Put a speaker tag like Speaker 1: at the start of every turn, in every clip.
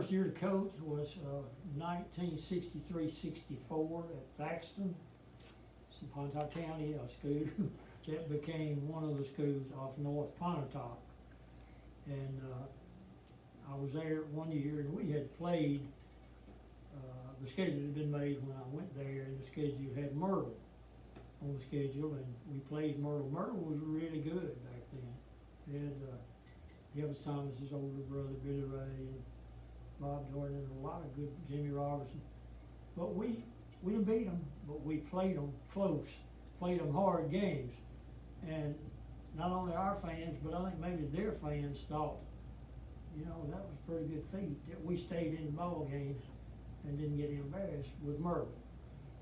Speaker 1: first year to coach was 1963-64 at Thaxton. It's in Pontotoc County, a school that became one of the schools off North Pontotoc. And I was there 1 year, and we had played, the schedule had been made when I went there, and the schedule had Myrtle on the schedule, and we played Myrtle. Myrtle was really good back then. We had Elvis Thomas's older brother, Billy Ray, and Bob Jordan, and a lot of good, Jimmy Robertson. But we didn't beat them, but we played them close, played them hard games. And not only our fans, but I think maybe their fans thought, you know, that was a pretty good feat, that we stayed in the ball games and didn't get embarrassed with Myrtle.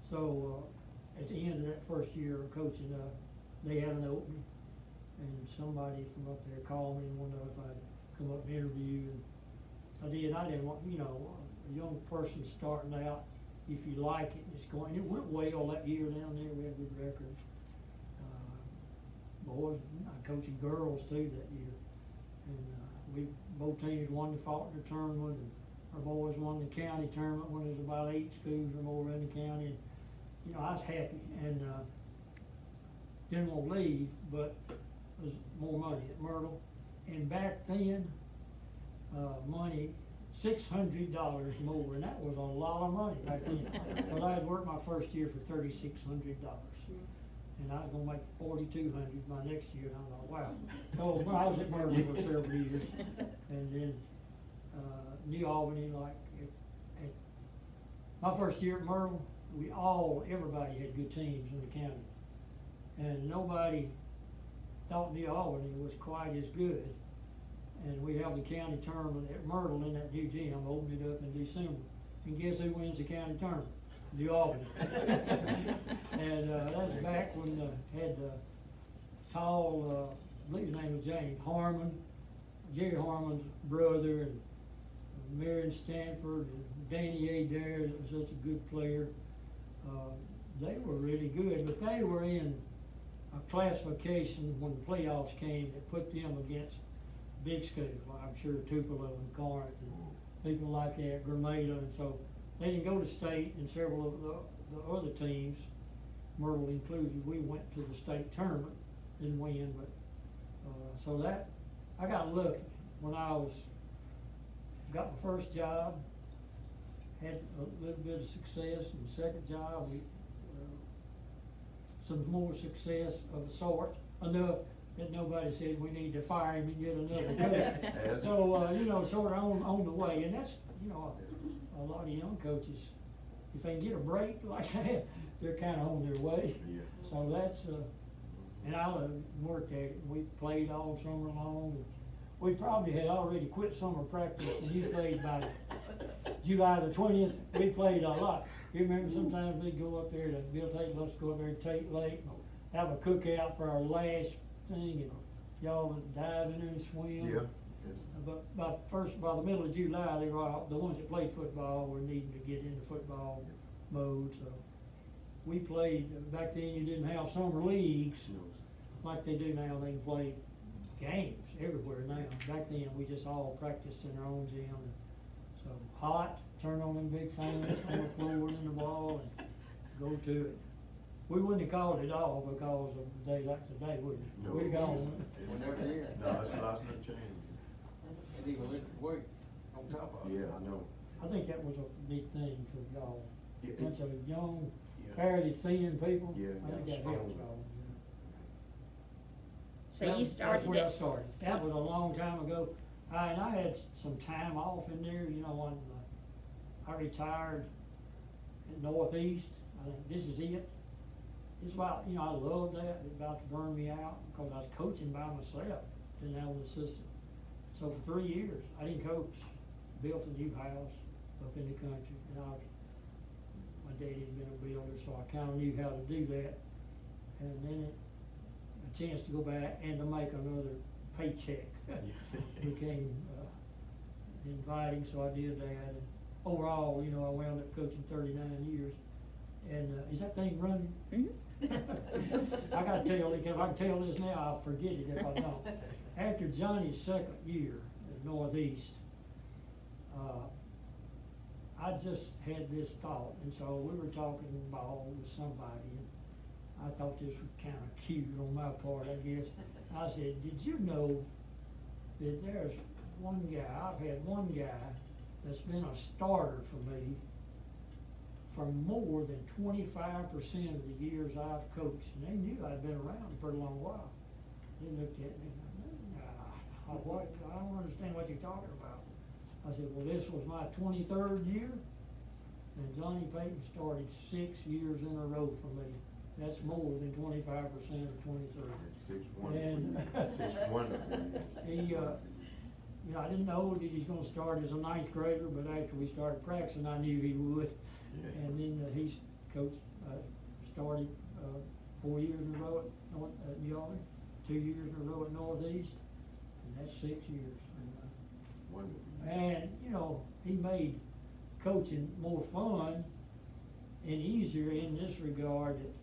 Speaker 1: So at the end of that first year of coaching, they had an opening, and somebody from up there called me and wanted to know if I'd come up and interview, and I did. I didn't want, you know, a young person starting out, if you like it, it's going, it went well that year down there. We had good records. Boys, I coached girls too that year, and we both teams won the Faulkner tournament, and our boys won the county tournament when there was about 8 schools or more in the county. And, you know, I was happy, and didn't want to leave, but there was more money at Myrtle. And back then, money, $600 more, and that was a lot of money back then. But I had worked my first year for $3,600. And I was gonna make $4,200 my next year, and I thought, wow. So I was at Myrtle for several years, and then New Albany, like at my first year at Myrtle, everybody had good teams in the county, and nobody thought New Albany was quite as good. And we held the county tournament at Myrtle in that new gym, opened it up in December, and guess who wins the county tournament? New Albany. And that was back when had tall, I believe his name was James Harmon, Jerry Harmon's brother, and Marion Stanford, and Danny Adair, that was such a good player. They were really good, but they were in a classification when the playoffs came that put them against big schools. I'm sure Tupelo and Corinth and people like that, Grenada, and so they didn't go to state, and several of the other teams, Myrtle included, we went to the state tournament, didn't win, but so that I got lucky when I got my first job, had a little bit of success in the second job. We some more success of the sort, enough that nobody said we need to fire him and get another coach. So you know, sort of on the way, and that's, you know, a lot of young coaches, if they can get a break like that, they're kind of on their way.
Speaker 2: Yeah.
Speaker 1: So that's and I worked at it. We played all summer long. And we probably had already quit summer practice when you played by July the 20th. We played a lot. You remember sometimes we'd go up there to Bill Tate, let's go up there to Tate Lake, and have a cookout for our last thing, and y'all would dive in there and swim.
Speaker 2: Yeah. Yes.
Speaker 1: But by the middle of July, they were all, the ones that played football were needing to get into football mode. So we played, back then you didn't have summer leagues like they do now. They can play games everywhere now. Back then we just all practiced in our own gym. And so hot, turn on them big fans on the floor and in the ball and go to it. We wouldn't have called it off because of a day like today, would we?
Speaker 2: No.
Speaker 1: We'd have gone.
Speaker 3: We're never here.
Speaker 2: No, it's last minute change.
Speaker 3: And even lift weights on top of it.
Speaker 2: Yeah, I know.
Speaker 1: I think that was a big thing for y'all.
Speaker 2: Yeah,
Speaker 1: Bunch of young,
Speaker 2: Yeah.
Speaker 1: fairly thin people.
Speaker 2: Yeah,
Speaker 1: I think
Speaker 2: yeah,
Speaker 1: that
Speaker 2: strong.
Speaker 1: helped y'all.
Speaker 4: So you started
Speaker 1: That's where I
Speaker 4: it.
Speaker 1: started. That was a long time ago. And I had some time off in there, you know, when I retired at Northeast. I think this is it. It's about, you know, I loved that. It was about to burn me out because I was coaching by myself, didn't have an assistant. So for 3 years, I didn't coach. Built a new house up in the country, and my daddy had been a builder, so I kind of knew how to do that. And then a chance to go back and to make another paycheck became inviting, so I did that. And overall, you know, I wound up coaching 39 years. And is that thing running?
Speaker 4: Mhm.
Speaker 1: I gotta tell it, if I can tell this now, I'll forget it if I don't. After Johnny's second year at Northeast, I just had this thought, and so we were talking ball with somebody, and I thought this was kind of cute on my part, I guess. I said, did you know that there's one guy, I've had one guy that's been a starter for me for more than 25% of the years I've coached, and they knew I'd been around for a long while. They looked at me, I don't understand what you're talking about. I said, well, this was my 23rd year, and Johnny Payton started 6 years in a row for me. That's more than 25% of 23.
Speaker 2: It's 6 wonderful
Speaker 1: And
Speaker 2: years. 6 wonderful years.
Speaker 1: he, you know, I didn't know that he's gonna start as a 9th grader, but after we started practicing, I knew he would.
Speaker 2: Yeah.
Speaker 1: And then he's coached, started 4 years in a row at Yardley, 2 years in a row at Northeast, and that's 6 years.
Speaker 2: Wonderful.
Speaker 1: And, you know, he made coaching more fun and easier in this regard that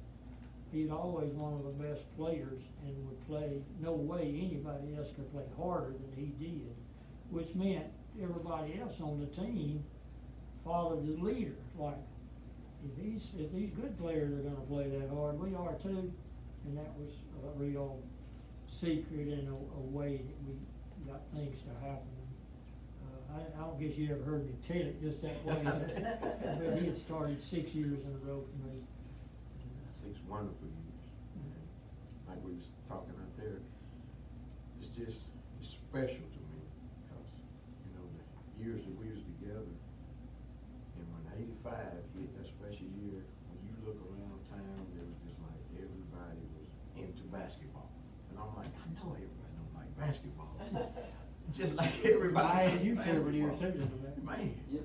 Speaker 1: he's always one of the best players and would play, no way anybody else could play harder than he did, which meant everybody else on the team followed the leader. Like, if these good players are gonna play that hard, we are too. And that was a real secret and a way that we got things to happen. I don't guess you ever heard me tell it just that way, but he had started 6 years in a row for me.
Speaker 2: 6 wonderful years. Like we was talking out there, it's just it's special to me because, you know, the years that we was together, and when 85 hit that special year, when you look around town, there was just like everybody was into basketball. And I'm like, I know everybody don't like basketball. Just like everybody.
Speaker 1: I had
Speaker 2: likes
Speaker 1: you several years too,
Speaker 2: basketball.
Speaker 1: didn't I?
Speaker 2: Man.
Speaker 3: Yep.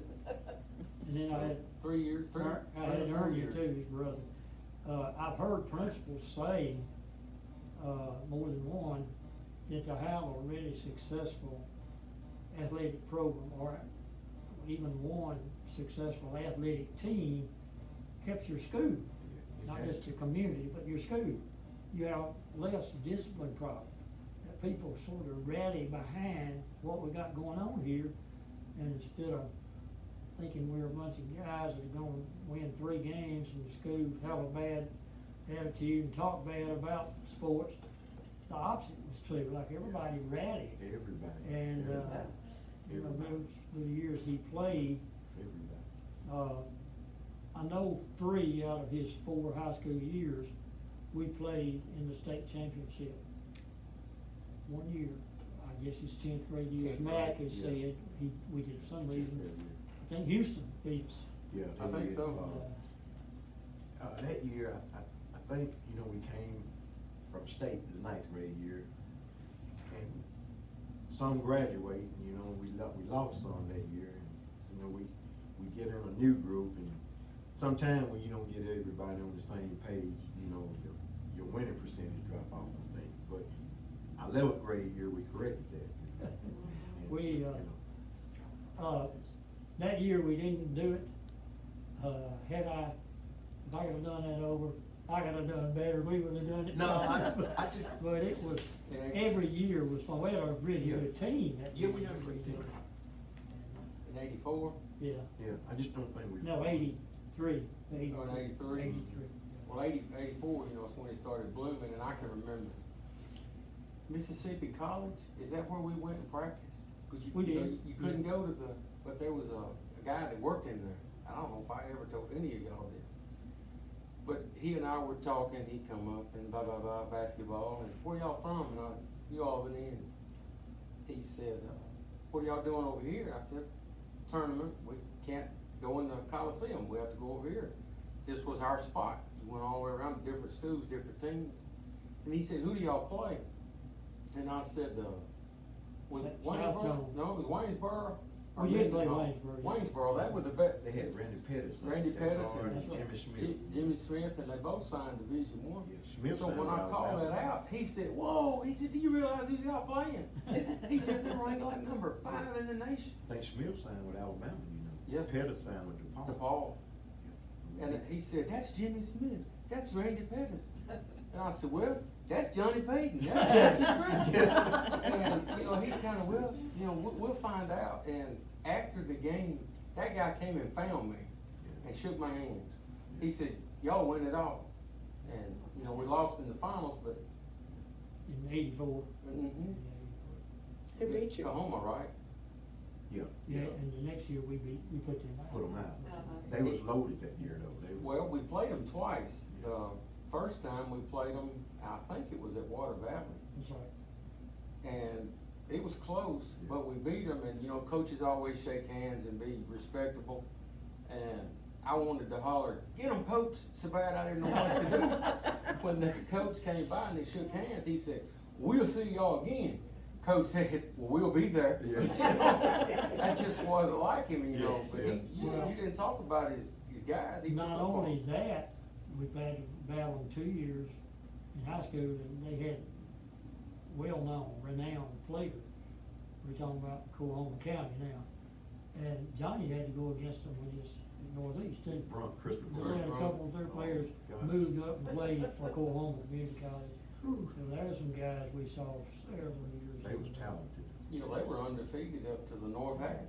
Speaker 1: And then I had
Speaker 3: 3 years,
Speaker 1: I had Ernie too, his brother. I've heard principals say, more than one, that to have a really successful athletic program or even one successful athletic team helps your school, not just your community, but your school. You have less discipline problems. People sort of rally behind what we got going on here, and instead of thinking we're a bunch of guys that are gonna win 3 games in the school, have a bad attitude and talk bad about sports, the opposite was true. Like everybody rallied.
Speaker 2: Everybody.
Speaker 1: And
Speaker 2: Everybody.
Speaker 1: you know,
Speaker 2: Everybody.
Speaker 1: those years he played,
Speaker 2: Everybody.
Speaker 1: I know 3 out of his 4 high school years we played in the state championship. 1 year, I guess his 10th grade year, as
Speaker 3: 10th
Speaker 1: Mac
Speaker 3: grade,
Speaker 1: has
Speaker 2: yeah.
Speaker 1: said, we did for some reason,
Speaker 2: Yeah.
Speaker 1: I think Houston beat us.
Speaker 2: Yeah,
Speaker 3: I think
Speaker 2: did.
Speaker 3: so.
Speaker 2: That year, I think, you know, we came from state the 9th grade year, and some graduate, you know, we lost some that year, and, you know, we get in a new group, and sometimes when you don't get everybody on the same page, you know, your winning percentage drop off, I think, but our 11th grade year, we corrected that. And,
Speaker 1: We,
Speaker 2: you know,
Speaker 1: that year we didn't do it. If I could have done that over, I could have done better, we would have done it.
Speaker 2: No, I just.
Speaker 1: But it was,
Speaker 3: Yeah.
Speaker 1: every year was fun. We had a really
Speaker 2: Yeah.
Speaker 1: good team that
Speaker 2: Yeah,
Speaker 1: year.
Speaker 2: we had a great team.
Speaker 3: In 84?
Speaker 1: Yeah,
Speaker 2: Yeah, I just don't think we.
Speaker 1: no, 83.
Speaker 3: Oh, in 83?
Speaker 1: 83.
Speaker 3: Well, 84, you know, is when it started blooming, and I can remember Mississippi College, is that where we went and practiced? Cause
Speaker 1: We
Speaker 3: you know,
Speaker 1: did.
Speaker 3: you couldn't go to but there was a guy that worked in there. I don't know if I ever told any of y'all this. But he and I were talking, he come up and blah, blah, blah, basketball, and where y'all from? And you all been in. He said, what are y'all doing over here? I said, tournament, we can't go in the Coliseum, we have to go over here. This was our spot. We went all the way around to different schools, different teams. And he said, who do y'all play? And I said, was it Waynesboro?
Speaker 1: Southtown.
Speaker 3: No, it was Waynesboro.
Speaker 1: We did play Waynesboro, yeah.
Speaker 3: Waynesboro, that was the best.
Speaker 2: They had Randy Pettis.
Speaker 3: Randy Pettis
Speaker 2: and
Speaker 3: and
Speaker 2: Jimmy Smith.
Speaker 3: Jimmy Smith, and they both signed Division I.
Speaker 2: Yeah, Smith
Speaker 3: So
Speaker 2: signed
Speaker 3: when I
Speaker 2: with
Speaker 3: called
Speaker 2: Alabama.
Speaker 3: that out, he said, whoa, he said, do you realize who's out playing? He said, they're ranked like number 5 in the nation.
Speaker 2: I think Smith signed with Alabama, you know.
Speaker 3: Yeah.
Speaker 2: Pettis signed with DePaul.
Speaker 3: DePaul.
Speaker 2: Yeah.
Speaker 3: And he said, that's Jimmy Smith, that's Randy Pettis. And I said, well, that's Johnny Payton, that's Judge Griffin. And, you know, he kind of, well, you know, we'll find out. And after the game, that guy came and found me and shook my hands. He said, y'all win it all. And, you know, we lost in the finals, but.
Speaker 1: In '84.
Speaker 3: Mm-hmm.
Speaker 4: Who beat you?
Speaker 3: Oklahoma, right?
Speaker 2: Yeah.
Speaker 1: Yeah, and the next year we put them out.
Speaker 2: Put them out.
Speaker 5: Uh-huh.
Speaker 2: They was loaded that year though. They was,
Speaker 3: Well, we played them twice. The first time we played them, I think it was at Water Valley.
Speaker 1: That's right.
Speaker 3: And it was close, but we beat them, and, you know, coaches always shake hands and be respectable. And I wanted to holler, get them, coach, so bad I didn't know what to do. When the coach came by and they shook hands, he said, we'll see y'all again. Coach said, well, we'll be there.
Speaker 2: Yeah.
Speaker 3: That just wasn't like him, you know, but
Speaker 2: Yeah.
Speaker 3: you didn't talk about his guys. He
Speaker 1: Not
Speaker 3: took up for
Speaker 1: only
Speaker 3: 'em.
Speaker 1: that, we've had to battle in 2 years in high school, and they had well-known, renowned players. We're talking about Oklahoma County now. And Johnny had to go against them with his Northeast too.
Speaker 2: Brunt, Christopher.
Speaker 1: So we had a couple of their players
Speaker 2: gosh.
Speaker 1: moved up and played for Oklahoma Community College. So there's some guys we saw several years.
Speaker 2: They was talented.
Speaker 3: You know, they were undefeated up to the north half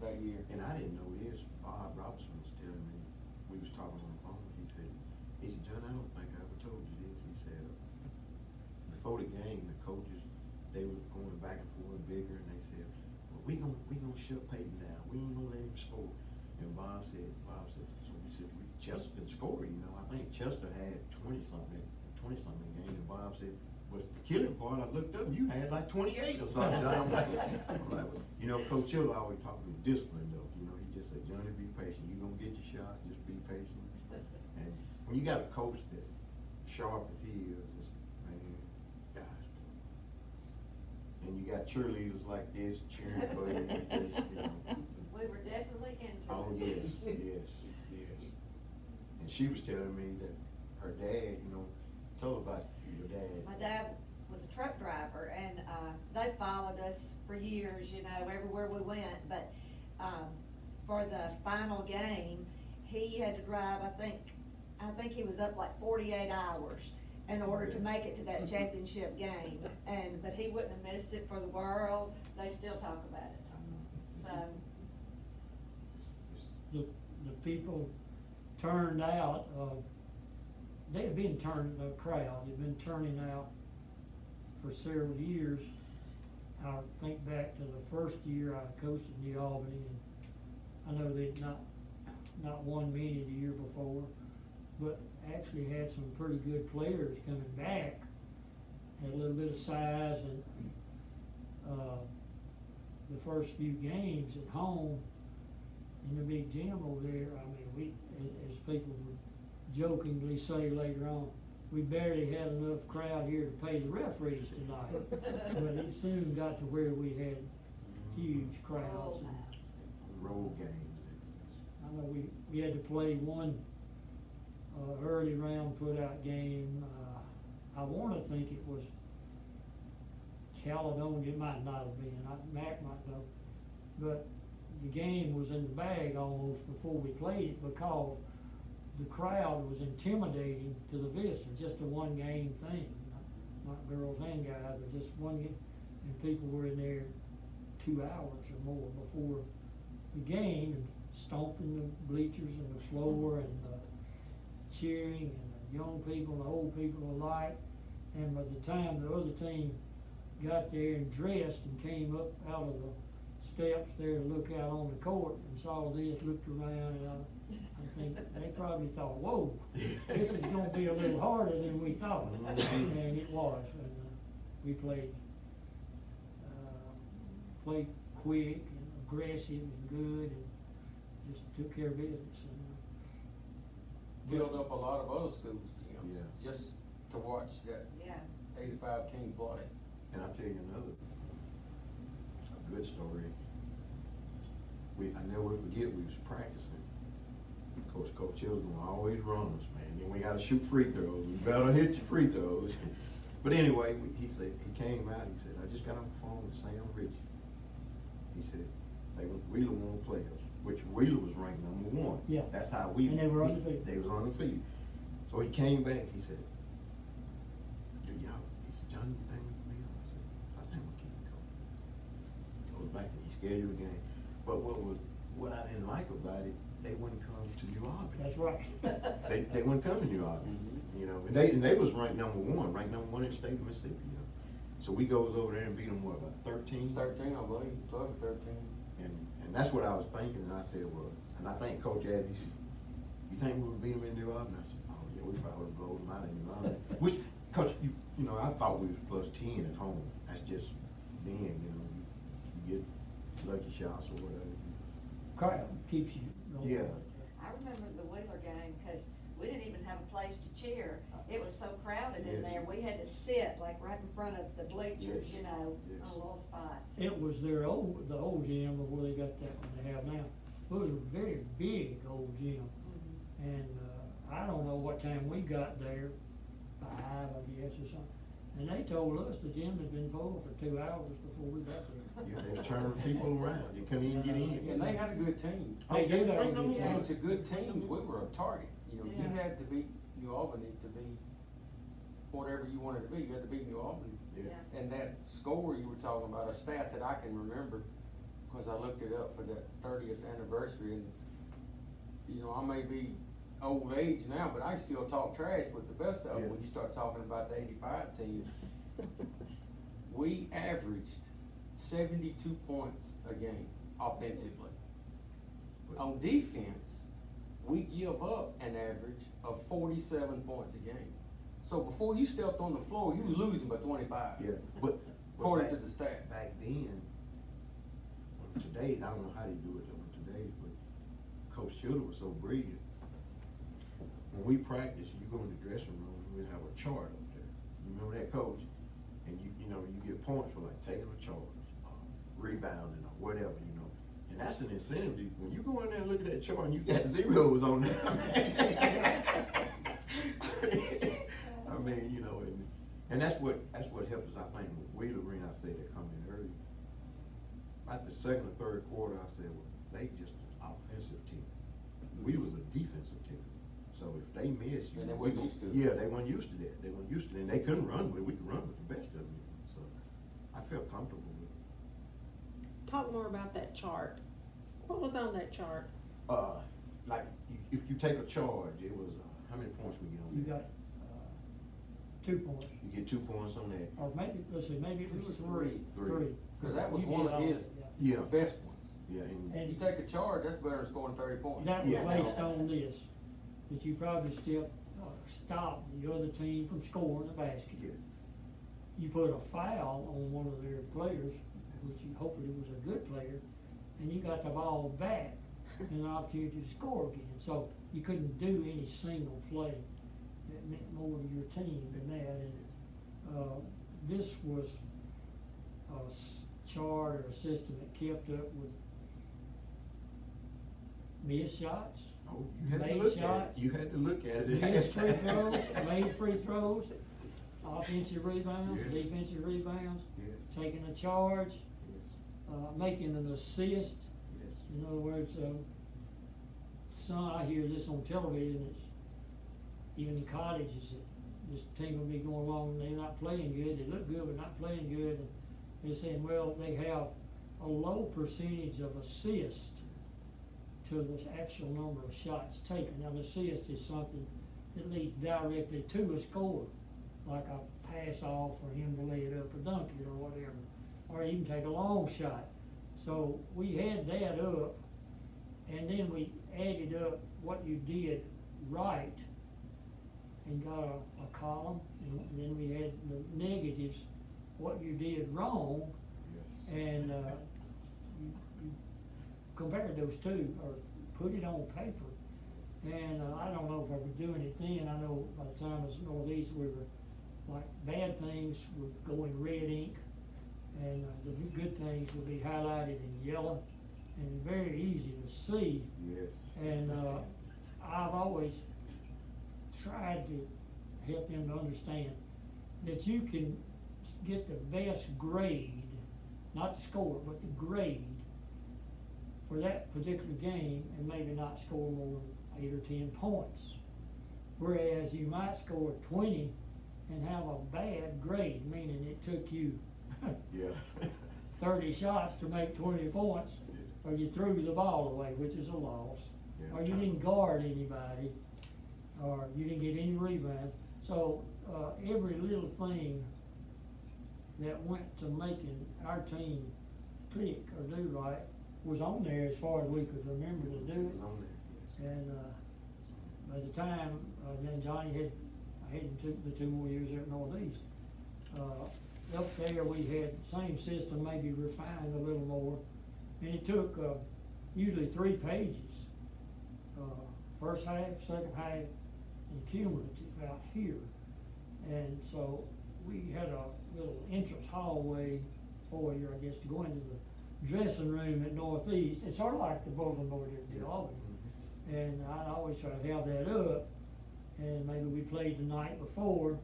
Speaker 3: that year.
Speaker 2: And I didn't know this. Bob Robinson was telling me, we was talking on the phone, he said, John, I don't think I ever told you this. He said, before the game, the coaches, they were going back and forth bigger, and they said, well, we gonna shut Payton down. We ain't gonna let him score. And Bob said, so we said, Chester can score, you know. I think Chester had 20-something game, and Bob said, was the killing part, I looked up and you had like 28 or something. I'm like, you know, Coach Hill always talking with discipline though, you know, he just said, Johnny, be patient, you gonna get your shot, just be patient. And when you got a coach that's sharp as he is, it's, man, gosh. And you got cheerleaders like this cheering for you, just, you know.
Speaker 5: We were definitely into it.
Speaker 2: Oh, yes. And she was telling me that her dad, you know, tell her about your dad.
Speaker 5: My dad was a truck driver, and they followed us for years, you know, everywhere we went. But for the final game, he had to drive, I think he was up like 48 hours in order to make it to that championship game. But he wouldn't have missed it for the world. They still talk about it. So,
Speaker 1: The people turned out, they had been turning, the crowd had been turning out for several years. I think back to the first year I coached in New Albany, and I know they'd not won many the year before, but actually had some pretty good players coming back, had a little bit of size, and the first few games at home in the big gym over there, I mean, we, as people would jokingly say later on, we barely had enough crowd here to pay the referees tonight. But it soon got to where we had huge crowds.
Speaker 5: full
Speaker 1: And
Speaker 5: house.
Speaker 2: Road games.
Speaker 1: I know we had to play one early round put-out game. I want to think it was Caledonia. It might not have been. Mac might know. But the game was in the bag almost before we played it because the crowd was intimidating to the visitors. Just a one-game thing, not girls and guys, but just one game. And people were in there 2 hours or more before the game and stomping the bleachers and the floor and cheering, and the young people and the old people alike. And by the time the other team got there and dressed and came up out of the steps there to look out on the court and saw this, looked around, and I think they probably thought, whoa, this is gonna be a little harder than we thought. And it was, and we played quick and aggressive and good, and just took care of business.
Speaker 3: Filled up a lot of other schools' gyms,
Speaker 2: Yeah.
Speaker 3: just to watch that
Speaker 5: Yeah.
Speaker 3: 85 team play.
Speaker 2: And I'll tell you a good story. I never will forget, we was practicing. Coach Hill was gonna always run us, man. Then we gotta shoot free throws. You better hit your free throws. But anyway, he said, he came out, he said, I just got on the phone with Sam Ritchie. He said, Wheeler won't play us, which Wheeler was ranked #1.
Speaker 1: Yeah.
Speaker 2: That's how we.
Speaker 1: And they were undefeated.
Speaker 2: They was undefeated. So he came back, he said, he said, Johnny, you think we can beat him? I said, I think we can, coach. Goes back and he scheduled the game. But what I didn't like they wouldn't come to New Albany.
Speaker 1: That's right.
Speaker 2: They wouldn't come to New Albany,
Speaker 3: Mhm.
Speaker 2: you know, and they was ranked number one in the state of Mississippi, you know. So we goes over there and beat them, what, about 13?
Speaker 3: 13, I believe, 12 or 13.
Speaker 2: And that's what I was thinking, and I said, well, and I think Coach Abby, he said, you think we would beat them in New Albany? I said, oh, yeah, we probably would blow them out in New Albany. Which, cause you know, I thought we was plus 10 at home. That's just then, you know, you get lucky shots or whatever.
Speaker 1: Crowd keeps you going.
Speaker 2: Yeah.
Speaker 5: I remember the Wheeler game, cause we didn't even have a place to cheer. It was so crowded in
Speaker 2: Yes.
Speaker 5: there, we had to sit like right in front of the bleachers,
Speaker 2: Yes.
Speaker 5: you know,
Speaker 2: Yes.
Speaker 5: on a little spot.
Speaker 1: It was the old gym before they got that one they have now. It was a very big old gym.
Speaker 5: Mhm.
Speaker 1: And, I don't know what time we got there, 5, I guess, or something. And they told us the gym had been full for 2 hours before we got there.
Speaker 2: Yeah, they was turning people around. You couldn't even get in.
Speaker 3: And they had a good team.
Speaker 1: They did have a
Speaker 2: Oh,
Speaker 1: good
Speaker 2: yeah.
Speaker 3: And to good teams, we were a target. You know, you
Speaker 5: Yeah.
Speaker 3: had to beat New Albany to be whatever you wanted to be. You had to beat New Albany.
Speaker 2: Yeah.
Speaker 3: And that score you were talking about, a stat that I can remember, because I looked it up for that 30th anniversary, and, you know, I may be old age now, but I still talk trash with the best of them
Speaker 2: Yeah.
Speaker 3: when you start talking about the '85 team. We averaged 72 points a game offensively. On defense, we give up an average of 47 points a game. So before you stepped on the floor, you were losing by 25.
Speaker 2: Yeah, but
Speaker 3: According
Speaker 2: back-
Speaker 3: to the stats.
Speaker 2: Back then, on today's, I don't know how they do it on today's, but Coach Childers was so brilliant. When we practice, you go in the dressing room, we have a chart up there. You remember that, Coach? And you know, you get points for like taking a charge, rebounding or whatever, you know. And that's an incentive. When you go in there and look at that chart and you got zeros on there, I mean, you know, and that's what helps us, I think, with Wheeler Green. I said they come in early. At the second or third quarter, I said, well, they just an offensive team. We was a defensive team. So if they miss,
Speaker 3: And they weren't used to it.
Speaker 2: Yeah, they weren't used to that. They weren't used to it, and they couldn't run with it. We could run with the best of them. So I felt comfortable with it.
Speaker 4: Talk more about that chart. What was on that chart?
Speaker 2: Like, if you take a charge, it was, how many points we get on
Speaker 1: You
Speaker 2: that?
Speaker 1: got, 2 points.
Speaker 2: You get 2 points on that.
Speaker 1: Or maybe, let's see, maybe it was 3.
Speaker 2: Three.
Speaker 3: Because that was
Speaker 1: You
Speaker 3: one
Speaker 1: did
Speaker 3: of
Speaker 1: all
Speaker 3: his
Speaker 1: that,
Speaker 2: Yeah.
Speaker 3: best ones.
Speaker 2: Yeah, and
Speaker 1: And-
Speaker 3: You take a charge, that's better than scoring 30 points.
Speaker 1: That was
Speaker 2: Yeah.
Speaker 1: based on this, that you probably still stop the other team from scoring a basket.
Speaker 2: yeah,
Speaker 1: You put a foul on one of their players, which you hopefully was a good player, and you got the ball back and an opportunity to score again. So you couldn't do any single play that meant more to your team than that. And this was a chart or a system that kept up with missed shots,
Speaker 2: oh, you had to
Speaker 1: made
Speaker 2: look at
Speaker 1: shots,
Speaker 2: it. You had to look at it.
Speaker 1: missed free throws, made free throws, offensive rebounds,
Speaker 2: Yes.
Speaker 1: defensive rebounds,
Speaker 2: Yes,
Speaker 1: taking a charge,
Speaker 2: yes,
Speaker 1: making an assist.
Speaker 2: yes.
Speaker 1: In other words, I hear this on television, it's even in colleges, that this team will be going along and they're not playing good, they look good but not playing good, and they're saying, well, they have a low percentage of assist to the actual number of shots taken. Now, the assist is something that leads directly to a score, like a pass off for him to lay it up or dunk it or whatever, or even take a long shot. So we had that up, and then we added up what you did right and got a column, and then we had the negatives, what you did wrong,
Speaker 2: Yes.
Speaker 1: and you compared those two, or put it on paper. And I don't know if I was doing it then. I know by the time I was Northeast, we were, like, bad things would go in red ink, and the good things would be highlighted in yellow, and very easy to see.
Speaker 2: Yes.
Speaker 1: And I've always tried to help them to understand that you can get the best grade, not the score, but the grade for that particular game, and maybe not score more than 8 or 10 points. Whereas you might score 20 and have a bad grade, meaning it took you
Speaker 2: Yeah.
Speaker 1: 30 shots to make 20 points, or you threw the ball away, which is a loss.
Speaker 2: Yeah.
Speaker 1: or you didn't guard anybody, or you didn't get any rebound. So, every little thing that went to making our team click or do right was on there as far as we could remember to do
Speaker 2: It
Speaker 1: it.
Speaker 2: was on there, yes.
Speaker 1: And, by the time, then Johnny I had the two more years there at Northeast. Up there, we had the same system, maybe refined a little more, and it took, usually 3 pages. First half, second half, and cumulative out here. And so we had a little entrance hallway for you, I guess, to go into the dressing room at Northeast. It's sort of like the Bulletin Board here at Albany.
Speaker 2: Mhm.
Speaker 1: And I'd always try to have that up, and maybe we played the night before,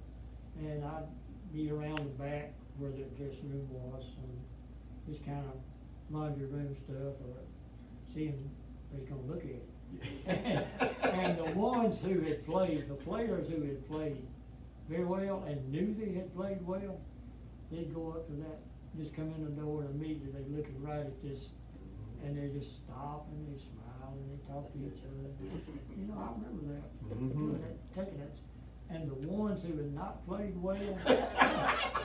Speaker 1: and I'd be around the back where the dressing room was, and just kind of laundry room stuff, or seeing if they're gonna look at it.
Speaker 2: Yeah.
Speaker 1: And the ones who had played, the players who had played very well and knew they had played well, they'd go up to that, just come in the door, and immediately they're looking right at this, and they just stop and they smile and they talk to each other. You know, I remember that, doing that, taking that. And the ones who had not played well,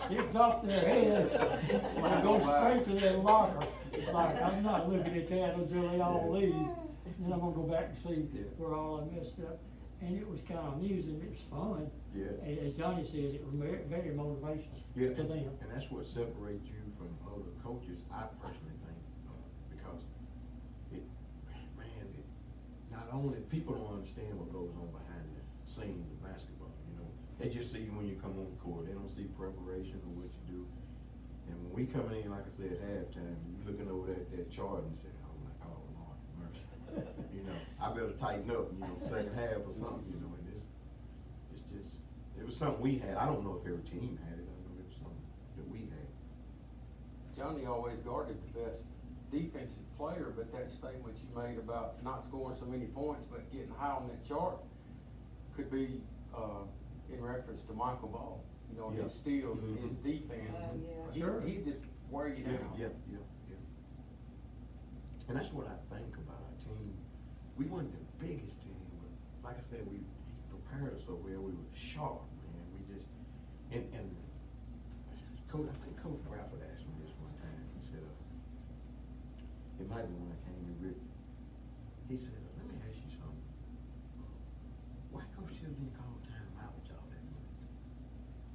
Speaker 1: they drop their heads, and go straight to their locker. It's like, I'm not looking at that until they all leave, then I'm gonna go back and see where all I messed up. And it was kind of amusing, it was fun.
Speaker 2: Yeah.
Speaker 1: As Johnny says, it was very motivational
Speaker 2: Yeah,
Speaker 1: to them.
Speaker 2: and that's what separates you from other coaches, I personally think, because not only, people don't understand what goes on behind the scenes of basketball, you know. They just see you when you come on the court, they don't see preparation or what you do. And when we coming in, like I said, at halftime, you looking over that chart and you say, oh my, oh Lord, mercy. You know, I better tighten up, you know, second half or something, you know, and it's just, it was something we had. I don't know if every team had it, I know it was something that we had.
Speaker 3: Johnny always guarded the best defensive player, but that statement you made about not scoring so many points but getting high on that chart could be in reference to Michael Ball. You know,
Speaker 2: Yeah.
Speaker 3: his steals and his
Speaker 2: Mhm.
Speaker 3: defense.
Speaker 5: Oh,
Speaker 3: and
Speaker 5: yeah.
Speaker 1: Sure.
Speaker 3: He just wear you down.
Speaker 2: Yeah. And that's what I think about our team. We weren't the biggest team, but like I said, he prepared us so well. We were sharp, man. We just, and Coach, I think Coach Bradford asked me this one time. He said, it might be when I came to Rick. He said, let me ask you something. Why Coach Childers didn't call time out with y'all that much?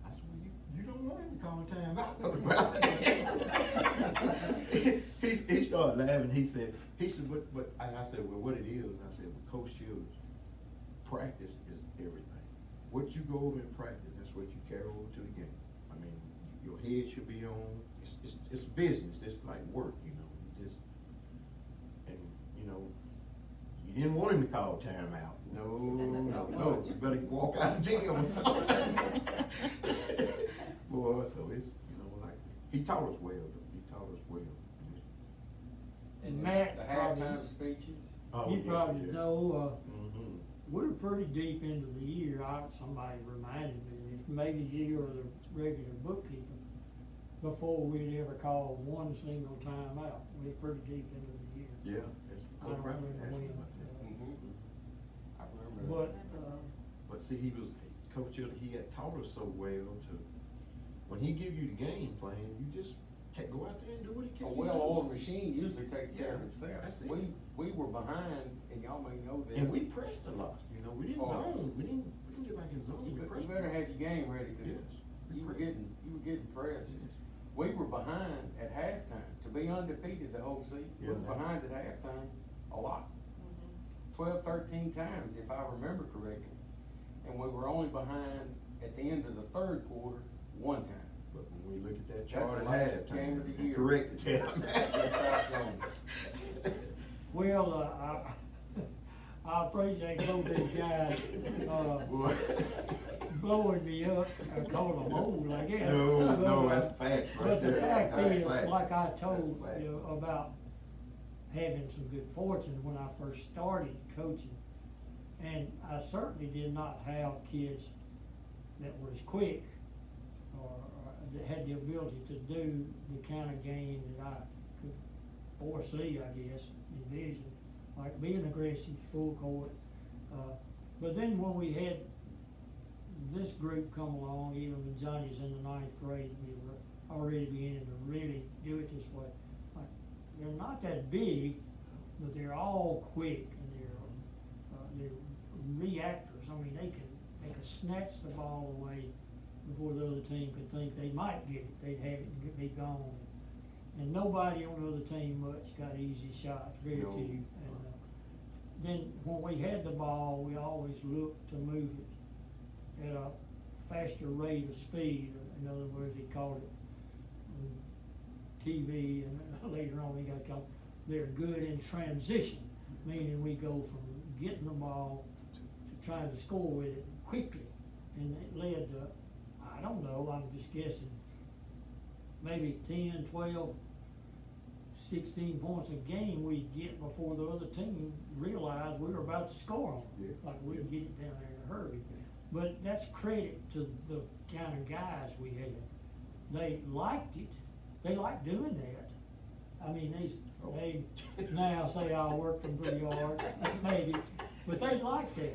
Speaker 2: I said, well, you don't want him to call time out, Coach Bradford. He started laughing. He said, but I said, well, what it is, I said, well, Coach Childers, practice is everything. What you go over in practice, that's what you carry over to the game. I mean, your head should be on, it's business, it's like work, you know, and, you know, you didn't want him to call time out. No, you better walk out the gym or something. Boy, so it's, you know, like, he taught us well, though, he taught us well.
Speaker 1: And Matt,
Speaker 3: The
Speaker 1: probably,
Speaker 3: halftime speeches.
Speaker 1: you probably know,
Speaker 2: Mhm.
Speaker 1: we were pretty deep into the year. Somebody reminded me, maybe you or the regular bookkeeper, before we'd ever called one single time out. We were pretty deep into the year.
Speaker 2: Yeah, that's,
Speaker 1: I don't
Speaker 2: Coach Bradford
Speaker 1: remember
Speaker 2: asked me
Speaker 1: when.
Speaker 2: about that.
Speaker 3: Mhm. I remember that.
Speaker 1: But,
Speaker 2: But see, Coach Childers, he had taught us so well to, when he give you the game plan, you just can't go out there and do what he
Speaker 3: A
Speaker 2: tells you to do.
Speaker 3: well-oiled machine usually takes care of
Speaker 2: Yeah,
Speaker 3: itself.
Speaker 2: that's it.
Speaker 3: We were behind, and y'all may know this.
Speaker 2: And we pressed a lot, you know, we didn't
Speaker 3: Oh.
Speaker 2: zone, we didn't get back in zone,
Speaker 3: You
Speaker 2: we pressed.
Speaker 3: better have your game ready, cause
Speaker 2: Yes.
Speaker 3: you were getting pressed.
Speaker 2: Yes.
Speaker 3: We were behind at halftime, to be undefeated the whole season, we
Speaker 2: Yeah,
Speaker 3: were
Speaker 2: man.
Speaker 3: behind at halftime a lot.
Speaker 5: Mhm.
Speaker 3: 12, 13 times, if I remember correctly. And we were only behind at the end of the third quarter, one time.
Speaker 2: But when we look at that
Speaker 3: That's
Speaker 2: chart
Speaker 3: the
Speaker 2: at
Speaker 3: last game of
Speaker 2: halftime,
Speaker 3: the
Speaker 2: and
Speaker 3: year.
Speaker 2: correct it, tell them.
Speaker 3: Yes, South Jones.
Speaker 1: well, I appreciate both these guys,
Speaker 2: Boy.
Speaker 1: blowing me up. I called them old, I guess.
Speaker 2: No, that's facts right
Speaker 1: But the
Speaker 2: there.
Speaker 1: fact
Speaker 2: That's
Speaker 1: is,
Speaker 2: facts.
Speaker 1: like I told
Speaker 2: That's
Speaker 1: you
Speaker 2: facts.
Speaker 1: about having some good fortune when I first started coaching. And I certainly did not have kids that were as quick or that had the ability to do the kind of game that I could foresee, I guess, envision, like being aggressive, full court. But then when we had this group come along, even when Johnny's in the 9th grade, we were already beginning to really do it this way. Like, they're not that big, but they're all quick, and they're reactors. I mean, they can snatch the ball away before the other team could think they might get it. They'd have it and be gone. And nobody on the other team much got easy shots, very
Speaker 2: No.
Speaker 1: few. And then when we had the ball, we always looked to move it at a faster rate of speed. In other words, he called it TV, and later on he got called, they're good in transition, meaning we go from getting the ball to trying to score with it quickly. And it led to, I don't know, I'm just guessing, maybe 10, 12, 16 points a game we'd get before the other team realized we were about to score on them.
Speaker 2: Yeah.
Speaker 1: Like we'd get it down there in a hurry. But that's credit to the kind of guys we had. They liked it. They liked doing that. I mean, they now say I worked them pretty hard, maybe, but they liked that.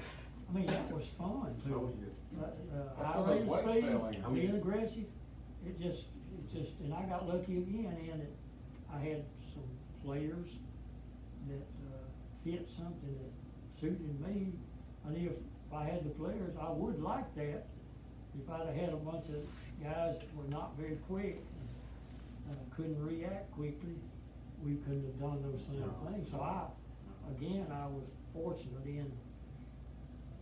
Speaker 1: I mean, that was fun
Speaker 2: Oh,
Speaker 1: too.
Speaker 2: yeah.
Speaker 3: That's
Speaker 1: High
Speaker 3: where
Speaker 1: rate of
Speaker 3: those weights
Speaker 1: speed,
Speaker 3: fell in.
Speaker 1: being aggressive, it just, and I got lucky again in that I had some players that, fit something that suited me. I knew if I had the players, I would like that. If I'd have had a bunch of guys that were not very quick, couldn't react quickly, we couldn't have done those same
Speaker 2: No.
Speaker 1: things. So I was fortunate in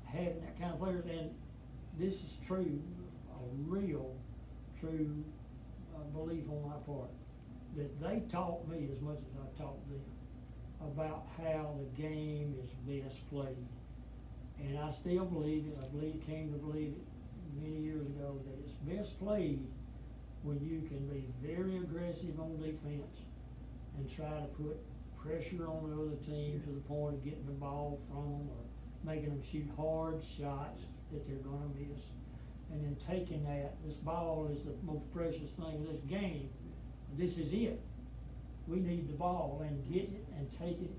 Speaker 1: having that kind of players, and this is true, a real, true belief on my part, that they taught me as much as I taught them about how the game is best played. And I still believe it. I came to believe it many years ago, that it's best played when you can be very aggressive on defense and try to put pressure on the other team to the point of getting the ball from them or making them shoot hard shots that they're gonna miss. And then taking that, this ball is the most precious thing in this game. This is it. We need the ball and get it and take it.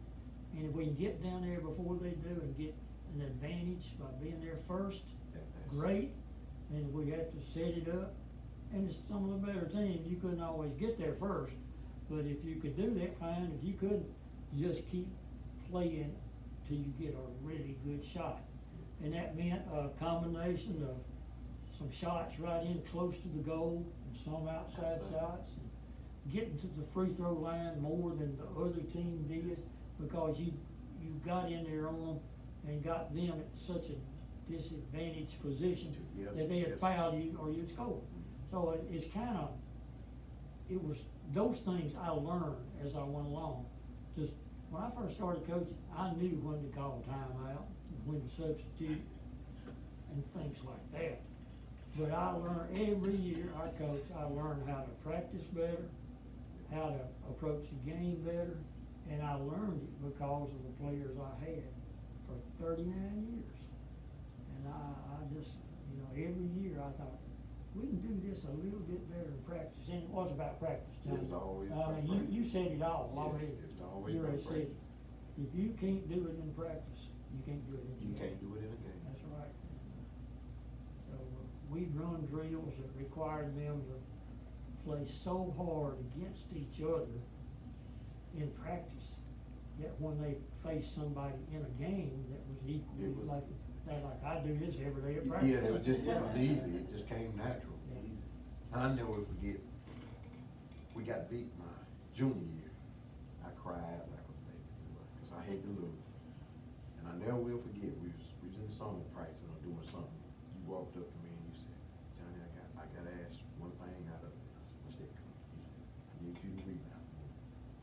Speaker 1: And if we can get down there before they do and get an advantage by being there first, great. And we have to set it up. And it's some of the better teams, you couldn't always get there first. But if you could do that, fine. If you couldn't, just keep playing till you get a really good shot. And that meant a combination of some shots right in close to the goal and some outside shots. And getting to the free throw line more than the other team did, because you got in there on them and got them at such a disadvantaged position
Speaker 2: Yes,
Speaker 1: that they had
Speaker 2: yes.
Speaker 1: fouled you or you'd score. So it's kind of, it was those things I learned as I went along. Just when I first started coaching, I knew when to call timeout, when to substitute, and things like that. But I learned every year I coached, I learned how to practice better, how to approach the game better, and I learned it because of the players I had for 39 years. And I just, every year I thought, we can do this a little bit better in practice. And it was about practice,
Speaker 2: It
Speaker 1: Johnny.
Speaker 2: was always
Speaker 1: I
Speaker 2: about
Speaker 1: mean,
Speaker 2: practice.
Speaker 1: you said it all
Speaker 2: Yes,
Speaker 1: already.
Speaker 2: it was always
Speaker 1: You already
Speaker 2: about
Speaker 1: said
Speaker 2: practice.
Speaker 1: it. If you can't do it in practice, you can't do it in the
Speaker 2: You
Speaker 1: game.
Speaker 2: can't do it in a game.
Speaker 1: That's right. So we'd run drills that required them to play so hard against each other in practice that when they faced somebody in a game that was equally
Speaker 2: It was-
Speaker 1: like I do this every day at practice.
Speaker 2: Yeah, it was easy, it just came natural, easy. I never forget, we got beat my junior year. I cried like a baby, cause I had to lose. And I never will forget, we was in summer practicing or doing something. You walked up to me and you said, Johnny, I gotta ask one thing out of it. I said, what's that, coach? He said, I need you to rebound.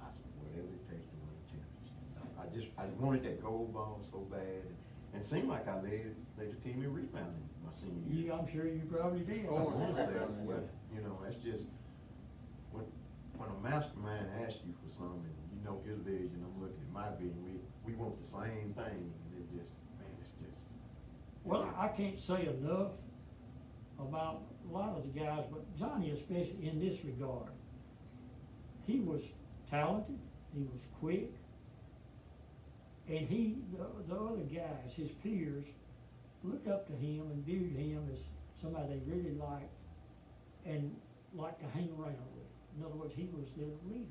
Speaker 2: I said, whatever it takes to win a championship. I wanted that gold ball so bad, and it seemed like I led the team in rebounding my senior year.
Speaker 1: I'm sure you probably did.
Speaker 3: Oh,
Speaker 2: But,
Speaker 3: yeah.
Speaker 2: that's just, when a mastermind asks you for something, his vision, I'm looking at my vision, we want the same thing, and it just, man, it's just.
Speaker 1: Well, I can't say enough about a lot of the guys, but Johnny especially in this regard. He was talented, he was quick, And the other guys, his peers, looked up to him and viewed him as somebody they really liked and liked to hang around with. In other words, he was their leader.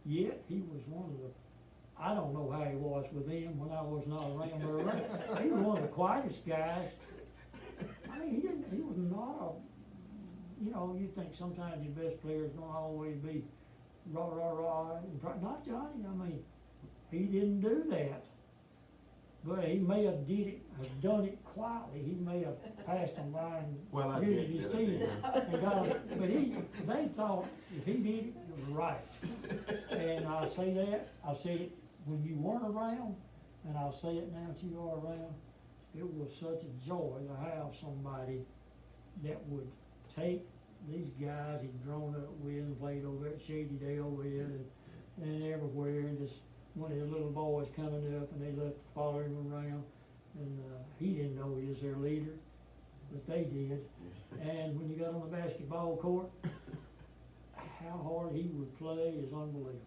Speaker 1: Yet, he was one of the, I don't know how he was with them when I was not around, but he was one of the quietest guys. I mean, he was not a, you know, you think sometimes your best players don't always be rah, rah, rah, not Johnny, I mean, he didn't do that. But he may have done it quietly, he may have passed them by
Speaker 2: Well, I
Speaker 1: and
Speaker 2: did
Speaker 1: used his
Speaker 2: the other
Speaker 1: teeth
Speaker 2: day.
Speaker 1: and got it. But they thought if he did it, it was right. And I'll say that, I said it when you weren't around, and I'll say it now that you are around. It was such a joy to have somebody that would take these guys he'd grown up with and played over at Shady Dale with and everywhere, and just one of his little boys coming up and they let follow him around. And he didn't know he was their leader, but they did. And when you got on the basketball court, how hard he would play is unbelievable,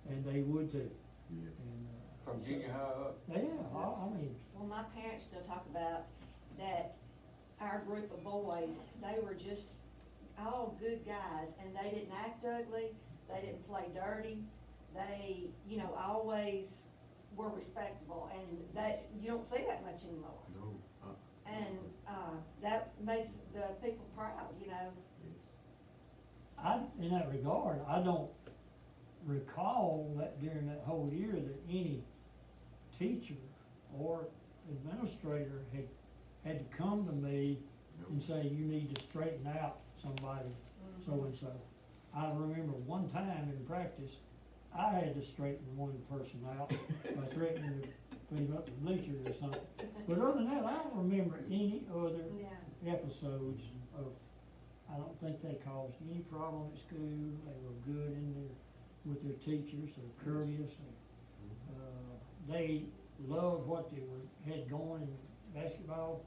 Speaker 1: and they would too.
Speaker 2: Yes.
Speaker 1: And,
Speaker 3: From junior high up.
Speaker 1: yeah, I mean,
Speaker 5: Well, my parents still talk about that our group of boys, they were just all good guys, and they didn't act ugly, they didn't play dirty, they, you know, always were respectable, and that, you don't see that much anymore.
Speaker 2: No,
Speaker 5: And, that makes the people proud, you know.
Speaker 2: yes.
Speaker 1: in that regard, I don't recall that during that whole year that any teacher or administrator had to come to me and say, you need to straighten out somebody, so-and-so. I remember one time in practice, I had to straighten one person out by threatening to put him up in bleachers or something. But other than that, I don't remember any other
Speaker 5: Yeah.
Speaker 1: episodes of, I don't think they caused any problem at school. They were good in with their teachers, they were courteous. They loved what they had going in basketball.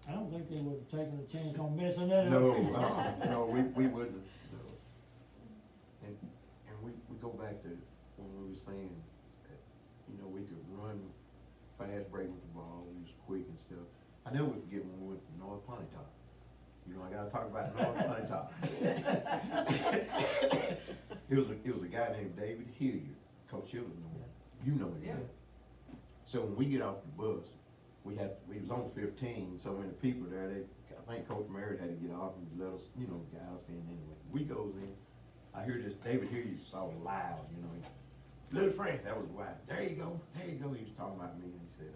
Speaker 1: I don't think they would have taken a chance on messing that up.
Speaker 2: No, we wouldn't, no. And we go back to when we were saying that, you know, we could run fast break with the ball, we was quick and stuff. I never would forget when we went to North Pontotoc. You know, I gotta talk about North Pontotoc. It was a guy named David Hilliard, Coach Childers knew him. You know him.
Speaker 3: Yeah.
Speaker 2: So when we get off the bus, we was on 15, so many people there, I think Coach Merritt had to get off and let us, you know, guide us in anyway. We goes in, I hear this, David Hilliard so loud, you know, Little Frank, that was wife, there you go, he was talking about me, and he said,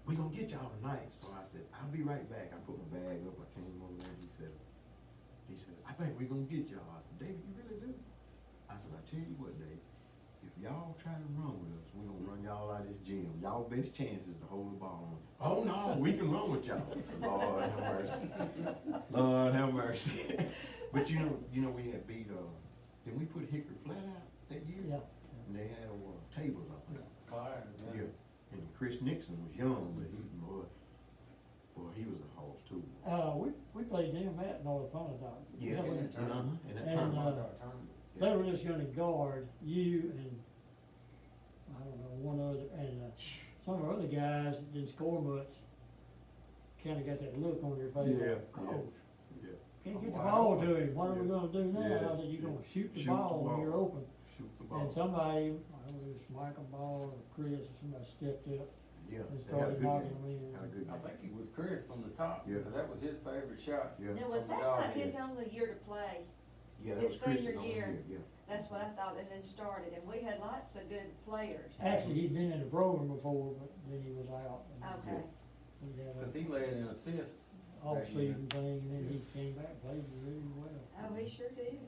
Speaker 2: we gonna get y'all tonight. So I said, I'll be right back. I put my bag up, I came over there, and he said, I think we gonna get y'all. I said, David, you really do? I said, I tell you what, Dave, if y'all try to run with us, we gonna run y'all out of this gym. Y'all best chance is to hold the ball on. Oh, no, we can run with y'all. Lord have mercy. Lord have mercy. But you know, we had beat, didn't we put Hickory Flat out that year?
Speaker 1: Yeah.
Speaker 2: And they had, tables, I think.
Speaker 3: Fire,
Speaker 2: Yeah. And Chris Nixon was young, but he was a horse too.
Speaker 1: We played them at North Pontotoc.
Speaker 2: Yeah,
Speaker 1: That was-
Speaker 2: in that tournament.
Speaker 3: Tournament.
Speaker 1: They were just gonna guard you and, I don't know, one other, and, some of our other guys that didn't score much, kinda got that look on their face.
Speaker 2: Yeah,
Speaker 1: like,
Speaker 2: yeah.
Speaker 1: "Coach,
Speaker 2: Yeah.
Speaker 1: can't get the
Speaker 3: Wide
Speaker 1: ball
Speaker 3: open."
Speaker 1: to him, what are we
Speaker 2: Yeah.
Speaker 1: gonna do now?"
Speaker 2: Yes,
Speaker 1: I said, "You're
Speaker 2: yeah.
Speaker 1: gonna shoot the
Speaker 2: Shoot the
Speaker 1: ball when
Speaker 2: ball.
Speaker 1: you're open."
Speaker 2: Shoot the ball.
Speaker 1: And somebody, I don't know, it was Michael Ball or Chris, or somebody stepped up
Speaker 2: Yeah,
Speaker 1: and
Speaker 2: they had a
Speaker 1: started
Speaker 2: good
Speaker 1: knocking
Speaker 2: game.
Speaker 1: them in.
Speaker 2: Had a good
Speaker 3: I
Speaker 2: game.
Speaker 3: think it was Chris from the top,
Speaker 2: Yeah.
Speaker 3: because that was his favorite shot.
Speaker 2: Yeah.
Speaker 5: Now, was
Speaker 3: From
Speaker 5: that
Speaker 3: the dog
Speaker 5: not his
Speaker 3: head.
Speaker 5: only year to play?
Speaker 2: Yeah, that
Speaker 5: his
Speaker 2: was Chris'
Speaker 5: senior
Speaker 2: only
Speaker 5: year?
Speaker 2: Yeah.
Speaker 5: That's what I thought, and then started, and we had lots of good players.
Speaker 1: Actually, he'd been in the program before, but then he was out. and
Speaker 5: Okay.
Speaker 1: we had a
Speaker 3: Cause he led in assists.
Speaker 1: off-season thing, and then he came back, played really well.
Speaker 5: Oh, he sure did.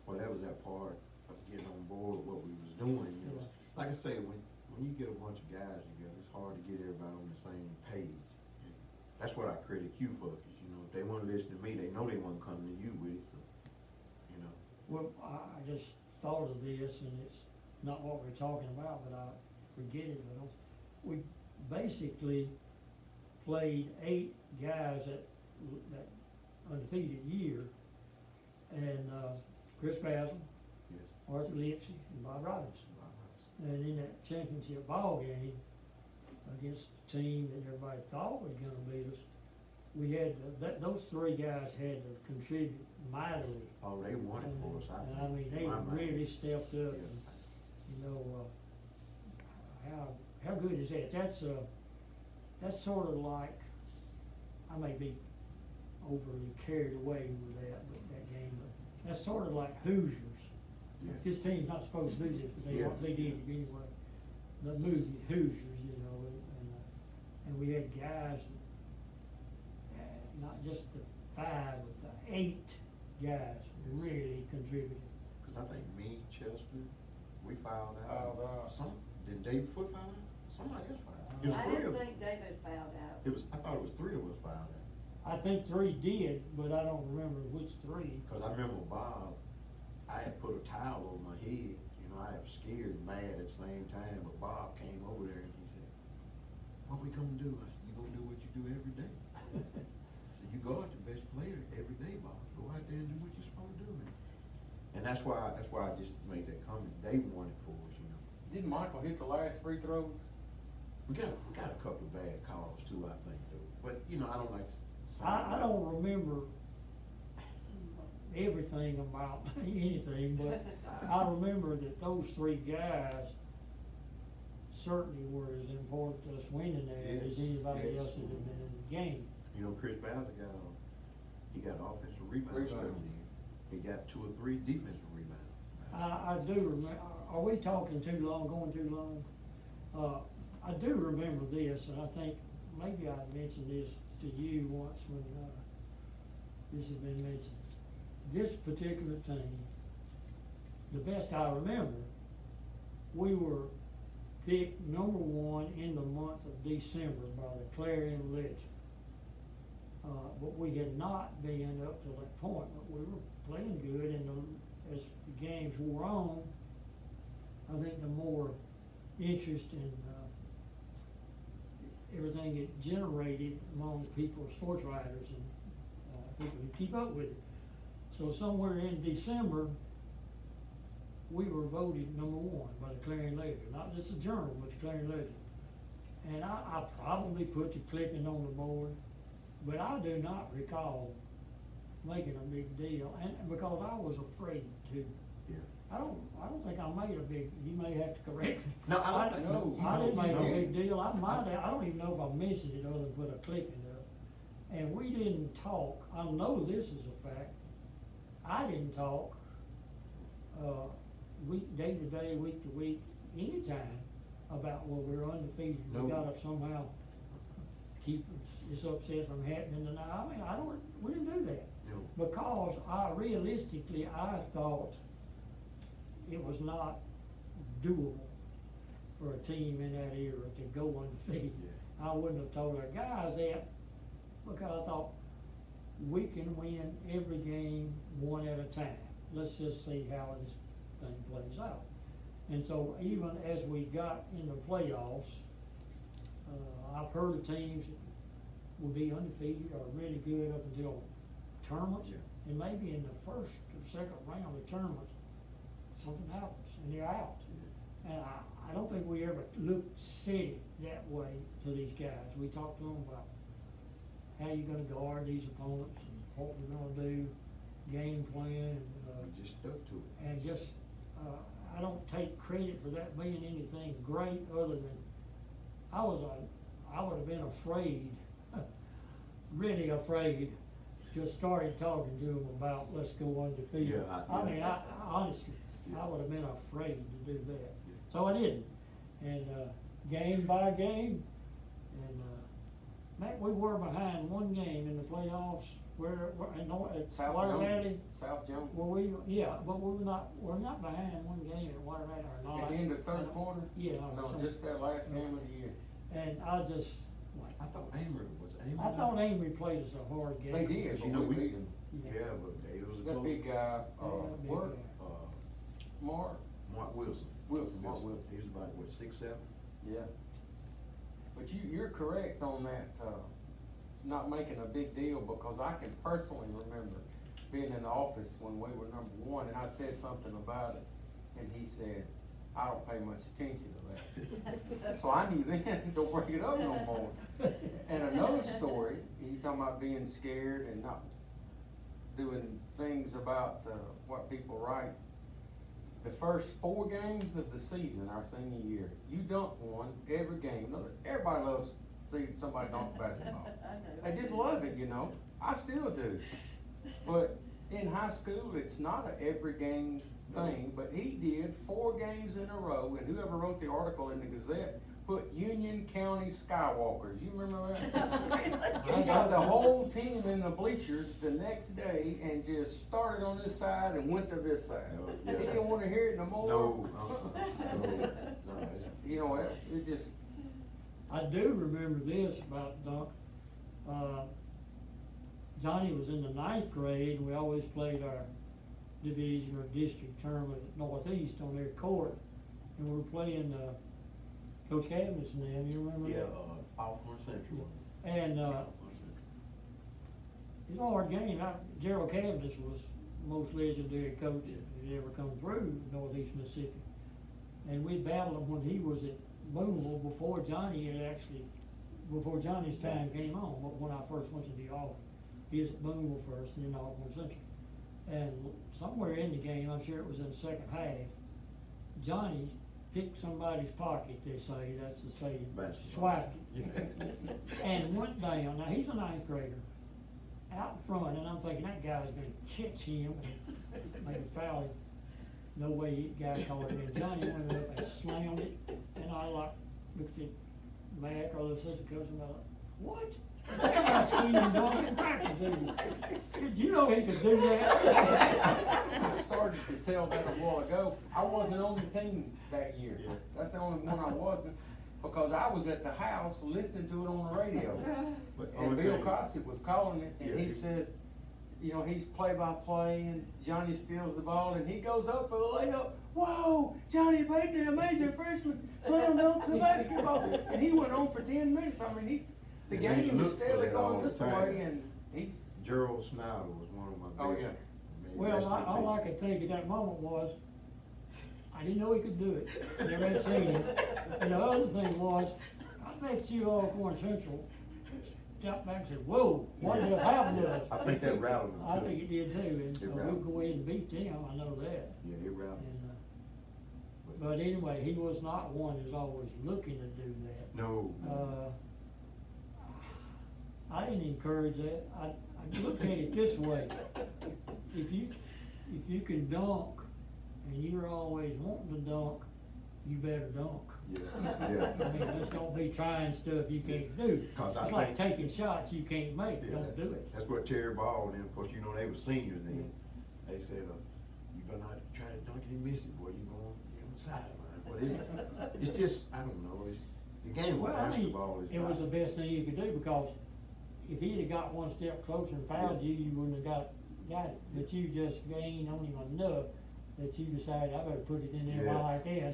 Speaker 2: Well, that was that part of getting on board with what we was doing, you know.
Speaker 1: Yeah.
Speaker 2: Like I say, when you get a bunch of guys together, it's hard to get everybody on the same page. And that's what I credit you for, cause you know, if they wanna listen to me, they know they wanna come to you with it, so, you know.
Speaker 1: Well, I just thought of this, and it's not what we're talking about, but I forget it, but we basically played 8 guys that undefeated year, and Chris Basil,
Speaker 2: Yes.
Speaker 1: Arthur Lipsy, and Bob Robinson. And in that championship ball game, against the team that everybody thought was gonna beat us, we had, those three guys had to contribute mightily.
Speaker 2: Oh, they won it for us,
Speaker 1: And I mean, they
Speaker 2: My man.
Speaker 1: really stepped up
Speaker 2: Yeah.
Speaker 1: and, you know, how good is that? That's sort of like, I may be overly carried away with that game, but that's sort of like Hoosiers.
Speaker 2: Yeah.
Speaker 1: This team's not supposed to do this, but they did it anyway. The movie Hoosiers, you know, and we had guys, not just the 5, but the 8 guys really contributed.
Speaker 2: Cause I think me, Chester, we fouled
Speaker 3: Fouled
Speaker 2: out.
Speaker 3: out.
Speaker 2: Did David Foot foul out? Somebody else fouled out. It was
Speaker 5: I
Speaker 2: 3
Speaker 5: didn't
Speaker 2: of us.
Speaker 5: think David fouled out.
Speaker 2: I thought it was 3 of us fouled out.
Speaker 1: I think 3 did, but I don't remember which 3.
Speaker 2: Cause I remember Bob, I had put a towel over my head, you know, I was scared and mad at the same time, but Bob came over there and he said, "What we gonna do?" I said, "You gonna do what you do every day." I said, "You guard your best player every day, Bob. Go out there and do what you're supposed to do, man." And that's why I just made that comment. They won it for us, you know.
Speaker 3: Didn't Michael hit the last free throws?
Speaker 2: We got a couple of bad calls too, I think, though. But, you know, I don't like saying
Speaker 1: I
Speaker 2: that.
Speaker 1: don't remember everything about anything, but I remember that those 3 guys certainly were as important to us winning there as
Speaker 2: Yes,
Speaker 1: anybody
Speaker 2: yes.
Speaker 1: else that had been in the game.
Speaker 2: You know, Chris Bowser he got offensive rebounds.
Speaker 3: Rebounds.
Speaker 2: He got 2 or 3 defensive rebounds.
Speaker 1: I do remember, are we talking too long, going too long? I do remember this, and I think maybe I mentioned this to you once when, this has been mentioned. This particular team, the best I remember, we were picked number 1 in the month of December by the Clarion Ledger. But we had not been up to that point, but we were playing good, and as the games wore on, I think the more interest and everything it generated among people, sports writers and people who keep up with it. So somewhere in December, we were voted number 1 by the Clarion Ledger, not just the Journal, but the Clarion Ledger. And I probably put the clipping on the board, but I do not recall making a big deal, and because I was afraid to.
Speaker 2: Yeah.
Speaker 1: I don't think I made a big, you may have to correct me.
Speaker 2: No, I don't think-
Speaker 3: no,
Speaker 1: I didn't make a
Speaker 2: no.
Speaker 1: big deal, I don't even know if I mentioned it other than put a clipping up. And we didn't talk, I know this is a fact, I didn't talk, day to day, week to week, anytime about, well, we're undefeated, we
Speaker 2: No.
Speaker 1: gotta somehow keep this upset from happening tonight. I mean, we didn't do that.
Speaker 2: No.
Speaker 1: Because realistically, I thought it was not doable for a team in that era to go undefeated.
Speaker 2: Yeah.
Speaker 1: I wouldn't have told our guys that, because I thought we can win every game 1 at a time. Let's just see how this thing plays out. And so even as we got in the playoffs, I've heard of teams that will be undefeated or really good up until tournaments.
Speaker 2: Yeah.
Speaker 1: And maybe in the first or second round of tournaments, something happens and they're out.
Speaker 2: Yeah.
Speaker 1: And I don't think we ever said it that way to these guys. We talked to them about how you're gonna guard these opponents and what we're gonna do, game plan,
Speaker 2: We just stuck to it.
Speaker 1: and just, I don't take credit for that being anything great other than, I would have been afraid, really afraid, just started talking to them about, let's go undefeated.
Speaker 2: Yeah,
Speaker 1: I mean, honestly, I would have been afraid to do that. So I didn't. And, game by game, and, Matt, we were behind 1 game in the playoffs, at
Speaker 3: South
Speaker 1: Water
Speaker 3: Jones.
Speaker 1: Valley.
Speaker 3: South Jones.
Speaker 1: Well, yeah, but we're not behind 1 game at Water Valley or not.
Speaker 3: At the end of third quarter?
Speaker 1: Yeah.
Speaker 3: No,
Speaker 1: so-
Speaker 3: just that last game of the year.
Speaker 1: And I just,
Speaker 2: I thought Amory
Speaker 1: I thought Amory played us a hard game.
Speaker 3: They did,
Speaker 2: You
Speaker 3: but
Speaker 2: know,
Speaker 3: we
Speaker 2: we-
Speaker 3: beat them.
Speaker 2: Yeah, but it was a
Speaker 3: That
Speaker 2: close.
Speaker 3: big guy,
Speaker 1: Yeah, big
Speaker 3: Mark
Speaker 1: guy.
Speaker 2: Mark Wilson.
Speaker 3: Mark Wilson.
Speaker 2: He was about, what, 6'7"?
Speaker 3: Yeah. But you're correct on that, not making a big deal, because I can personally remember being in the office when we were number 1, and I said something about it, and he said, I don't pay much attention to that. So I knew then, don't bring it up no more. And another story, he talking about being scared and not doing things about what people write. The first 4 games of the season, our senior year, you dunked one every game. Everybody loves seeing somebody dunk basketball. They just love it, you know. I still do. But in high school, it's not a every game thing, but he did 4 games in a row, and whoever wrote the article in the Gazette put Union County Skywalkers. You remember that? He got the whole team in the bleachers the next day and just started on this side and went to this side.
Speaker 2: Oh, yeah.
Speaker 3: He didn't want to hear it no more.
Speaker 2: No, no.
Speaker 3: You know, it just,
Speaker 1: I do remember this about dunk. Johnny was in the 9th grade, and we always played our division or district tournament at Northeast on their court, and we were playing Coach Cabinet's name, you remember
Speaker 2: Yeah,
Speaker 1: that?
Speaker 2: Alcorn Central.
Speaker 1: And it's a hard game. Gerald Cabinet's was the most legendary coach that had ever come through Northeast Mississippi. And we battled him when he was at Boonville before Johnny's time came on, when I first went to the Auburn. He was at Boonville first, and then Auburn Central. And somewhere in the game, I'm sure it was in the second half, Johnny picked somebody's pocket, they say, that's the saying, swiped it, and went down. Now, he's a 9th grader, out in front, and I'm thinking, that guy's gonna catch him and maybe foul him. No way the guy caught him, and Johnny went up and slammed it, and I looked at Mac or the assistant coach, and I thought, what? I've seen him dunk in practice. Did you know he could do that?
Speaker 3: I started to tell that a while ago. I wasn't on the team that year. That's the only one I wasn't, because I was at the house listening to it on the radio. And Bill Cosset was calling it, and he says, you know, he's play-by-play, and Johnny steals the ball, and he goes up for the layup. Whoa, Johnny Payton, the amazing freshman, slam dunks the basketball. And he went on for 10 minutes. I mean, the game was steadily going this way, and he's.
Speaker 2: Gerald Snyder was one of my best.
Speaker 3: Oh, yeah.
Speaker 1: Well, all I could think at that moment was, I didn't know he could do it. Never had seen him. And the other thing was, I bet you Alcorn Central stepped back and said, whoa, what just happened to us?
Speaker 2: I think that rattled him
Speaker 1: I
Speaker 2: too.
Speaker 1: think it did too, and so
Speaker 2: rattled
Speaker 1: we'll go ahead and beat them, I know that.
Speaker 2: Yeah, it rattled him.
Speaker 1: And, but anyway, he was not one who's always looking to do that.
Speaker 2: No.
Speaker 1: I didn't encourage that. I look at it this way. If you can dunk and you're always wanting to dunk, you better dunk.
Speaker 2: Yeah.
Speaker 1: I mean, just don't be trying stuff you can't do.
Speaker 2: 'Cause I
Speaker 1: It's like
Speaker 2: think-
Speaker 1: taking shots you can't make.
Speaker 2: Yeah,
Speaker 1: Don't do it.
Speaker 2: That's what Terry Ball and them, of course, you know, they were seniors then. They said, you better not try to dunk it and miss it, boy, you going on the sideline. But it's just, I don't know, it's, the game of
Speaker 1: Well, I mean,
Speaker 2: basketball is
Speaker 1: it was the
Speaker 2: not.
Speaker 1: best thing you could do, because if he'd have got one step closer and fouled you, you wouldn't have got it. But you just gained on him enough that you decided, I better put it in there while I can.
Speaker 2: Yes.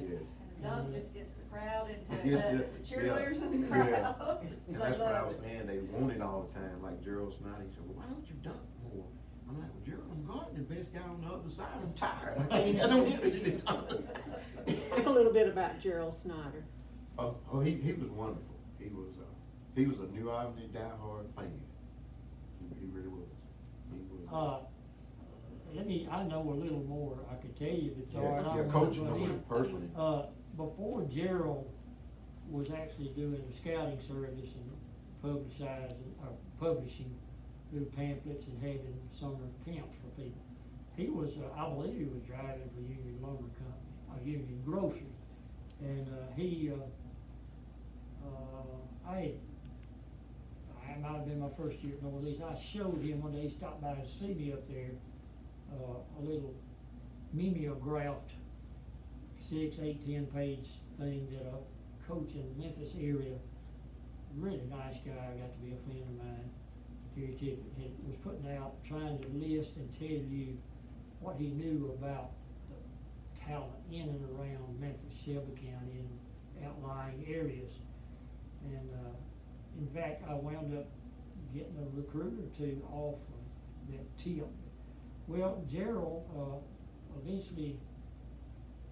Speaker 5: And the dunk just gets the crowd into
Speaker 2: It gets
Speaker 5: the cheerleaders in the crowd.
Speaker 2: And that's what I was saying, they want it all the time, like Gerald Snyder, he said, well, why don't you dunk more? I'm like, well, Gerald, I'm guarding the best guy on the other side, I'm tired, I don't need to dunk.
Speaker 4: Talk a little bit about Gerald Snyder.
Speaker 2: Oh, he was wonderful. He was a New Albany diehard fan. He really was. He was.
Speaker 1: I know a little more, I could tell you, if it's all right. I
Speaker 2: Yeah,
Speaker 1: don't
Speaker 2: coach
Speaker 1: know
Speaker 2: know him
Speaker 1: him.
Speaker 2: personally.
Speaker 1: Before Gerald was actually doing the scouting service and publishing little pamphlets and having summer camps for people, he was, I believe he was driving for Union Lumber Company, Union Grocery. And I might have been my first year at Northeast. I showed him one day, he stopped by to see me up there, a little mimeographed 6, 8, 10 page thing that a coach in the Memphis area, really nice guy, got to be a friend of mine, Terry Tippett, was putting out, trying to list and tell you what he knew about the talent in and around Memphis, Shelby County, and outlying areas. And in fact, I wound up getting a recruiter to off of that tip. Well, Gerald eventually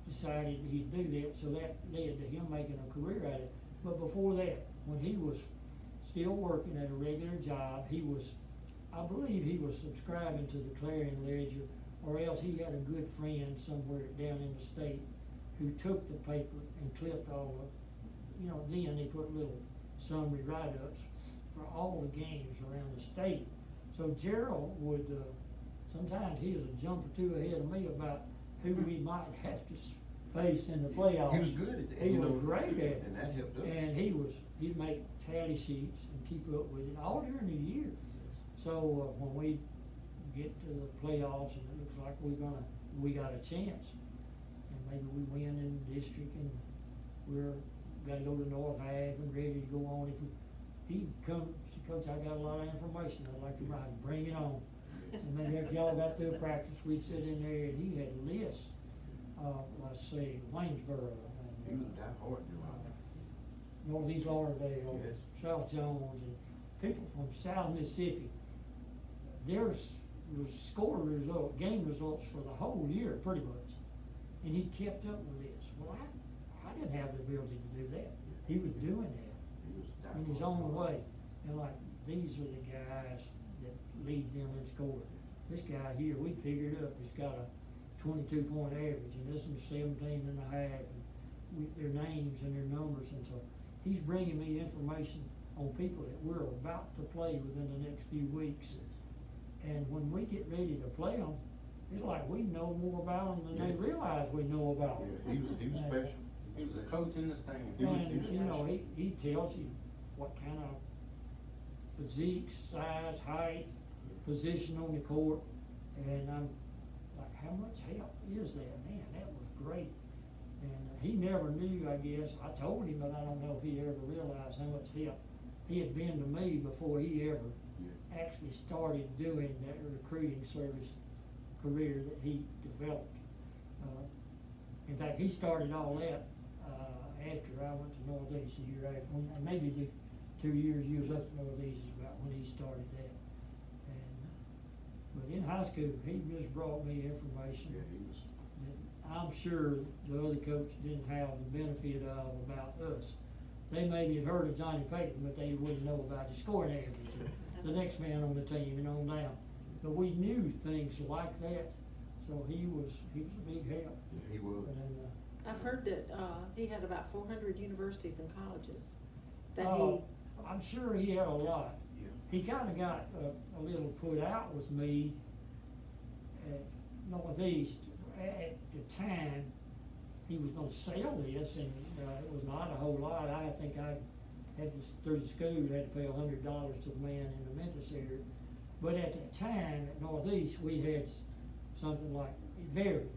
Speaker 1: decided he'd do that, so that led to him making a career at it. But before that, when he was still working at a regular job, he was, I believe he was subscribing to the Clarion Ledger, or else he had a good friend somewhere down in the state who took the paper and clipped all of, then they put little summary write-ups for all the games around the state. So Gerald would, sometimes he was a jump or two ahead of me about who we might have to face in the playoffs.
Speaker 2: He was good at that.
Speaker 1: He was great at it.
Speaker 2: And that helped us.
Speaker 1: And he'd make tally sheets and keep up with it all during the year. So, when we get to the playoffs and it looks like we got a chance, and maybe we win in the district and gotta go to North Ave and ready to go on. He'd come, say, Coach, I got a lot of information I'd like to write, bring it on. And maybe after y'all got through practice, we'd sit in there and he had lists of, let's say, Waynesboro.
Speaker 2: He was that hard,
Speaker 1: Northeast Lauderdale,
Speaker 2: Yes.
Speaker 1: South Jones, and people from South Mississippi. There's game results for the whole year, pretty much. And he kept up with this. Well, I didn't have the ability to do that. He was doing that
Speaker 2: He was that
Speaker 1: in his
Speaker 2: hard.
Speaker 1: own way. And like, these are the guys that lead them in scoring. This guy here, we figured up, he's got a 22-point average, and this one's 17 and a half, and their names and their numbers, and so he's bringing me information on people that we're about to play within the next few weeks. And when we get ready to play them, it's like we know more about them than they
Speaker 2: Yes.
Speaker 1: realize we know about them.
Speaker 2: Yeah, he was special.
Speaker 3: He was a coach in the stand.
Speaker 2: He was-
Speaker 1: And, he tells you what kind of physique, size, height, position on the court, and I'm like, how much help is that? Man, that was great. And he never knew, I guess, I told him, but I don't know if he ever realized how much help he had been to me before he ever actually started doing that recruiting service career that he developed. In fact, he started all that, after I went to Northeast a year after, maybe the 2 years he was up at Northeast is about when he started that. And, but in high school, he just brought me information
Speaker 2: Yeah, he was.
Speaker 1: that I'm sure the other coach didn't have the benefit of about us. They maybe had heard of Johnny Payton, but they wouldn't know about his scoring average, or the next man on the team and on down. But we knew things like that, so he was a big help.
Speaker 2: Yeah, he was.
Speaker 1: And,
Speaker 4: I've heard that, he had about 400 universities and colleges that
Speaker 1: I'm sure he had a lot.
Speaker 2: Yeah.
Speaker 1: He kinda got a little put out with me at Northeast. At the time, he was gonna sell this, and it was not a whole lot. I think I had to, through the school, had to pay $100 to the man in the Memphis area. But at that time, at Northeast, we had something like, it varied.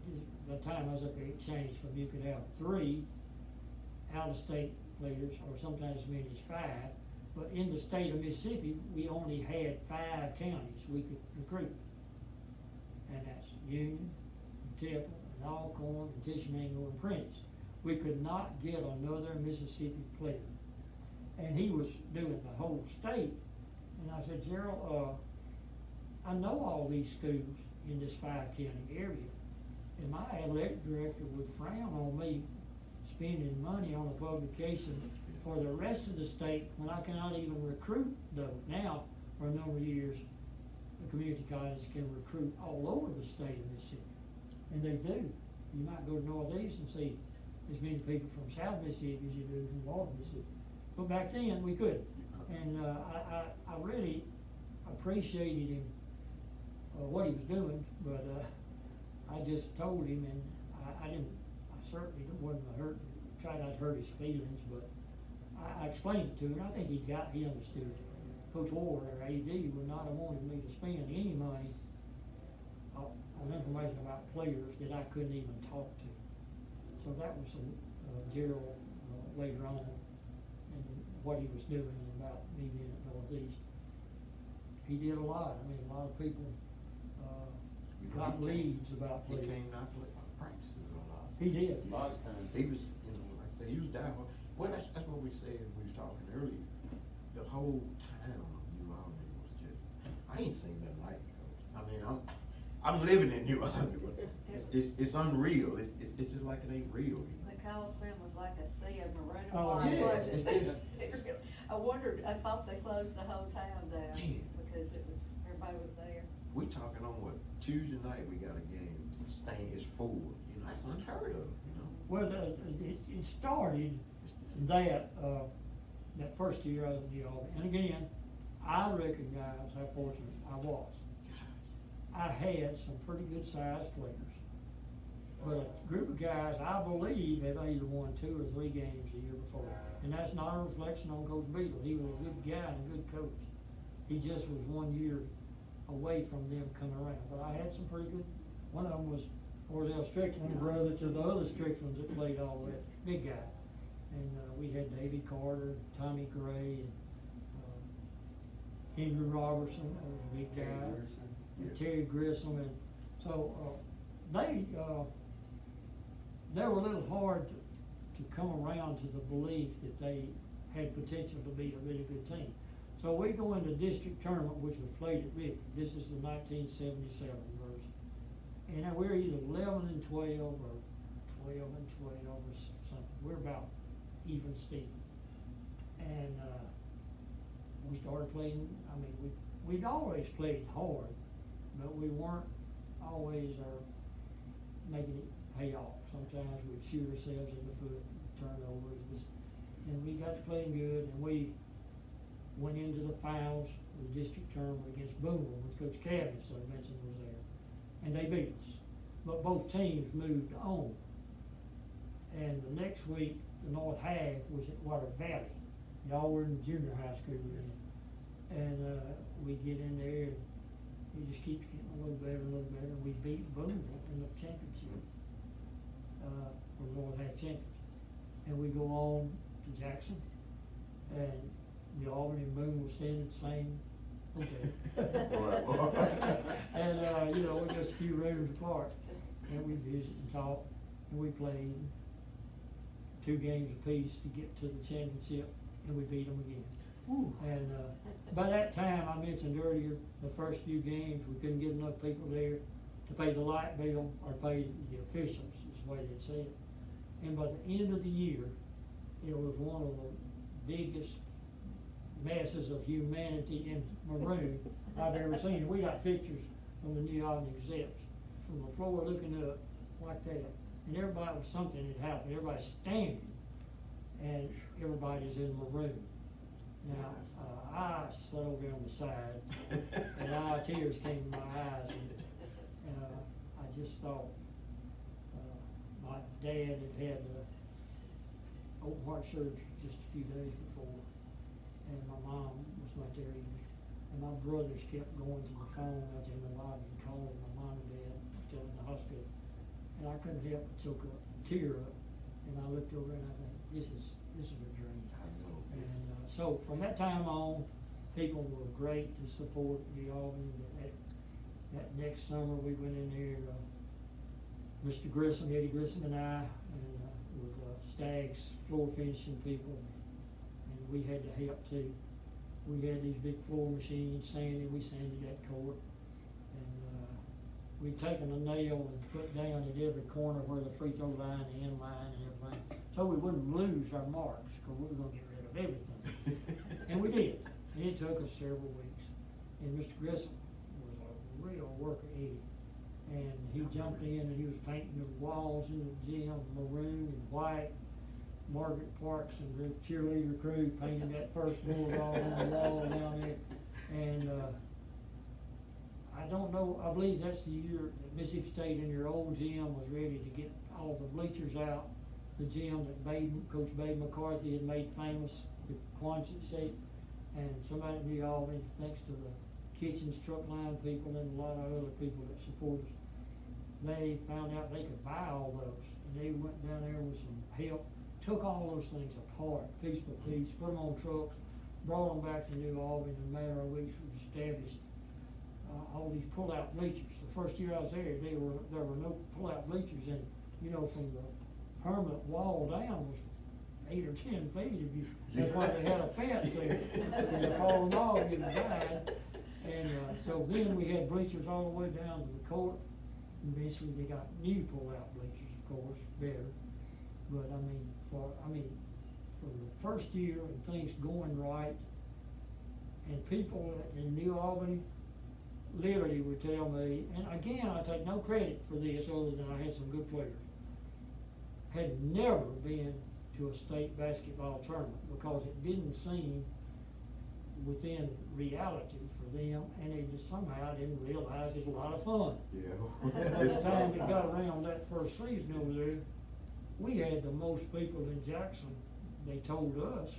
Speaker 1: By the time I was up there, it changed from you could have 3 out-of-state players, or sometimes as many as 5. But in the state of Mississippi, we only had 5 counties we could recruit. And that's Union, Temple, and Alcorn, and Tishomingo, and Prentice. We could not get another Mississippi player. And he was doing the whole state. And I said, Gerald, I know all these schools in this 5-county area. And my athletic director would frown on me spending money on a publication for the rest of the state when I cannot even recruit those. Now, for a number of years, the community colleges can recruit all over the state of Mississippi. And they do. You might go to Northeast and see as many people from South Mississippi as you do from Northern Mississippi. But back then, we couldn't. And I really appreciated him, what he was doing, but I just told him, and I certainly wasn't tried not to hurt his feelings, but I explained it to him. I think he understood it. Coach Ward, our AD, would not have wanted me to spend any money on information about players that I couldn't even talk to. So that was Gerald later on, and what he was doing about me being at Northeast. He did a lot. I mean, a lot of people got leads about
Speaker 2: He
Speaker 1: players.
Speaker 2: came out to practices a lot.
Speaker 1: He did.
Speaker 3: A lot of times.
Speaker 2: He was, like I said, he was down. Well, that's what we said, we was talking earlier. The whole town of New Albany was just, I ain't seen nothing like it, Coach. I mean, I'm living in New Orleans. It's unreal. It's just like it ain't real.
Speaker 5: The Coliseum was like a sea of maroon and
Speaker 1: Oh,
Speaker 5: white,
Speaker 2: yes,
Speaker 5: wasn't
Speaker 2: it's-
Speaker 5: it? I wondered, I thought they closed the whole town down
Speaker 2: Man.
Speaker 5: because everybody was there.
Speaker 2: We talking on what, Tuesday night we got a game, thing is full, you know, that's unheard of, you know?
Speaker 1: Well, it started that first year I was in New Orleans, and again, I recognize how fortunate I was. I had some pretty good sized players, but a group of guys I believe had either won 2 or 3 games the year before. And that's not a reflection on Coach Beadle. He was a good guy and a good coach. He just was 1 year away from them coming around. But I had some pretty good, one of them was Orzel Strickland, brother to the other Stricklands that played all that, big guy. And we had Davy Carter, Tommy Gray, and Henry Robertson, that was a big guy. And Terry Grissom, and so they were a little hard to come around to the belief that they had potential to be a really good team. So we go into district tournament, which was played at Rick. This is the 1977 version, and we're either 11-12 or 12-12 or something. We're about even Steven, and we started playing. I mean, we'd always played hard, but we weren't always making it pay off. Sometimes we'd shoot ourselves in the foot, turnovers, and we got to playing good, and we went into the finals of the district tournament against Boonville, with Coach Caviss, I mentioned, was there, and they beat us. But both teams moved on. And the next week, the North half was at Water Valley. Y'all were in junior high school then. And we get in there, and we just keep getting a little better, and we beat Boonville in the championship, for North half champions. And we go on to Jackson, and the Auburn and Boone will stand at the same hotel. And, you know, we're just a few rooms apart. And we visit and talk, and we played 2 games apiece to get to the championship, and we beat them again. And by that time, I mentioned earlier, the first few games, we couldn't get enough people there to pay the light bill or pay the officials, is the way they'd say it. And by the end of the year, it was one of the biggest masses of humanity in maroon I've ever seen. And we got pictures from the New Orleans Exeps, from the floor looking up like that. And everybody was something had happened. Everybody's standing, and everybody's in maroon. Now, I sat over there on the side, and tears came to my eyes, and I just thought, my dad had open heart surgery just a few days before, and my mom was not there either. And my brothers kept going to the phone out in the lobby and calling my mom and dad, still in the hospital. And I couldn't help but choke a tear up, and I looked over and I think, this is a dream.
Speaker 2: I know.
Speaker 1: And so from that time on, people were great to support the Albany. That next summer we went in there, Mr. Grissom, Eddie Grissom and I, and with Staggs floor finishing people, and we had to help too. We had these big floor machines, we sanded that court, and we'd taken a nail and put down at every corner where the free throw line, the end line, and everything, so we wouldn't lose our marks, because we were going to get rid of everything. And we did. And it took us several weeks. And Mr. Grissom was a real worker, Eddie. And he jumped in and he was painting the walls in the gym maroon and white. Margaret Parks and the cheerleader crew painted that first bulldog on the wall down there. And I don't know, I believe that's the year that Mississippi State in their old gym was ready to get all the bleachers out. The gym that Coach Babe McCarthy had made famous, the quonset shape. And somebody in New Albany, thanks to the Kitchens truck line people and a lot of other people that support us, they found out they could buy all those. And they went down there with some help, took all those things apart, piece by piece, put them on trucks, brought them back to New Albany. In a matter of weeks, we established all these pull-out bleachers. The first year I was there, there were no pull-out bleachers, and you know, from the permanent wall down was 8 or 10 feet. That's why they had a fence there. And they called them all, you died. And, so then we had bleachers all the way down to the court. And eventually they got new pull-out bleachers, of course, better. But from the first year and things going right, and people in New Albany, literally would tell me, and again, I take no credit for this other than I had some good players, had never been to a state basketball tournament because it didn't seem within reality for them, and they just somehow didn't realize it's a lot of fun.
Speaker 2: Yeah.
Speaker 1: By the time it got around that first season over there, we had the most people in Jackson, they told us,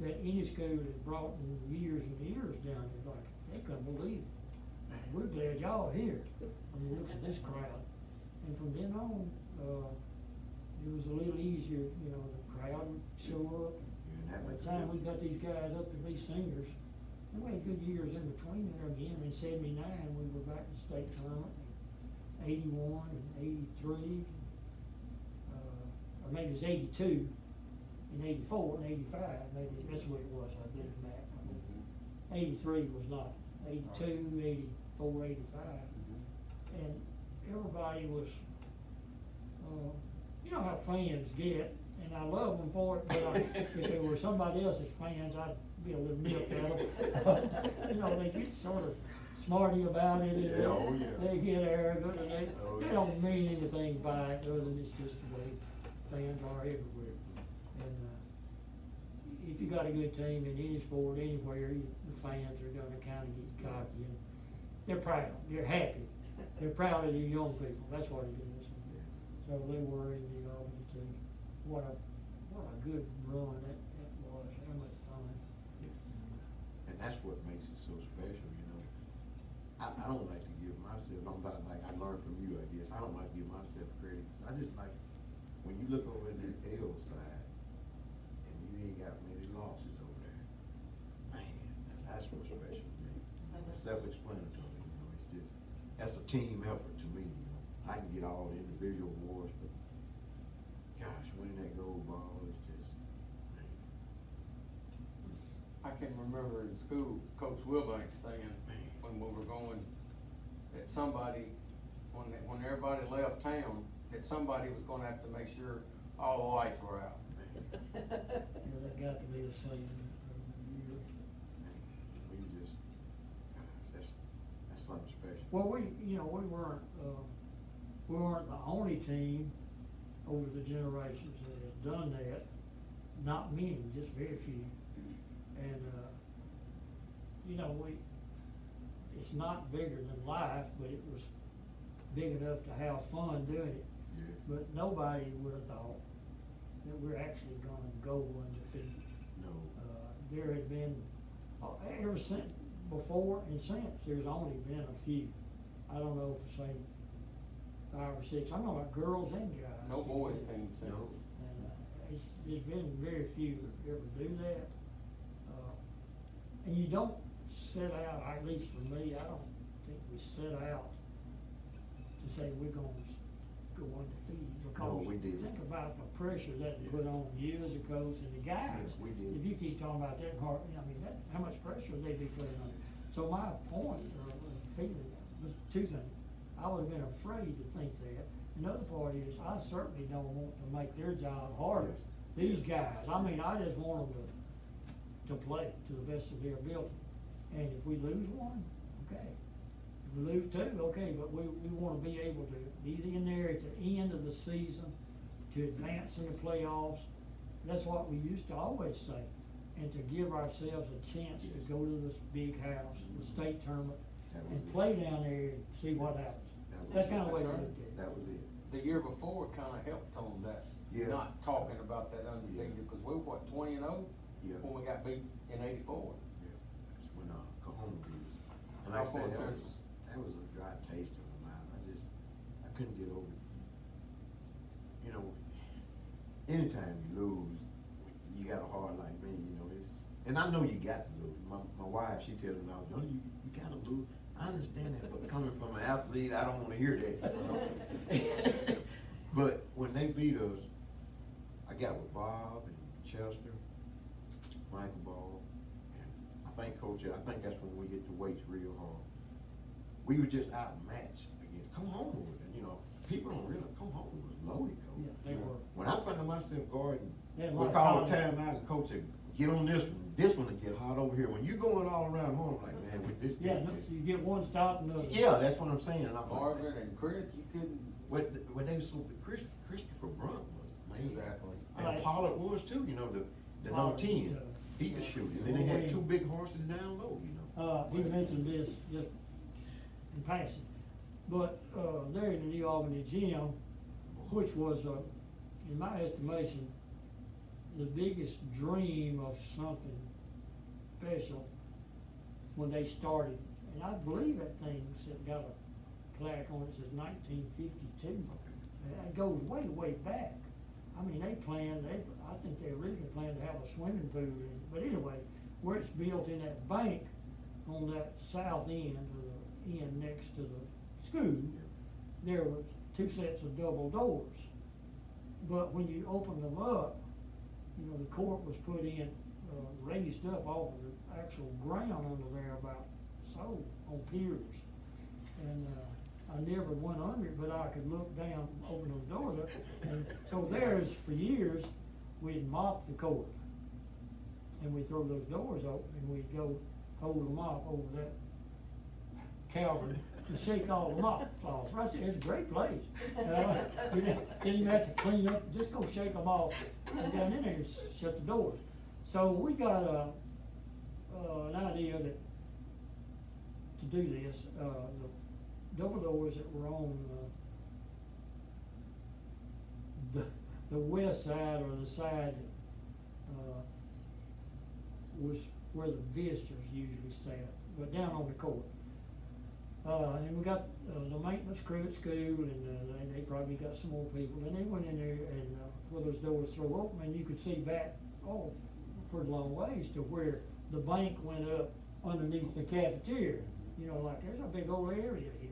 Speaker 1: that any school had brought in years and years down there, like, they couldn't believe it. We're glad y'all are here. I mean, look at this crowd. And from then on, it was a little easier, you know, the crowd would show up.
Speaker 2: Yeah,
Speaker 1: By the time we got these guys up to be seniors, and we had good years in between there again. In '79, we were back in state tournament, in '81 and '83, or maybe it was '82, and '84 and '85, maybe that's what it was, I did it back. '83 was not, '82, '84, '85. And everybody was, you know how fans get, and I love them for it, but if they were somebody else's fans, I'd be a little nipped at them. You know, they get sort of smarty about it, and
Speaker 2: Yeah, oh, yeah.
Speaker 1: they get arrogant, and
Speaker 2: Oh,
Speaker 1: they
Speaker 2: yeah.
Speaker 1: don't mean anything by it, other than it's just the way fans are everywhere. And, if you got a good team in any sport, anywhere, the fans are gonna kinda get cocky, and they're proud, they're happy, they're proud of their young people, that's what it is. So they were in the Albany too. What a good run that was, how much fun.
Speaker 2: And that's what makes it so special, you know. I don't like to give myself, I learned from you, I guess, I don't like to give myself credit. I just like, when you look over in the L side, and you ain't got many losses over there, man, that's what's special to me. Self-explanatory, you know, it's just, that's a team effort to me, you know. I can get all the individual awards, but gosh, winning that gold ball is just, man.
Speaker 3: I can remember in school, Coach Wilbank saying, when we were going, that somebody, when everybody left town, that somebody was gonna have to make sure all the lights were out.
Speaker 1: Yeah, that got to be a saying.
Speaker 2: We just, that's something special.
Speaker 1: Well, we weren't the only team over the generations that has done that. Not many, just very few. And, it's not bigger than life, but it was big enough to have fun doing it.
Speaker 2: Yeah.
Speaker 1: But nobody would have thought that we're actually gonna go undefeated.
Speaker 2: No.
Speaker 1: There had been, ever since, before and since, there's only been a few. I don't know if say 5 or 6, I'm talking about girls and guys.
Speaker 3: No boys team since.
Speaker 2: No.
Speaker 1: And, there's been very few that ever do that. And you don't set out, at least for me, I don't think we set out to say we're gonna go undefeated.
Speaker 2: No,
Speaker 1: Because
Speaker 2: we didn't.
Speaker 1: think about the pressure that
Speaker 2: Yeah.
Speaker 1: put on you as a coach and the guys.
Speaker 2: Yes, we did.
Speaker 1: If you keep talking about that, how much pressure they be putting on you. So my point, or feeling, was two things. I would've been afraid to think that. Another part is, I certainly don't want to make their job harder.
Speaker 2: Yes.
Speaker 1: These guys, I just want them to play to the best of their ability. And if we lose one, okay. If we lose two, okay, but we wanna be able to be in there at the end of the season, to advance in the playoffs. That's what we used to always say. And to give ourselves a chance to go to this big house, the state tournament,
Speaker 2: That was
Speaker 1: and
Speaker 2: it.
Speaker 1: play down there and see what happens.
Speaker 2: That was
Speaker 1: That's
Speaker 2: it.
Speaker 1: kinda the way we
Speaker 3: That's
Speaker 1: looked at it.
Speaker 2: That was it.
Speaker 3: The year before kinda helped on that.
Speaker 2: Yeah.
Speaker 3: Not talking about that undefeated,
Speaker 2: Yeah.
Speaker 3: because we were what, 20-0?
Speaker 2: Yeah.
Speaker 3: When we got beat in '84.
Speaker 2: Yeah, that's when, Cajon beat us. And like I said, that was a dry taste in my mouth. I couldn't get over it. You know, anytime you lose, you got a heart like me, you know, and I know you got to lose. My wife, she tells me now, Johnny, you gotta lose. I understand that, but coming from an athlete, I don't wanna hear that, you know? But when they beat us, I got with Bob and Chester, Michael Ball, and I think, Coach, I think that's when we hit the weights real hard. We were just outmatched against, come home with it, you know, people don't realize, come home was loaded, Coach.
Speaker 1: Yeah, they were.
Speaker 2: When I found myself guarding,
Speaker 1: They had a
Speaker 2: we
Speaker 1: lot of
Speaker 2: call a
Speaker 1: talent.
Speaker 2: timeout, and Coach said, get on this one will get hot over here. When you going all around home, like, man, with this
Speaker 1: Yeah,
Speaker 2: team,
Speaker 1: no, so you get one stop and another.
Speaker 2: yeah, that's what I'm saying, and I'm like,
Speaker 3: Marvin and Chris, you couldn't.
Speaker 2: what they was so, Christopher Brunt was, man.
Speaker 3: Exactly.
Speaker 2: And
Speaker 1: Right.
Speaker 2: Pollard was too, you know, the number
Speaker 1: Pollard,
Speaker 2: 10, he
Speaker 1: yeah.
Speaker 2: could shoot, and then they had two big horses down low, you know.
Speaker 1: He mentioned this just in passing, but, there in the New Albany gym, which was, in my estimation, the biggest dream of something special when they started. And I believe that thing got a plaque on it, says 1952. It goes way, way back. I mean, I think they originally planned to have a swimming pool in it. But anyway, where it's built in that bank on that south end, or the end next to the school, there was 2 sets of double doors. But when you opened them up, you know, the court was put in, raised up off of the actual ground under there about so, on piers. And, I never went under it, but I could look down, open those doors up. And so there's, for years, we'd mop the court. And we'd throw those doors open, and we'd go hold the mop over that Calvin to shake all the mop off. Right there, it's a great place. You didn't even have to clean up, just go shake them off, and down in there, and shut the doors. So we got an idea that, to do this, the double doors that were on the west side, or the side was where the visitors usually sat, but down on the court. And we got the maintenance crew at school, and they probably got some more people, and they went in there, and where those doors throw open, and you could see back, pretty long ways to where the bank went up underneath the cafeteria. You know, like, there's a big old area here.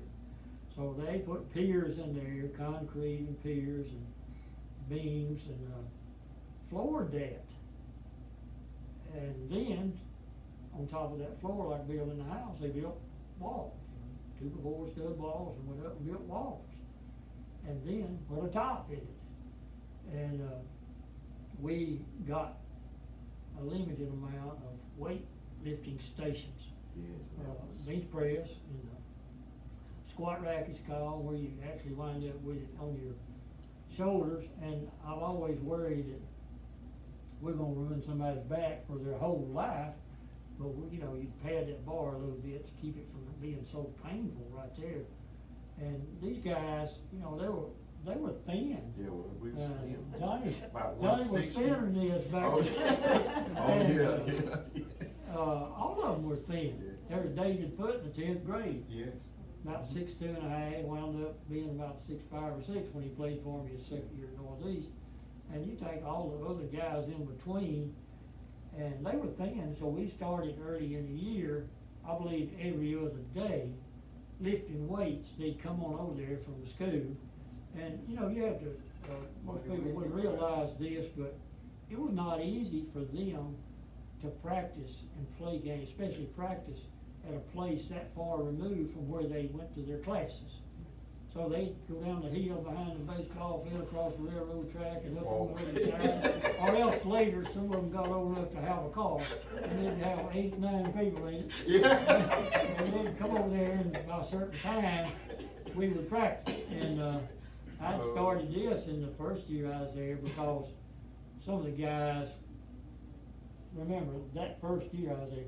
Speaker 1: So they put piers in there, concrete and piers and beams, and floored that. And then, on top of that floor, like building a house, they built walls. 2x4 stud walls, and went up and built walls. And then put a top in it. And we got a limited amount of weight lifting stations. Bench press, and squat rack is called, where you actually wind up with it on your shoulders. And I've always worried that we're gonna ruin somebody's back for their whole life, but you know, you pad that bar a little bit to keep it from being so painful right there. And these guys, you know, they were thin.
Speaker 2: Yeah, well, we were thin.
Speaker 1: Johnny
Speaker 2: About
Speaker 1: was
Speaker 2: 160.
Speaker 1: thinner than this back
Speaker 2: Oh,
Speaker 1: then.
Speaker 2: oh,
Speaker 1: And,
Speaker 2: yeah.
Speaker 1: all of them were thin.
Speaker 2: Yeah.
Speaker 1: There was David Foote in the 10th grade,
Speaker 2: Yes.
Speaker 1: about 6'2½", wound up being about 6'5" or 6" when he played for me his second year at Northeast. And you take all the other guys in between, and they were thin, so we started early in the year, I believe every other day, lifting weights. They'd come on over there from the school, and you know, you have to, most people wouldn't realize this, but it was not easy for them to practice and play games, especially practice at a place that far removed from where they went to their classes. So they'd go down the hill behind the baseball field, across the railroad track, and up on the other side. Or else later, some of them got old enough to have a car, and they'd have 8, 9 people in it.
Speaker 2: Yeah.
Speaker 1: And they'd come over there, and by a certain time, we would practice. And I'd started this in the first year I was there, because some of the guys, remember, that first year I was there,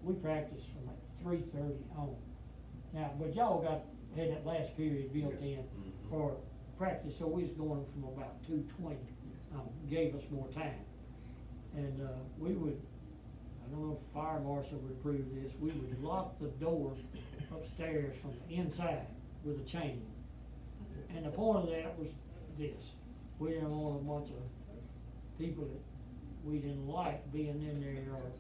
Speaker 1: we practiced from like 3:30 on. Now, but y'all had that last period built in for practice, so we was going from about 2:20, gave us more time. And we would, I don't know if fire marshal would approve this, we would lock the door upstairs from the inside with a chain. And the point of that was this: we didn't want a bunch of people that we didn't like being in there, or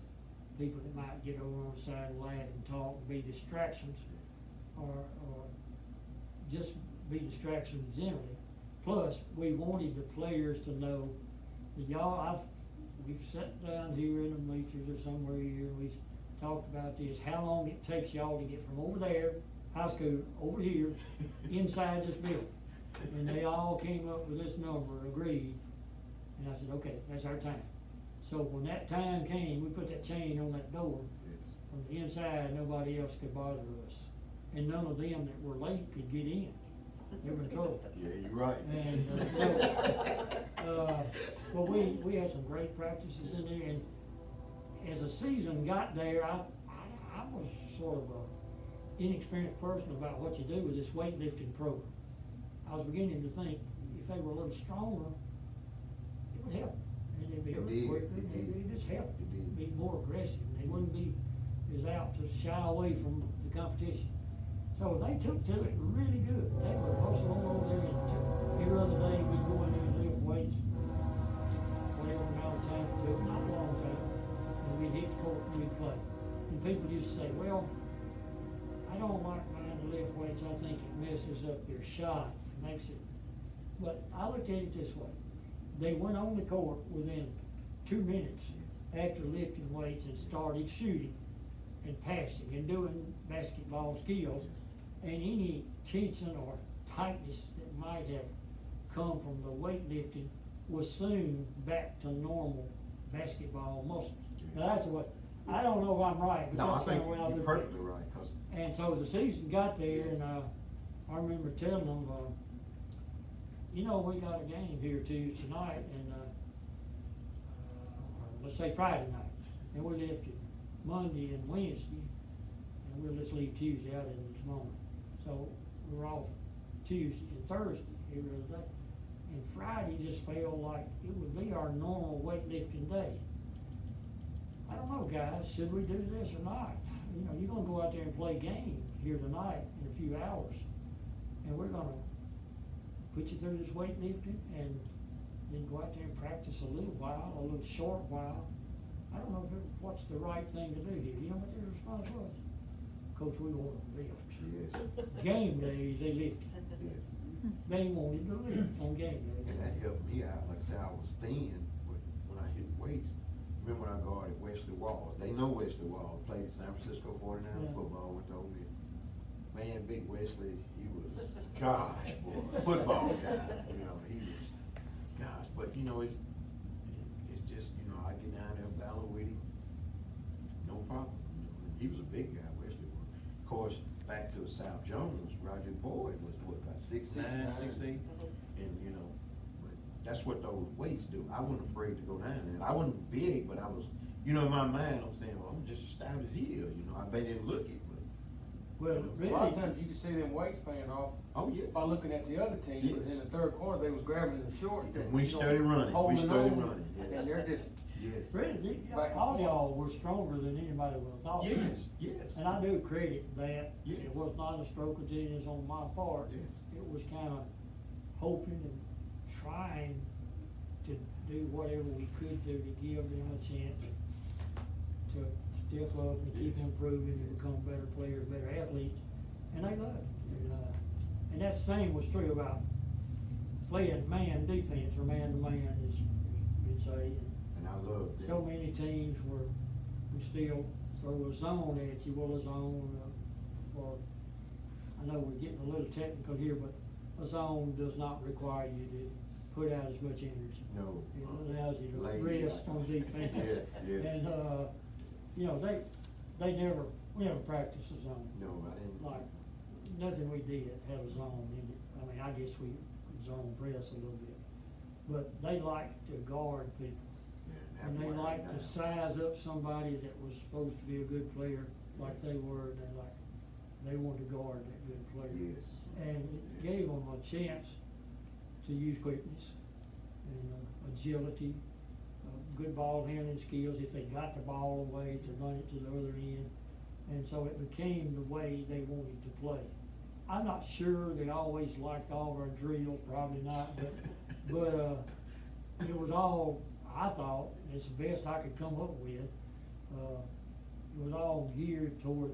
Speaker 1: people that might get over on the side and laugh and talk and be distractions, or just be distractions generally. Plus, we wanted the players to know that y'all, we've sat down here in the bleachers or somewhere here, and we've talked about this, how long it takes y'all to get from over there, high school, over here, inside this building. And they all came up with this number, agreed, and I said, okay, that's our time. So when that time came, we put that chain on that door.
Speaker 2: Yes.
Speaker 1: From the inside, nobody else could bother us. And none of them that were late could get in. They were in trouble.
Speaker 2: Yeah, you're right.
Speaker 1: And, but we had some great practices in there, and as the season got there, I was sort of a inexperienced person about what you do with this weightlifting program. I was beginning to think if they were a little stronger, it would help. And they'd be a
Speaker 2: It
Speaker 1: little
Speaker 2: did,
Speaker 1: quicker,
Speaker 2: it
Speaker 1: and
Speaker 2: did.
Speaker 1: it'd just help.
Speaker 2: It did.
Speaker 1: Be more aggressive. They wouldn't be as out to shy away from the competition. So they took to it really good. They would hustle on over there, and every other day we'd go in there and lift weights, whatever amount of time it took, not a long time, and we'd hit the court and we'd play. And people used to say, well, I don't like mine to lift weights, I think it messes up their shot, makes it, but I looked at it this way. They went on the court within 2 minutes after lifting weights and started shooting and passing and doing basketball skills, and any tension or tightness that might have come from the weightlifting was soon back to normal basketball muscles. Now that's what, I don't know if I'm right, but
Speaker 2: No, I
Speaker 1: that's kind
Speaker 2: think
Speaker 1: of what I
Speaker 2: you're
Speaker 1: looked at.
Speaker 2: perfectly right, 'cause
Speaker 1: And so the season got there, and I remember telling them, you know, we got a game here Tuesday night, and let's say Friday night, and we left it Monday and Wednesday, and we'll just leave Tuesday out in this moment. So we're off Tuesday and Thursday every other day. And Friday just felt like it would be our normal weightlifting day. I don't know, guys, should we do this or not? You know, you're gonna go out there and play a game here tonight in a few hours, and we're gonna put you through this weightlifting, and then go out there and practice a little while, a little short while. I don't know what's the right thing to do here. You know what their response was? Coach, we want to lift.
Speaker 2: yes,
Speaker 1: Game days, they lifted.
Speaker 2: yes.
Speaker 1: They wanted to lift on game days.
Speaker 2: And that helped me out, like I said, I was thin, but when I hit weights, remember when I guarded Wesley Walls, they know Wesley Walls, played San Francisco 49
Speaker 1: Yeah.
Speaker 2: football, went to Ole Miss. Man, big Wesley, he was, gosh, boy, football guy, you know, he was, gosh, but you know, it's just, you know, I get down there and battle with him, no problem. You know, he was a big guy, Wesley was. Of course, back to South Jones, Roger Boyd was what, about 6'9", 6'8", and you know, but that's what those weights do. I wasn't afraid to go down there. I wasn't big, but I was, you know, in my mind, I'm saying, well, I'm just as stout as he is, you know, I may didn't look it, but.
Speaker 1: Well,
Speaker 3: A lot of times you can see them weights paying off
Speaker 2: Oh, yeah.
Speaker 3: by looking at the other team, because in the third quarter, they was grabbing them short.
Speaker 2: And we started running,
Speaker 3: holding on,
Speaker 2: yes.
Speaker 3: And they're just,
Speaker 2: Yes.
Speaker 1: really,
Speaker 3: Back and
Speaker 1: all
Speaker 3: forth.
Speaker 1: y'all were stronger than anybody would have thought.
Speaker 2: Yes, yes.
Speaker 1: And I do credit that.
Speaker 2: Yes.
Speaker 1: It was not a stroke of genius on my part.
Speaker 2: Yes.
Speaker 1: It was kind of hoping and trying to do whatever we could do to give them a chance to step up and keep
Speaker 2: Yes.
Speaker 1: improving and become better players, better athletes. And they loved it. And that same was true about playing man defense or man to man, as you'd say.
Speaker 2: And I loved it.
Speaker 1: So many teams were, we still throw a zone at you, well, a zone, or, I know we're getting a little technical here, but a zone does not require you to put out as much energy.
Speaker 2: No.
Speaker 1: It allows you to
Speaker 2: Lay
Speaker 1: rest
Speaker 2: back.
Speaker 1: on defense.
Speaker 2: Yeah, yeah.
Speaker 1: And, you know, we never practiced a zone.
Speaker 2: No, I didn't.
Speaker 1: Like, nothing we did had a zone in it. I mean, I guess we zone press a little bit. But they like to guard people.
Speaker 2: Yeah,
Speaker 1: And they
Speaker 2: have to
Speaker 1: like
Speaker 2: work
Speaker 1: to
Speaker 2: it
Speaker 1: size up somebody that was supposed to be a good player like they were, and they wanted to guard that good player.
Speaker 2: Yes.
Speaker 1: And it gave them a chance to use quickness and agility, good ball handling skills if they got the ball away to run it to the other end. And so it became the way they wanted to play. I'm not sure they always liked all of our drills, probably not, but it was all, I thought, it's the best I could come up with. It was all geared toward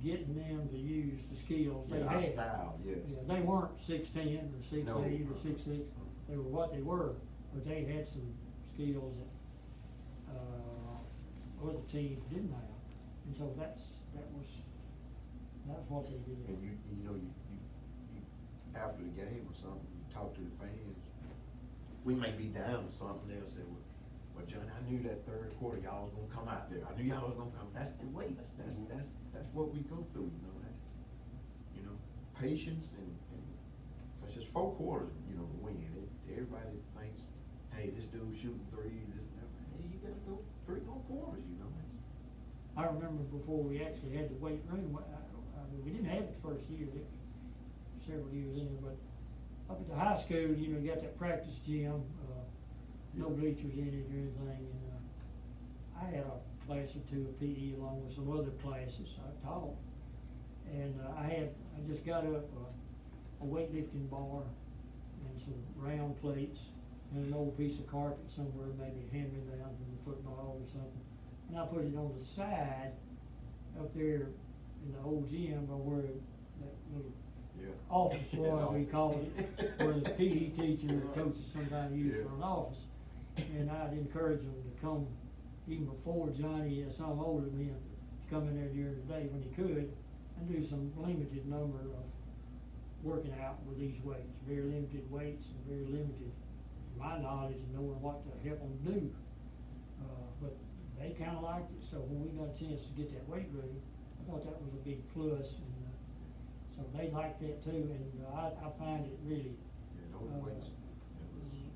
Speaker 1: getting them to use the skills they
Speaker 2: Yeah, our
Speaker 1: had.
Speaker 2: style, yes.
Speaker 1: Yeah, they weren't 6'10" or 6'8"
Speaker 2: No.
Speaker 1: or 6'6", they were what they were, but they had some skills that other teams didn't have. And so that's what they did.
Speaker 2: And you know, you after the game or something, you talk to the fans, we may be down or something, they'll say, well, Johnny, I knew that third quarter y'all was gonna come out there. I knew y'all was gonna come. That's the weights. That's what we go through, you know, that's, you know, patience and, cause it's 4 quarters, you know, to win. Everybody thinks, hey, this dude's shooting threes, this and that. Hey, you gotta go 3 more quarters, you know.
Speaker 1: I remember before we actually had the weight room, I mean, we didn't have it the first year, it was several years in, but up at the high school, you know, you got that practice gym, no bleachers in it or anything, and, I had a class or two of PE along with some other classes I taught. And, I just got up a weightlifting bar and some round plates and an old piece of carpet somewhere, maybe hand-me-down from the football or something. And I put it on the side up there in the old gym by where that little office was, we called it, where the PE teacher or coaches sometimes use for an office. And I'd encourage them to come, even before Johnny, some older than him, to come in there during the day when he could, and do some limited number of working out with these weights, very limited weights and very limited, to my knowledge, and knowing what to help them do. But they kinda liked it, so when we got a chance to get that weight room, I thought that was a big plus, and, so they liked that too, and, I find it really,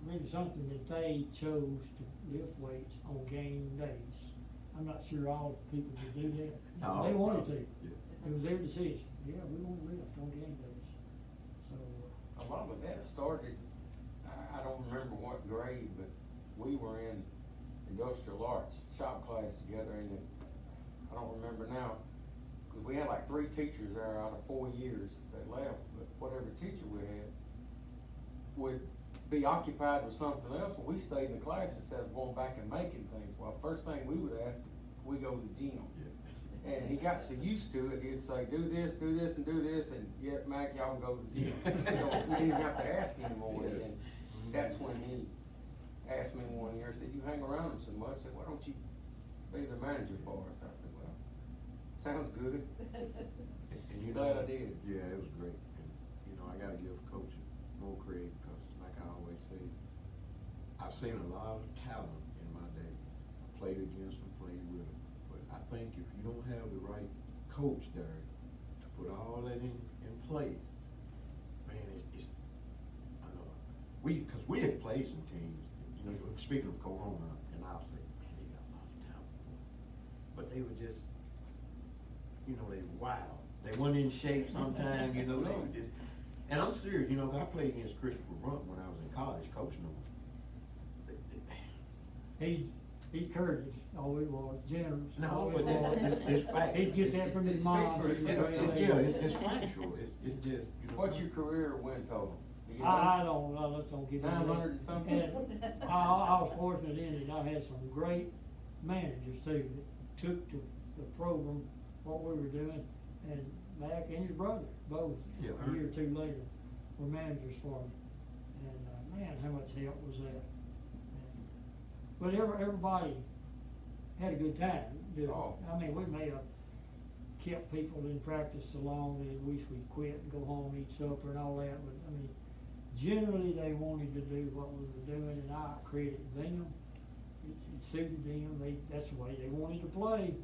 Speaker 1: really something that they chose to lift weights on game days. I'm not sure all people would do that.
Speaker 2: No,
Speaker 1: They wanted to.
Speaker 2: yeah.
Speaker 1: It was their decision. Yeah, we want to lift on game days. So,
Speaker 3: A lot of that started, I don't remember what grade, but we were in industrial arts shop class together, and I don't remember now, because we had like 3 teachers there out of 4 years that left, but whatever teacher we had would be occupied with something else, when we stayed in the class instead of going back and making things. Well, first thing we would ask, we go to the gym.
Speaker 2: Yeah.
Speaker 3: And he got so used to it, he'd say, do this, and do this, and yeah, Mac, y'all can go to the gym. We didn't have to ask anymore,
Speaker 2: Yeah.
Speaker 3: and that's when he asked me one year, said, you hang around him so much, I said, why don't you be the manager for us? I said, well, sounds good.
Speaker 2: And you
Speaker 3: Glad
Speaker 2: know,
Speaker 3: I did.
Speaker 2: Yeah, it was great. And, you know, I gotta give Coach more credit, because like I always say, I've seen a lot of talent in my days. I played against them, played with them. But I think if you don't have the right coach there to put all that in place, man, it's I know, because we had played some teams, you know, speaking of Corona, and I'll say, man, they got a lot of talent. But they were just, you know, they were wild. They weren't in shape sometimes, you know, they were just, and I'm serious, you know, I played against Christopher Brunt when I was in college coaching them.
Speaker 1: he courteous, always was, generous.
Speaker 2: No,
Speaker 1: always
Speaker 2: but
Speaker 1: was.
Speaker 2: it's fact.
Speaker 1: He gets that from
Speaker 3: It
Speaker 1: his
Speaker 3: speaks
Speaker 1: mom.
Speaker 3: for
Speaker 1: He was
Speaker 3: itself.
Speaker 1: raised
Speaker 2: Yeah,
Speaker 1: that way.
Speaker 2: it's factual, it's just, you know.
Speaker 3: What's your career win total? Do you know?
Speaker 1: I don't know, let's don't get into that.
Speaker 3: 900 and something?
Speaker 1: And I was fortunate in that I had some great managers too, that took to the program, what we were doing, and Mac and his brother, both,
Speaker 2: Yeah.
Speaker 1: a year or two later, were managers for me. And, man, how much help was that? But everybody had a good time doing it.
Speaker 3: Oh.
Speaker 1: I mean, we may have kept people in practice so long they wish we'd quit and go home, eat supper and all that, but, I mean, generally, they wanted to do what we were doing, and I credit them. It suited them, that's the way they wanted to play.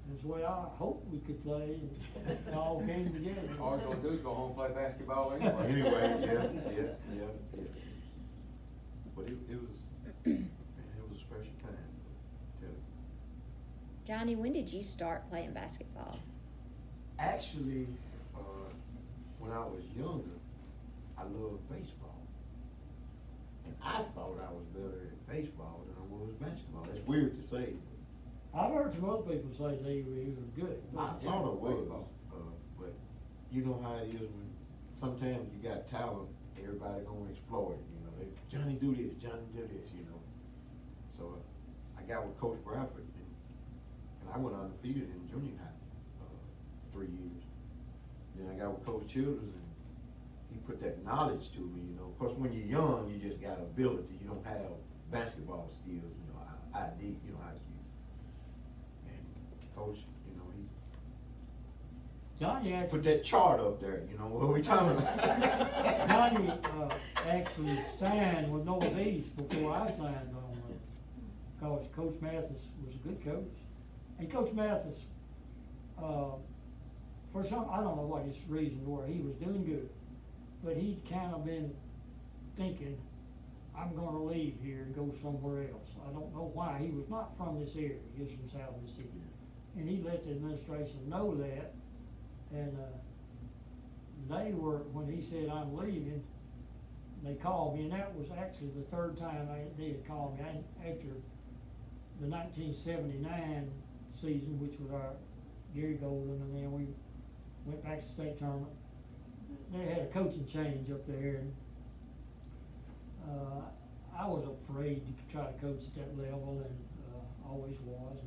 Speaker 1: That's the way I hoped we could play, and it all came together.
Speaker 3: All you're gonna do is go home and play basketball anyway.
Speaker 2: Anyway, yeah. But it was, man, it was a special time, tell you.
Speaker 6: Johnny, when did you start playing basketball?
Speaker 2: Actually, when I was younger, I loved baseball. And I thought I was better at baseball than I was basketball. That's weird to say.
Speaker 1: I've heard some other people say they were good.
Speaker 2: I
Speaker 3: Yeah,
Speaker 2: thought I was,
Speaker 3: baseball.
Speaker 2: but you know how it is when sometimes you got talent, everybody gonna exploit it, you know. Johnny do this, you know. So I got with Coach Bradford, and I went undefeated in junior high, 3 years. Then I got with Coach Childers, and he put that knowledge to me, you know. Of course, when you're young, you just got ability. You don't have basketball skills, you know. ID, you know, IQ. And coach, you know, he
Speaker 1: Johnny actually.
Speaker 2: put that chart up there, you know, what we talking about?
Speaker 1: Johnny, actually signed with Northeast before I signed on with him, because Coach Mathis was a good coach. And Coach Mathis, for some, I don't know what his reasons were, he was doing good, but he'd kind of been thinking, I'm gonna leave here and go somewhere else. I don't know why, he was not from this area, he was from South Mississippi. And he let the administration know that, and, they were, when he said, I'm leaving, they called me, and that was actually the third time they had called me. After the 1979 season, which was our Gary Golden, and then we went back to state tournament. They had a coaching change up there, and I was afraid to try to coach at that level, and always was.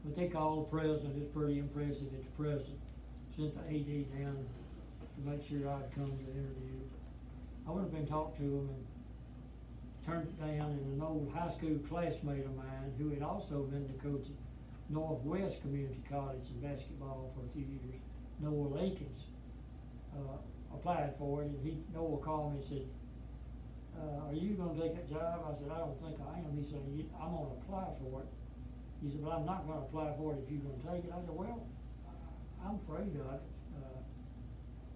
Speaker 1: But they called the president. It's pretty impressive that the president sent the AD down to make sure I'd come to the interview. I went up and talked to him and turned it down, and an old high school classmate of mine who had also been the coach at Northwest Community College in basketball for a few years, Noah Lakins, applied for it, and Noah called me and said, are you gonna take that job? I said, I don't think I am. He said, I'm gonna apply for it. He said, but I'm not gonna apply for it if you're gonna take it. I said, well, I'm afraid of it.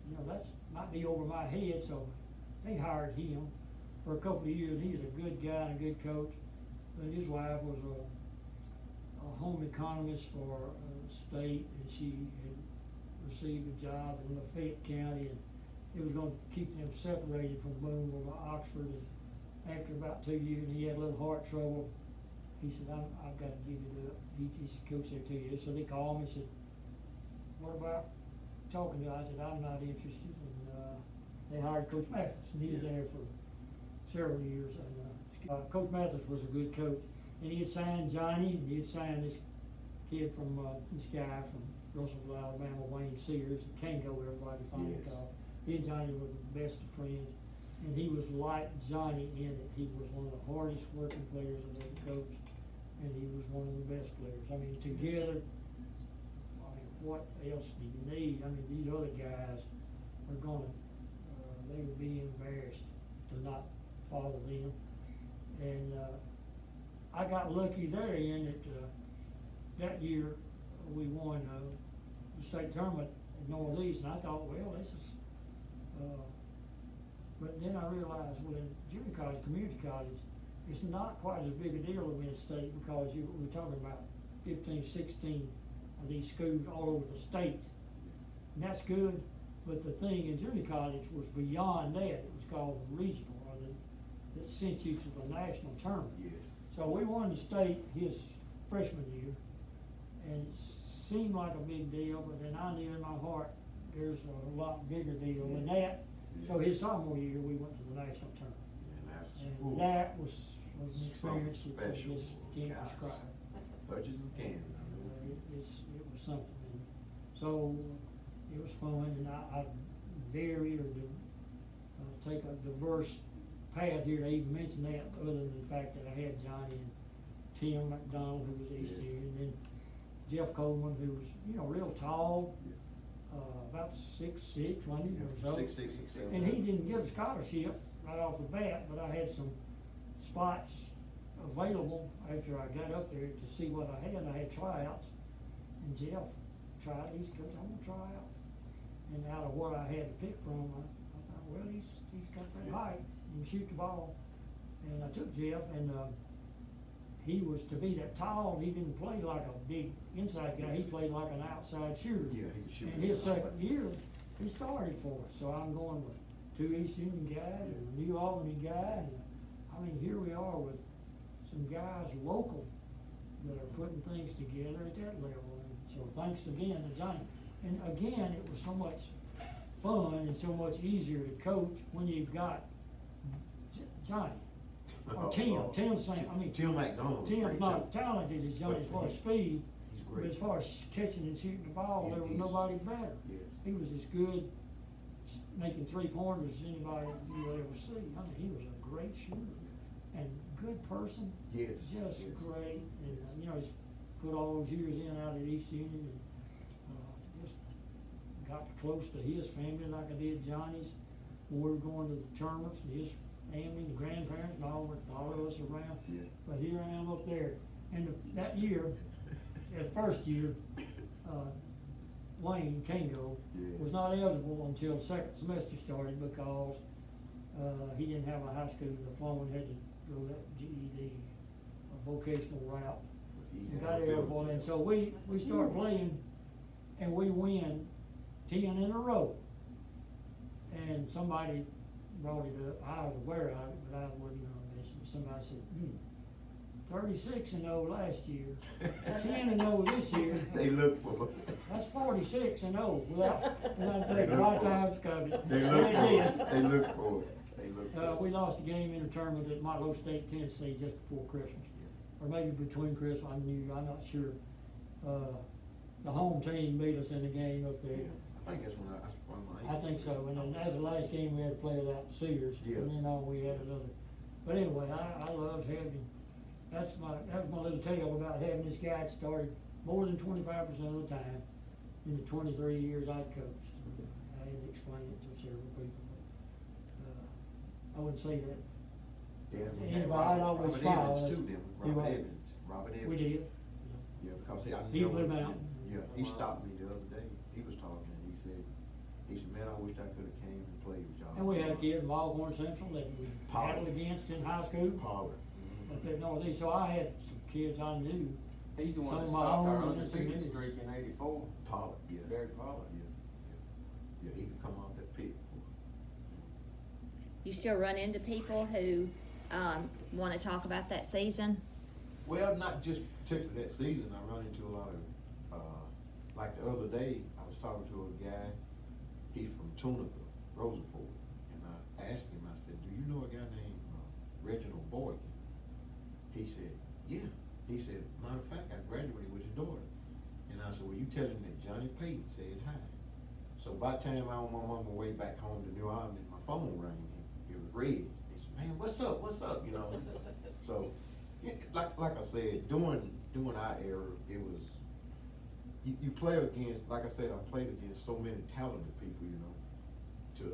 Speaker 1: You know, that's might be over my head, so they hired him for a couple of years. He's a good guy and a good coach, but his wife was a home economist for state, and she had received a job in Lafayette County, and it was gonna keep them separated from Boonville to Oxford. And after about 2 years, he had a little heart trouble. He said, I've got to give it up. He's coached there 2 years. So they called me and said, what about talking to you? I said, I'm not interested. And they hired Coach Mathis, and he was there for several years. And Coach Mathis was a good coach. And he had signed Johnny, and he had signed this kid from, this guy from Russellville, Alabama, Wayne Sears, Kango, everybody finally called. He and Johnny were the best of friends, and he was like Johnny in it. He was one of the hardest working players I've ever coached, and he was one of the best players. I mean, together, I mean, what else do you need? I mean, these other guys are gonna, they would be embarrassed to not follow them. And I got lucky there in that that year we won the state tournament at Northeast, and I thought, well, this is, but then I realized, well, in junior college, community college, it's not quite as big a deal to win state, because we're talking about 15, 16 of these schools all over the state. And that's good, but the thing in junior college was beyond that. It was called the regional, or that sent you to the national tournament.
Speaker 2: Yes.
Speaker 1: So we won the state his freshman year, and it seemed like a big deal, but then I knew in my heart there's a lot bigger deal than that. So his sophomore year, we went to the national tournament. And that was an experience that you just can't describe.
Speaker 2: Touches and cans.
Speaker 1: It was something. And so it was fun, and I varied or take a diverse path here to even mention that, other than the fact that I had Johnny and Tim McDonald, who was East here, and then Jeff Coleman, who was, you know, real tall, about 6'6", wasn't he, or so?
Speaker 2: 6'6",
Speaker 1: And he didn't get a scholarship right off the bat, but I had some spots available after I got up there to see what I had. I had tryouts, and Jeff tried. He's coach, I'm gonna try out. And out of what I had to pick from, I thought, well, he's got that height. He can shoot the ball. And I took Jeff, and he was to be that tall. He didn't play like a big inside guy. He played like an outside shooter.
Speaker 2: Yeah, he could shoot.
Speaker 1: And his second year, he started for us. So I'm going with 2 East Union guys and a New Albany guy. And I mean, here we are with some guys local that are putting things together at that level. And so thanks again to Johnny. And again, it was so much fun and so much easier to coach when you've got Johnny. Or Tim. Tim's same. I mean,
Speaker 2: Tim McDonald.
Speaker 1: Tim's not talented as Johnny as far as speed,
Speaker 2: He's
Speaker 1: but
Speaker 2: great.
Speaker 1: as far as catching and shooting the ball, there was nobody better.
Speaker 2: Yes.
Speaker 1: He was as good making 3-pointers as anybody you'll ever see. I mean, he was a great shooter and good person.
Speaker 2: Yes,
Speaker 1: Just
Speaker 2: yes.
Speaker 1: great, and, you know, he's put all those years in out at East Union, and, just got close to his family like I did Johnny's. When we were going to the tournaments, and his family, the grandparents, and all would follow us around.
Speaker 2: Yeah.
Speaker 1: But here I am up there, and that year, that first year, Wayne Kango
Speaker 2: Yeah.
Speaker 1: was not eligible until second semester started because, he didn't have a high school diploma and had to go that GED, a vocational route.
Speaker 2: He
Speaker 1: We
Speaker 2: had
Speaker 1: got
Speaker 2: a
Speaker 1: eligible,
Speaker 2: ability.
Speaker 1: and so we start playing, and we win 10 in a row. And somebody brought it up, I was aware of it, but I wasn't gonna mention it. Somebody said, 36-0 last year, 10-0 this year.
Speaker 2: They look for
Speaker 1: That's 46-0 without
Speaker 2: They
Speaker 1: taking a
Speaker 2: look
Speaker 1: lot of
Speaker 2: for it.
Speaker 1: times covered.
Speaker 2: They
Speaker 1: And
Speaker 2: look
Speaker 1: they
Speaker 2: for
Speaker 1: did.
Speaker 2: it. They look for it. They look for it.
Speaker 1: We lost a game in a tournament at Motlow State, Tennessee, just before Christmas, or maybe between Christmas, I'm not sure. The home team beat us in the game up there.
Speaker 2: Yeah. I think that's when
Speaker 1: I think so, and then that's the last game we had to play it out in Sears,
Speaker 2: Yeah.
Speaker 1: and then we had another. But anyway, I loved having, that was my little tale about having this guy that started more than 25% of the time in the 23 years I'd coached. I had to explain it to several people, but, I wouldn't say that.
Speaker 2: Yeah, we
Speaker 1: Anyway,
Speaker 2: had
Speaker 1: I'd
Speaker 2: Robert
Speaker 1: always
Speaker 2: Evans
Speaker 1: smile.
Speaker 2: too, then.
Speaker 1: You
Speaker 2: Robert
Speaker 1: what?
Speaker 2: Evans. Robert Evans.
Speaker 1: We did.
Speaker 2: Yeah, because I
Speaker 1: He
Speaker 2: know
Speaker 1: blew
Speaker 2: when-
Speaker 1: out.
Speaker 2: Yeah, he stopped me the other day. He was talking, and he said, man, I wish I could've came and played with y'all.
Speaker 1: And we had a kid in Longhorn Central that we
Speaker 2: Pollard.
Speaker 1: battled against in high school.
Speaker 2: Pollard.
Speaker 1: Up at Northeast, so I had some kids I knew.
Speaker 3: He's the one that
Speaker 1: Some of my
Speaker 3: stopped our
Speaker 1: own and
Speaker 3: undefeated
Speaker 1: some
Speaker 3: streak in '84.
Speaker 2: Pollard, yeah.
Speaker 3: Derek Pollard.
Speaker 2: Yeah, he could come off that pit.
Speaker 6: You still run into people who, wanna talk about that season?
Speaker 2: Well, not just particularly that season, I run into a lot of, like the other day, I was talking to a guy, he's from Tunica, Rosenford, and I asked him, I said, do you know a guy named Reginald Boyd? He said, yeah. He said, matter of fact, I graduated with his daughter. And I said, well, you tell him that Johnny Payton said hi. So by the time I was on my way back home to New Orleans, my phone rang, it was red. He said, man, what's up, you know? So, like I said, during our era, it was, you play against, like I said, I played against so many talented people, you know,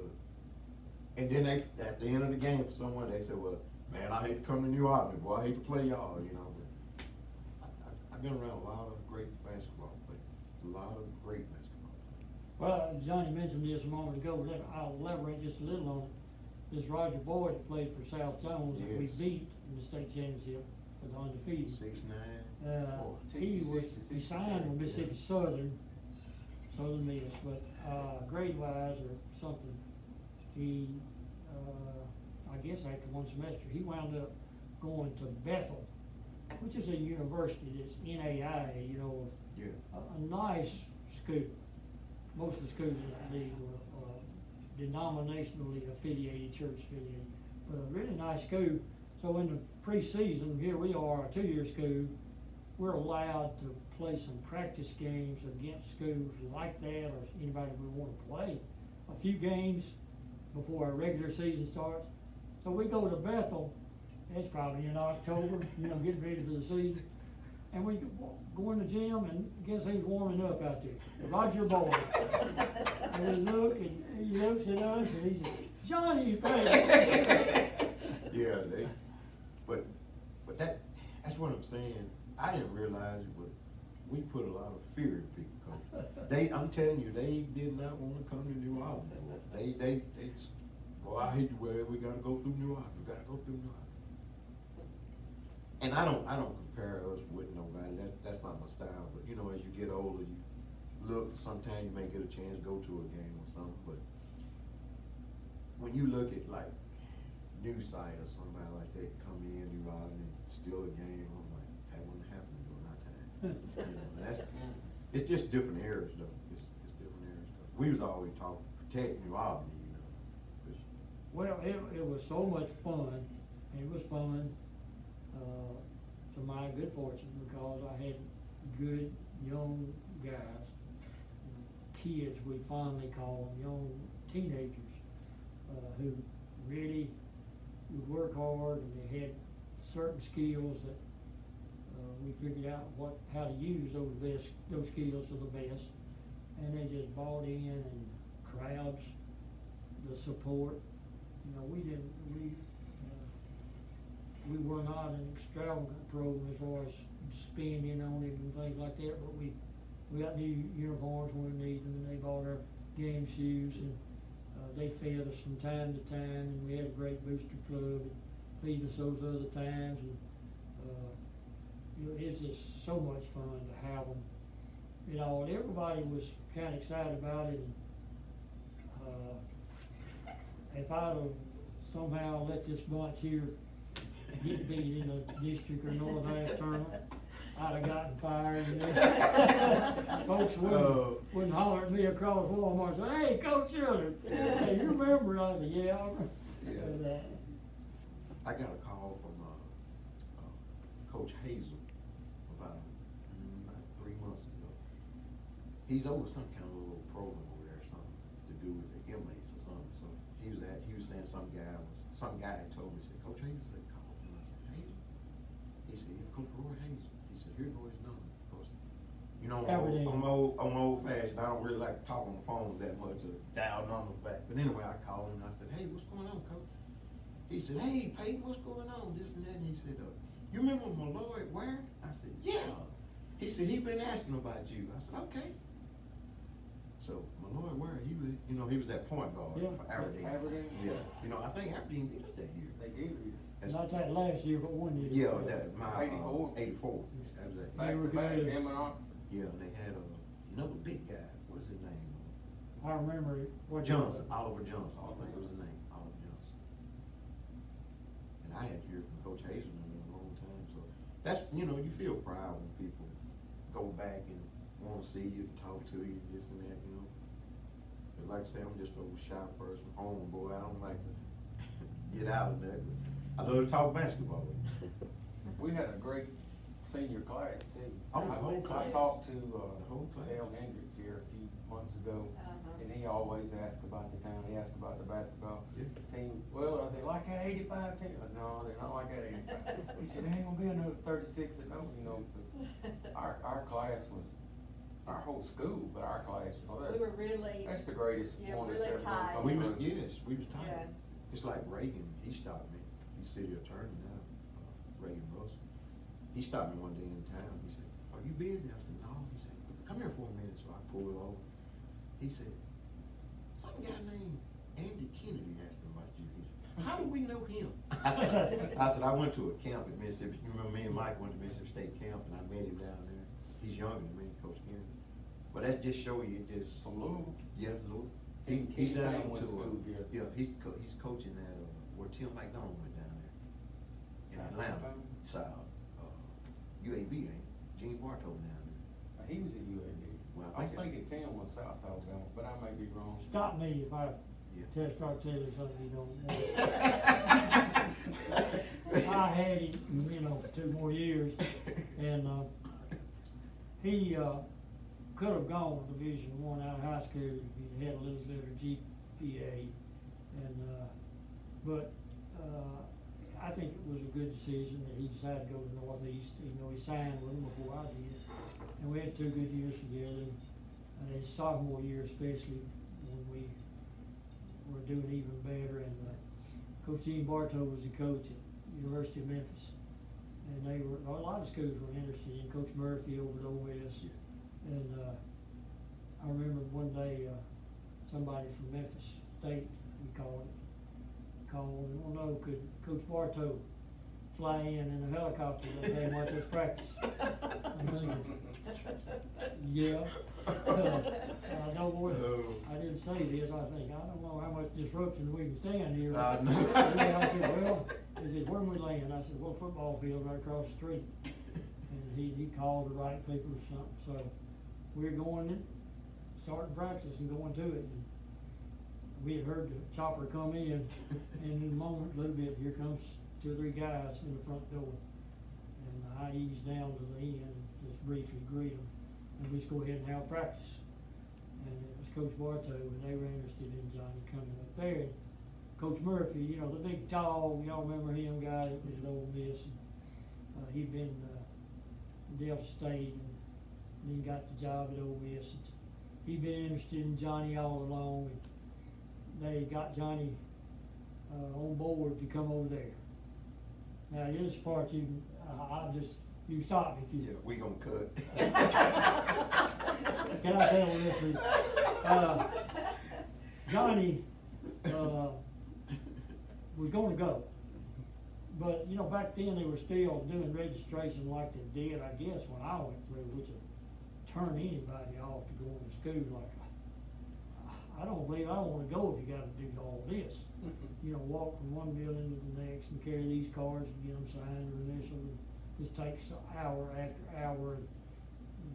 Speaker 2: and then they, at the end of the game, someone, they said, well, man, I hate to come to New Orleans, boy, I hate to play y'all, you know, but I've been around a lot of great basketball players, a lot of great basketball players.
Speaker 1: Well, Johnny mentioned this a moment ago, but I'll elaborate just a little on it. This Roger Boyd that played for South Jones that we
Speaker 2: Yes.
Speaker 1: beat in the state championship for the undefeated.
Speaker 2: 6'9".
Speaker 1: He signed with Mississippi Southern Miss, but, grade-wise or something, he, I guess after one semester, he wound up going to Bethel, which is a university that's NAIA, you know,
Speaker 2: Yeah.
Speaker 1: a nice school. Most of the schools in that league were, denominationally affiliated, church affiliated, but a really nice school. So in the preseason, here we are, a 2-year school, we're allowed to play some practice games against schools like that or anybody we want to play. A few games before our regular season starts. So we go to Bethel, it's probably in October, you know, getting ready for the season. And we go in the gym and guess who's warming up out there? Roger Boyd. And we look and he looks at us and he says, Johnny, you playing.
Speaker 2: Yeah, but that's what I'm saying. I didn't realize it, but we put a lot of fear in people. 'Cause I'm telling you, they did not want to come to New Orleans. They, well, I hate where we gotta go through New Orleans. We gotta go through New Orleans. And I don't compare us with nobody. That's not my style. But you know, as you get older, you look. Sometimes you may get a chance to go to a game or something. But when you look at like Newside or somebody like that come in New Orleans and steal a game, I'm like, that wouldn't happen during our time. You know, it's just different eras though. It's different eras. We was always taught to protect New Orleans, you know.
Speaker 1: Well, it was so much fun. It was fun, to my good fortune, because I had good young guys, kids we fondly call them, young teenagers, who really would work hard and they had certain skills that, we figured out how to use those skills to the best. And they just bought in, and crowds, the support, you know, we were not an extravagant program as far as spending on it and things like that, but we got new uniforms when we needed them, and they bought our game shoes, and they fed us from time to time, and we had a great booster club and feed us those other times, and you know, it's just so much fun to have them. You know, and everybody was kind of excited about it, and if I'd have somehow let this bunch here get beat in a district or north half tournament, I'd have gotten fired, and then folks wouldn't holler at me across Walmart and say, "Hey, Coach Childers, hey, you remember?" I said, "Yeah, I remember."
Speaker 2: Yeah. I got a call from Coach Hazel about 3 months ago. He's over some kind of little program over there, something to do with the inmates or something. So he was saying some guy had told me, said, "Coach Hazel said call him." I said, "Hazel?" He said, "Yeah, Coach Roy Hazel." He said, "Here goes his number." Because, you know, I'm old fashioned. I don't really like to talk on the phone that much or dial numbers back. But anyway, I called him and I said, "Hey, what's going on, Coach?" He said, "Hey, Payton, what's going on?" This and that. And he said, "You remember my Lloyd Ware?" I said, "Yeah." He said, "He been asking about you." I said, "Okay." So my Lloyd Ware, he was that point guard for Aberdeen. Yeah. You know, I think Aberdeen beat us that year.
Speaker 3: They did beat us.
Speaker 1: Not that last year, but one year.
Speaker 2: Yeah, that my
Speaker 3: 84.
Speaker 2: 84. That was that.
Speaker 3: Back
Speaker 1: were
Speaker 3: to back,
Speaker 1: good.
Speaker 3: them and Oxford.
Speaker 2: Yeah, and they had another big guy. What is his name?
Speaker 1: I remember it.
Speaker 2: Johnson, Oliver Johnson. I think it was his name, Oliver Johnson. And I had to hear from Coach Hazel in a long time. So that's, you know, you feel proud when people go back and want to see you, talk to you, this and that, you know. But like I say, I'm just a shy person, homeboy. I don't like to get out of that. I love to talk basketball.
Speaker 3: We had a great senior class too.
Speaker 2: Oh, the whole
Speaker 3: I
Speaker 2: class?
Speaker 3: talked to,
Speaker 2: whole class?
Speaker 3: Dale Hendricks here a few months ago,
Speaker 5: Uh-huh.
Speaker 3: and he always asked about the town, he asked about the basketball
Speaker 2: Yeah.
Speaker 3: team. "Well, are they like that 85 team?" I said, "No, they're not like that 85. He said, "There ain't gonna be another 36 and 0, you know." So our class was, our whole school, but our class, you know,
Speaker 5: We were really,
Speaker 3: that's the greatest
Speaker 5: yeah,
Speaker 3: one
Speaker 5: really
Speaker 3: that's ever
Speaker 5: tight.
Speaker 3: come
Speaker 2: We was,
Speaker 3: through.
Speaker 2: we was tired.
Speaker 5: Yeah.
Speaker 2: It's like Reagan, he stopped me. He's city attorney now, Reagan Russell. He stopped me one day in town. He said, "Are you busy?" I said, "No." He said, "Come here for a minute." So I pulled over. He said, "Some guy named Andy Kennedy asked me about you." He said, "How do we know him?" I said, "I went to a camp at Mississippi. You remember me and Mike went to Mississippi State camp, and I met him down there. He's younger than me, Coach Kennedy. But that just show you just.
Speaker 3: From Louisville?
Speaker 2: Yeah, Louisville.
Speaker 3: He's
Speaker 2: He's down
Speaker 3: playing with
Speaker 2: to
Speaker 3: school, yeah.
Speaker 2: yeah. He's coaching at where Tim McDonald went down there in
Speaker 3: South
Speaker 2: Atlanta,
Speaker 3: Alabama?
Speaker 2: South UAB, ain't Gene Bartow down there.
Speaker 3: He was at UAB.
Speaker 2: Well,
Speaker 3: I
Speaker 2: I
Speaker 3: was
Speaker 2: think
Speaker 3: thinking Tim was South Alabama, but I may be wrong.
Speaker 1: Stop me if I
Speaker 2: Yeah.
Speaker 1: start telling you something you don't know. I had him, you know, for 2 more years, and he could have gone to Division I out of high school if he had a little better GPA, and but I think it was a good decision that he decided to go to Northeast. You know, he signed with them before I did, and we had 2 good years together. And his sophomore year, especially when we were doing even better, and Coach Gene Bartow was the coach at University of Memphis, and a lot of schools were interested in Coach Murphy over at Ole Miss. And I remember one day somebody from Memphis State, we called, and I don't know, could Coach Bartow fly in a helicopter that day and watch us practice? I'm thinking, yeah. I know what, I didn't say this, I think, I don't know how much disruption we can stand here.
Speaker 2: No.
Speaker 1: Yeah, I said, well, he said, "Where we laying?" I said, "Well, football field right across the street." And he called the right people or something, so we're going in, starting practice and going to it. And we had heard the chopper come in, and in a moment, a little bit, here comes 2 or 3 guys in the front door. And I eased down to the end and just briefly greet them, and we just go ahead and have practice. And it was Coach Bartow, and they were interested in Johnny coming up there. And Coach Murphy, you know, the big tall, y'all remember him, guy that was at Ole Miss, and He'd been, Delta State and then got the job at Ole Miss. He'd been interested in Johnny all along, and they got Johnny, on board to come over there. Now, this part you stop me if you.
Speaker 2: Yeah, we gonna cut.
Speaker 1: Can I tell this? Johnny, was gonna go. But, you know, back then they were still doing registration like they did, I guess, when I went through, which would turn anybody off to going to school. Like, I don't wanna go if you gotta do all this. You know, walk from one building to the next and carry these cards and get them signed or initialed. And this takes hour after hour and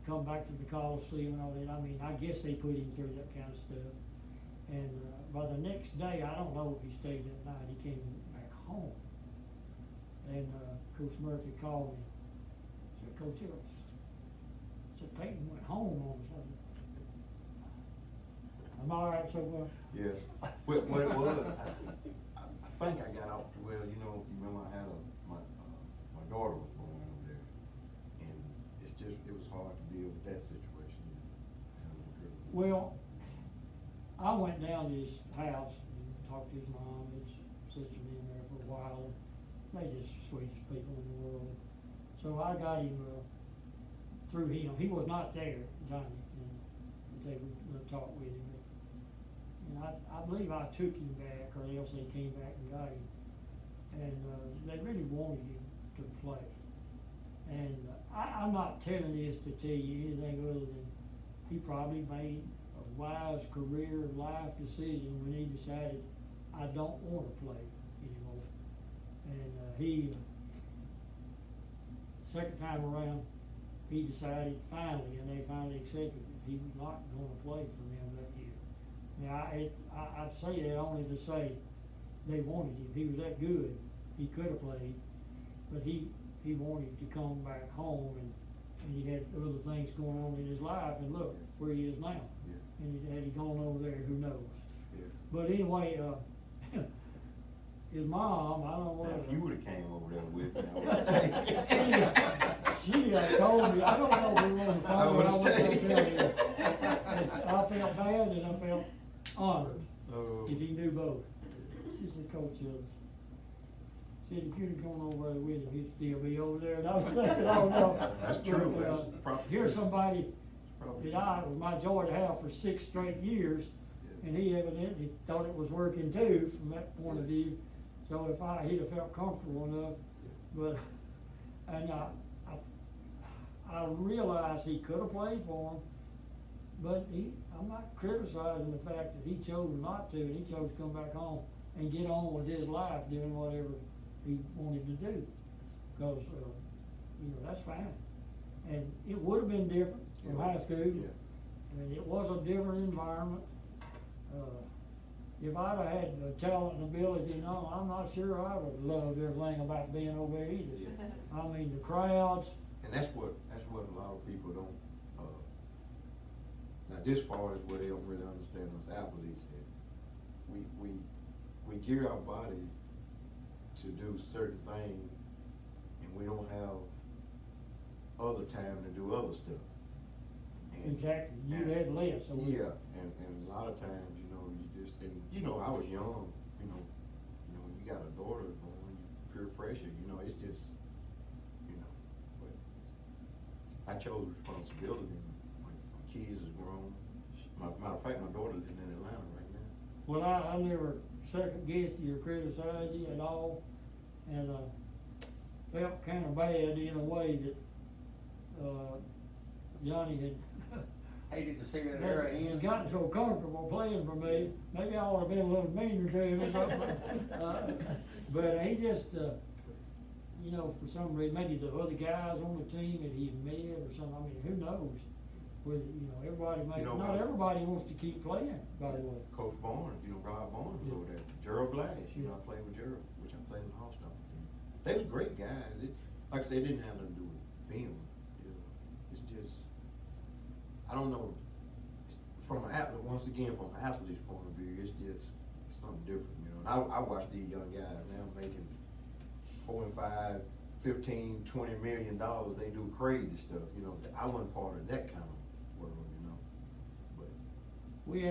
Speaker 1: come back to the Coliseum and all that. I mean, I guess they put him through that kind of stuff. And, by the next day, I don't know if he stayed that night, he came back home. And, Coach Murphy called me, said, Coach Childers, said Payton went home on us. Am I all right so far?
Speaker 2: Yeah, well, it was, I think I got off, well, you know, you remember I had my daughter was born over there, and it was hard to deal with that situation.
Speaker 1: Well, I went down to his house and talked to his mom, his sister in there for a while, and they just the sweetest people in the world. So I got him, through him. He was not there, Johnny, and they would talk with him. And I believe I took him back, or else they came back and got him. And, they really wanted him to play. And I'm not telling this to tell you anything other than he probably made a wise career life decision when he decided, I don't want to play anymore. And second time around, he decided finally, and they finally accepted it, he was not going to play for them that year. Now, I'd say that only to say they wanted him. He was that good. He could have played, but he wanted to come back home, and he had other things going on in his life, and look where he is now.
Speaker 2: Yeah.
Speaker 1: And had he gone over there, who knows?
Speaker 2: Yeah.
Speaker 1: But anyway, his mom, I don't know what.
Speaker 2: Now, if you would've came over there with me,
Speaker 1: She told me, I don't know if we want to
Speaker 2: I
Speaker 1: follow
Speaker 2: would've
Speaker 1: what I was
Speaker 2: stayed.
Speaker 1: gonna tell you. I felt bad and I felt honored
Speaker 2: Oh.
Speaker 1: if he knew both. She said, Coach, said if you'd have gone over there with him, he'd still be over there. And I was thinking, oh no.
Speaker 2: That's true.
Speaker 1: But,
Speaker 2: That's probably
Speaker 1: here's
Speaker 2: true.
Speaker 1: somebody
Speaker 2: Probably
Speaker 1: that it was my joy to have for 6 straight years,
Speaker 2: Yeah.
Speaker 1: and he evidently thought it was working too from that point of view. So if he'd have felt comfortable enough, but, and I realized he could have played for him, but I'm not criticizing the fact that he chose not to, and he chose to come back home and get on with his life doing whatever he wanted to do. Cause, that's fine. And it would have been different from
Speaker 2: Yeah.
Speaker 1: high school.
Speaker 2: Yeah.
Speaker 1: And it was a different environment. If I'd have had the talent and ability, no, I'm not sure I would have loved everything about being over there either.
Speaker 2: Yeah.
Speaker 1: I mean, the crowds.
Speaker 2: And that's what a lot of people don't, now this part is where they don't really understand us athletes, that we gear our bodies to do certain things, and we don't have other time to do other stuff. And-
Speaker 1: Exactly, you
Speaker 2: and-
Speaker 1: had less. So
Speaker 2: Yeah, and a lot of times, you just think, I was young, you got a daughter going, peer pressure, it's just, but I chose responsibility. My kids is grown. Matter of fact, my daughter lives in Atlanta right now.
Speaker 1: Well, I never second guessed you or criticized you at all, and, felt kinda bad in a way that, Johnny had
Speaker 3: Hated to see that era end.
Speaker 1: gotten so comfortable playing for me. Maybe I would've been a little meaner to him or something. But he just, for some reason, maybe the other guys on the team that he met or something, I mean, who knows? Whether, everybody not everybody wants to keep playing, by the way.
Speaker 2: Coach Barnes, Rob Barnes was over there. Gerald Glass, I played with Gerald, which I played in the Hostile team. They was great guys. Like I said, it didn't have nothing to do with them. It's just, I don't know, from an athlete, once again, from an athlete's point of view, it's just something different, And I watch these young guys now making $4 and $5 $15, $20 million, they do crazy stuff, you know. I wasn't part of that kind of world, you know, but.
Speaker 1: We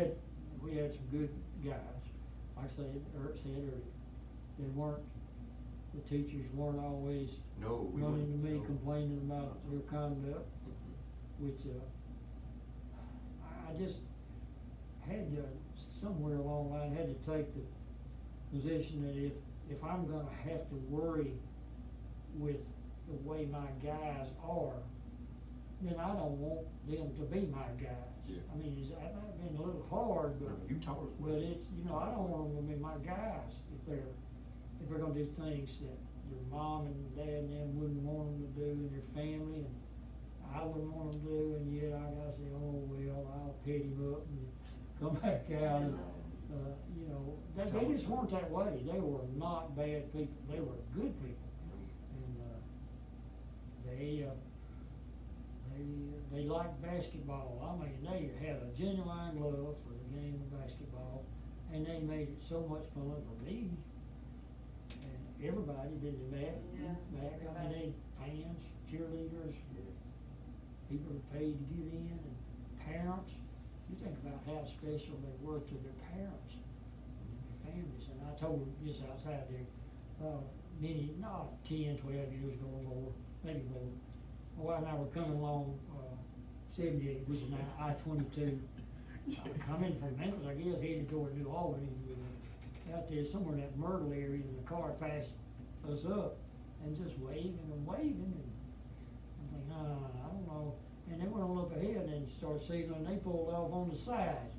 Speaker 1: had some good guys, like I said earlier. They weren't, the teachers weren't always
Speaker 2: No, we
Speaker 1: running to
Speaker 2: wouldn't,
Speaker 1: me
Speaker 2: no.
Speaker 1: complaining about their conduct,
Speaker 2: Mhm.
Speaker 1: which, I just had to, somewhere along the line, had to take the position that if I'm gonna have to worry with the way my guys are, then I don't want them to be my guys.
Speaker 2: Yeah.
Speaker 1: I mean, that might have been a little hard,
Speaker 2: No,
Speaker 1: but,
Speaker 2: you taught us.
Speaker 1: but it's, you know, I don't want them to be my guys if they're gonna do things that your mom and dad and them wouldn't want them to do in their family, and I wouldn't want them to do, and yet I gotta say, oh, well, I'll pit him up and come back out, and, you know, they just weren't that way. They were not bad people, they were good people, and, they liked basketball. I mean, they had a genuine love for the game of basketball, and they made it so much fun for me. And everybody did the back,
Speaker 5: Yeah,
Speaker 1: I mean, they, fans, cheerleaders,
Speaker 2: Yes.
Speaker 1: people that paid to get in, and parents. You think about how special they were to their parents, their families. And I told them just outside there, 10, 12 years ago or more, maybe more. My wife and I were coming along, 78, which is now I-22, coming from Memphis, I guess, headed toward New Albany. Out there somewhere in that Myrtle area, and the car passed us up, and just waving and waving, and I'm thinking, I don't know. And they went on up ahead and started signaling, they pulled off on the side.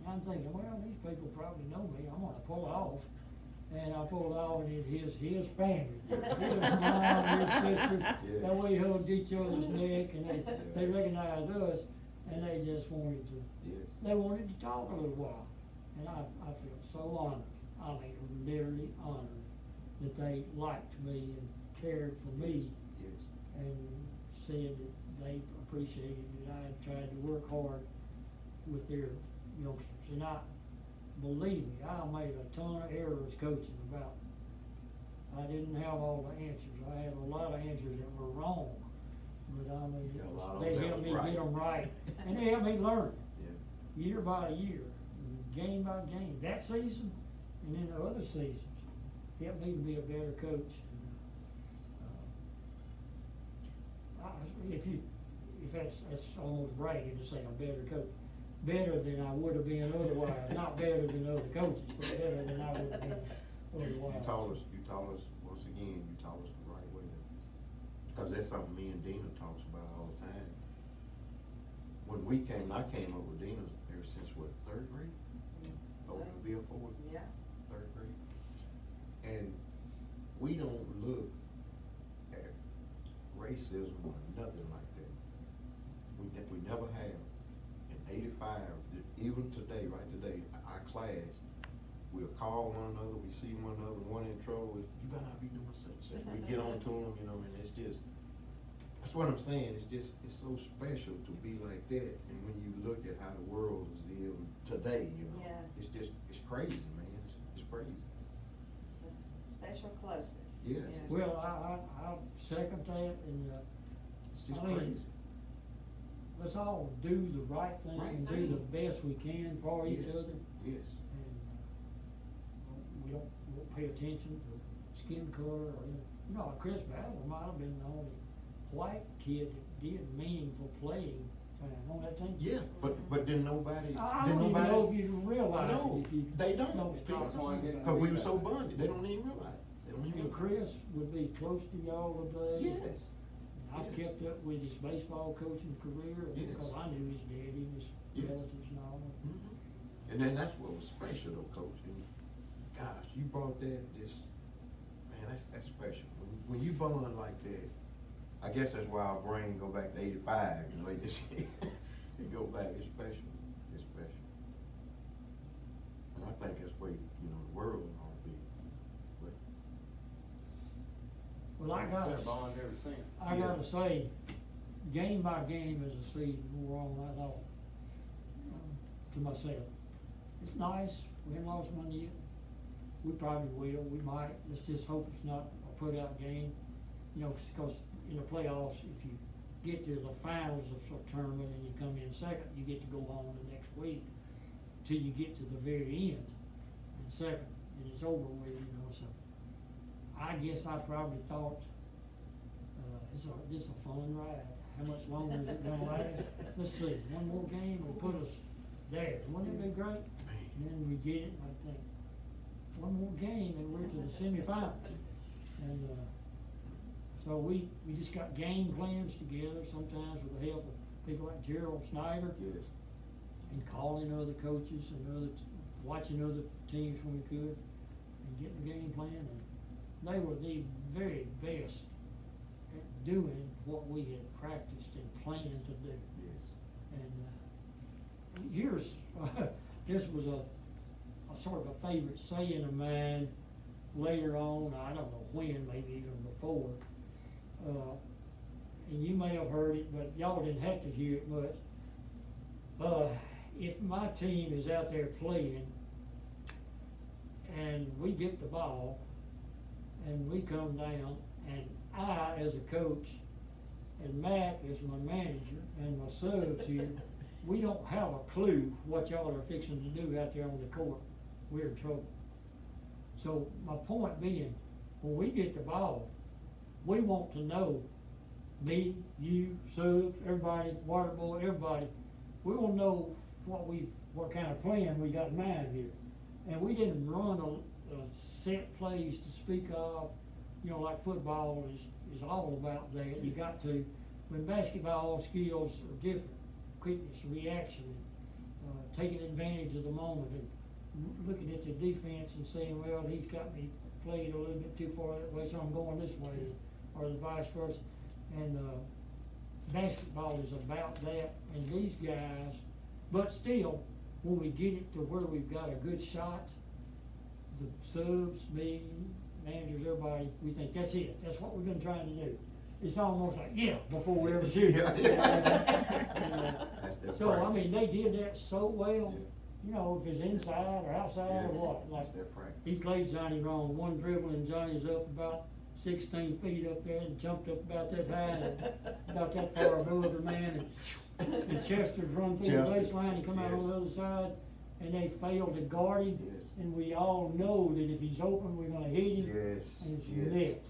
Speaker 1: And I'm thinking, well, these people probably know me, I'm gonna pull off. And I pulled off, and his family, his mom, his sister,
Speaker 2: Yeah.
Speaker 1: that way hugged each other's neck, and they recognized us, and they just wanted to,
Speaker 2: Yes.
Speaker 1: they wanted to talk a little while. And I felt so honored, I mean, literally honored, that they liked me and cared for me,
Speaker 2: Yes.
Speaker 1: and said that they appreciated that I had tried to work hard with their youngsters. And believe me, I made a ton of errors coaching about. I didn't have all the answers. I had a lot of answers that were wrong. But I mean,
Speaker 2: Yeah, a lot of
Speaker 1: they
Speaker 2: them
Speaker 1: helped
Speaker 2: was
Speaker 1: me
Speaker 2: right.
Speaker 1: get them right. And they helped me learn,
Speaker 2: Yeah.
Speaker 1: year by year, game by game. That season, and then the other seasons, helped me to be a better coach. If that's almost bragging to say I'm a better coach. Better than I would have been otherwise, not better than other coaches, but better than I would have been otherwise.
Speaker 2: You taught us, once again, you taught us the right way. Because that's something me and Dina talks about all the time. When I came up with Dina ever since, what, third grade? Oh, to be a fourth?
Speaker 5: Yeah.
Speaker 2: Third grade. And we don't look at racism or nothing like that. We never have. In '85, even today, right today, our class, we'll call one another, we see one another, one in trouble, you better not be doing such and such. We get on to them, you know, and it's just, that's what I'm saying, it's so special to be like that. And when you look at how the world is dealing today, you know,
Speaker 5: Yeah.
Speaker 2: it's crazy, man, it's crazy.
Speaker 5: Special closeness.
Speaker 2: Yes.
Speaker 5: Yeah.
Speaker 1: Well, I second that, and,
Speaker 2: It's just
Speaker 1: I mean,
Speaker 2: crazy.
Speaker 1: let's all do the right thing
Speaker 2: Right
Speaker 1: and do
Speaker 2: thing.
Speaker 1: the best we can for each
Speaker 2: Yes.
Speaker 1: other.
Speaker 2: Yes.
Speaker 1: And we won't pay attention to skin color or, you know, Chris Ballard might have been the only white kid that did meaningful playing time on that team.
Speaker 2: Yeah, but then nobody,
Speaker 1: I
Speaker 2: then
Speaker 1: don't even
Speaker 2: nobody.
Speaker 1: know if you realize
Speaker 2: No,
Speaker 1: it if you.
Speaker 2: they don't.
Speaker 3: That's why I didn't
Speaker 2: Cause we were
Speaker 3: realize
Speaker 2: so
Speaker 3: it.
Speaker 2: bonded, they don't even realize it. They don't even
Speaker 1: And
Speaker 2: realize
Speaker 1: Chris would be close to y'all today.
Speaker 2: Yes.
Speaker 1: I've
Speaker 2: Yes.
Speaker 1: kept up with his baseball coaching career
Speaker 2: Yes.
Speaker 1: because I knew his daddy, his
Speaker 2: Yes.
Speaker 1: relatives and all.
Speaker 2: Mhm. And then that's what was special though, Coach. And gosh, you brought that, man, that's special. When you bond like that, I guess that's why our brain go back to '85, you know, it just, it go back, it's special, it's special. And I think that's where, you know, the world is gonna be. But
Speaker 1: Well, I gotta,
Speaker 3: Been a bond ever since.
Speaker 1: I gotta say, game by game as a season wore on, I thought, to myself, it's nice, we haven't lost one yet. We probably will, we might, let's just hope it's not a put out game. you know, because in the playoffs, if you get to the finals of a tournament and you come in second, you get to go home the next week till you get to the very end and second, and it's over with, you know, so. I guess I probably thought, this is a fun ride. How much longer is it gonna last? Let's see, one more game will put us there. Wouldn't it be great? And then we get it, and I think, one more game and we're to the semifinals. And, so we just got game plans together, sometimes with the help of people like Gerald Snyder.
Speaker 2: Yes.
Speaker 1: And calling other coaches and watching other teams when we could, and getting the game plan, and they were the very best at doing what we had practiced and planned to do.
Speaker 2: Yes.
Speaker 1: And here's, this was a sort of a favorite saying of mine later on, I don't know when, maybe even before. And you may have heard it, but y'all didn't have to hear it much. If my team is out there playing and we get the ball and we come down, and I, as a coach, and Matt as my manager, and my subs here, we don't have a clue what y'all are fixing to do out there on the court, we're in trouble. So my point being, when we get the ball, we want to know, me, you, subs, everybody, water boy, everybody, we want to know what kind of plan we got in mind here. And we didn't run a set plays to speak of, you know, like football is all about that. You got to, when basketball skills are different, quickness, reaction, taking advantage of the moment, and looking at the defense and saying, well, he's got me played a little bit too far that way, so I'm going this way, or the vice versa. And basketball is about that, and these guys, but still, when we get it to where we've got a good shot, the subs, me, managers, everybody, we think that's it. That's what we've been trying to do. It's almost like, yeah, before we ever shoot.
Speaker 2: That's
Speaker 1: So, I
Speaker 2: practice.
Speaker 1: mean, they did that so well,
Speaker 2: Yeah.
Speaker 1: you know, if it's inside or outside or
Speaker 2: Yes,
Speaker 1: what. Like,
Speaker 2: that's their practice.
Speaker 1: he played Johnny wrong, one dribble and Johnny's up about 16 feet up there and jumped up about that high and about that far above the man, and Chester's run through the
Speaker 2: Chester,
Speaker 1: baseline and come out on the other side, and they failed to guard him.
Speaker 2: Yes.
Speaker 1: And we all know that if he's open, we're gonna hit him.
Speaker 2: Yes,
Speaker 1: And it's
Speaker 2: yes.
Speaker 1: net.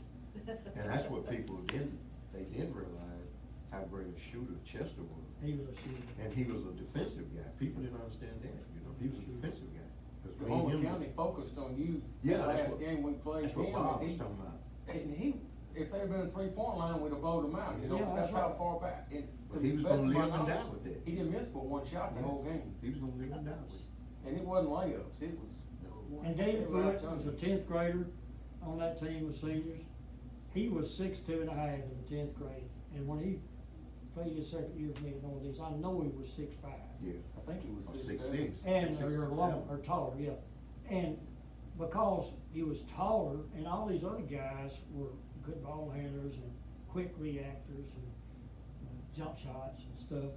Speaker 2: And that's what people didn't realize, how great a shooter Chester was.
Speaker 1: He was a shooter.
Speaker 2: And he was a defensive guy. People didn't understand that, you know, he was a defensive guy. 'Cause me and
Speaker 3: Oklahoma
Speaker 2: him-
Speaker 3: County focused on you
Speaker 2: Yeah,
Speaker 3: the
Speaker 2: that's
Speaker 3: last
Speaker 2: what-
Speaker 3: game we played
Speaker 2: That's what
Speaker 3: him,
Speaker 2: Bob
Speaker 3: and
Speaker 2: was
Speaker 3: he,
Speaker 2: talking about.
Speaker 3: and he, if they'd been a 3-point line, we'd have blowed them out, you know,
Speaker 1: Yeah,
Speaker 3: that's
Speaker 1: that's
Speaker 3: how
Speaker 1: right.
Speaker 3: far back. And
Speaker 2: But
Speaker 3: to
Speaker 2: he
Speaker 3: the
Speaker 2: was
Speaker 3: best
Speaker 2: gonna
Speaker 3: of my
Speaker 2: live and die
Speaker 3: knowledge,
Speaker 2: with that.
Speaker 3: He didn't miss but one shot the whole
Speaker 2: Yes.
Speaker 3: game,
Speaker 2: He was gonna live and die with it.
Speaker 3: and it wasn't layups, it was.
Speaker 1: And David
Speaker 3: they were out
Speaker 1: Foote was a
Speaker 3: jumping.
Speaker 1: 10th grader on that team of seniors. He was 6'2.5" in the 10th grade, and when he played his second year for me at Northeast, I know he was 6'5".
Speaker 2: Yeah.
Speaker 3: I think he was
Speaker 2: Or
Speaker 3: 6'7".
Speaker 2: 6'6".
Speaker 1: And,
Speaker 2: 6'6",
Speaker 1: or
Speaker 2: 6'7".
Speaker 1: long, or taller, yeah. And because he was taller, and all these other guys were good ball handlers and quick reactors and jump shots and stuff.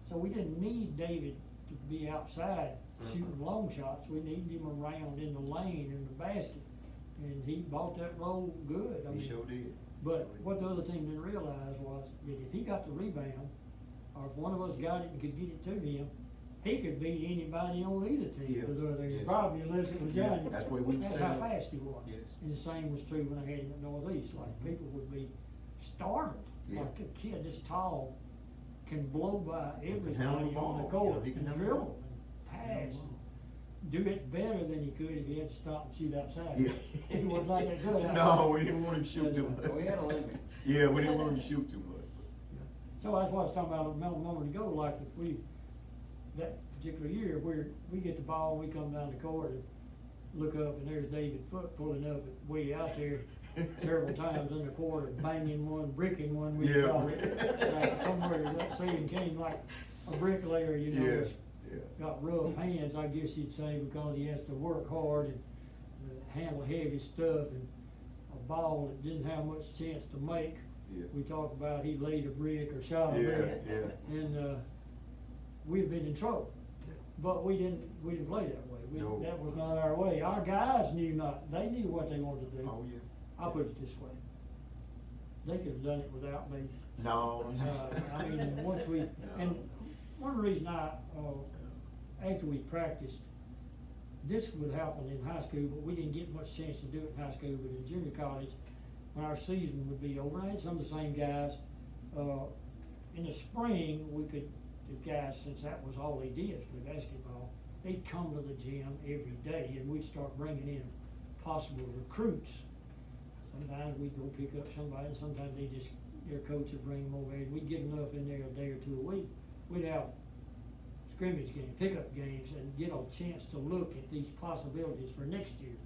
Speaker 1: So we didn't need David to be outside shooting long shots. We needed him around in the lane in the basket. And he bought that role good. I
Speaker 2: He
Speaker 1: mean,
Speaker 2: sure did.
Speaker 1: But
Speaker 2: Sure did.
Speaker 1: what the other team didn't realize was that if he got the rebound, or if one of us got it and could get it to him, he could beat anybody on either team.
Speaker 2: Yes,
Speaker 1: Because other
Speaker 2: yes.
Speaker 1: probably unless it was
Speaker 2: Yeah,
Speaker 1: Johnny.
Speaker 2: that's what we
Speaker 1: That's
Speaker 2: said.
Speaker 1: how fast he was.
Speaker 2: Yes.
Speaker 1: And the same was true when I had him at Northeast. Like, people would be startled.
Speaker 2: Yeah.
Speaker 1: Like a kid this tall can blow by
Speaker 2: can handle
Speaker 1: everybody
Speaker 2: the
Speaker 1: on the
Speaker 2: ball.
Speaker 1: court
Speaker 2: Yeah, he can
Speaker 1: and
Speaker 2: handle the
Speaker 1: dribble
Speaker 2: ball.
Speaker 1: and
Speaker 2: Handle
Speaker 1: pass.
Speaker 2: the ball.
Speaker 1: Do it better than he could if he had to stop and shoot outside.
Speaker 2: Yeah.
Speaker 1: He was not that good outside.
Speaker 2: No, we didn't want him to shoot
Speaker 1: That's
Speaker 2: too
Speaker 1: right.
Speaker 2: much.
Speaker 3: We had a limit.
Speaker 2: Yeah, we didn't want him to shoot too much.
Speaker 1: So that's what I was talking about a moment ago, like if we, that particular year, we get the ball, we come down the court and look up and there's David Foote pulling up way out there several times in the court and banging one, bricking one, we
Speaker 2: Yeah.
Speaker 1: call it. Like somewhere that saying came like a bricklayer, you know,
Speaker 2: Yeah,
Speaker 1: that's
Speaker 2: yeah.
Speaker 1: got rough hands, I guess you'd say, because he has to work hard and handle heavy stuff, and a ball that didn't have much chance to make.
Speaker 2: Yeah.
Speaker 1: We talk about he laid a brick or shot a
Speaker 2: Yeah,
Speaker 1: brick.
Speaker 2: yeah.
Speaker 1: And, we'd been in trouble,
Speaker 2: Yeah.
Speaker 1: but we didn't play that way.
Speaker 2: No.
Speaker 1: That was not our way. Our guys they knew what they wanted to do.
Speaker 2: Oh, yeah.
Speaker 1: I'll put it this way. they could have done it without me.
Speaker 2: No.
Speaker 1: I mean, once we, and one reason after we practiced, this would happen in high school, but we didn't get much chance to do it in high school, but in junior college, when our season would be over, I had some of the same guys, in the spring, the guys, since that was all they did, play basketball, they'd come to the gym every day, and we'd start bringing in possible recruits. Sometimes we'd go pick up somebody, and sometimes their coach would bring them over, and we'd get enough in there a day or two a week. We'd have scrimmage games, pickup games, and get a chance to look at these possibilities for next year.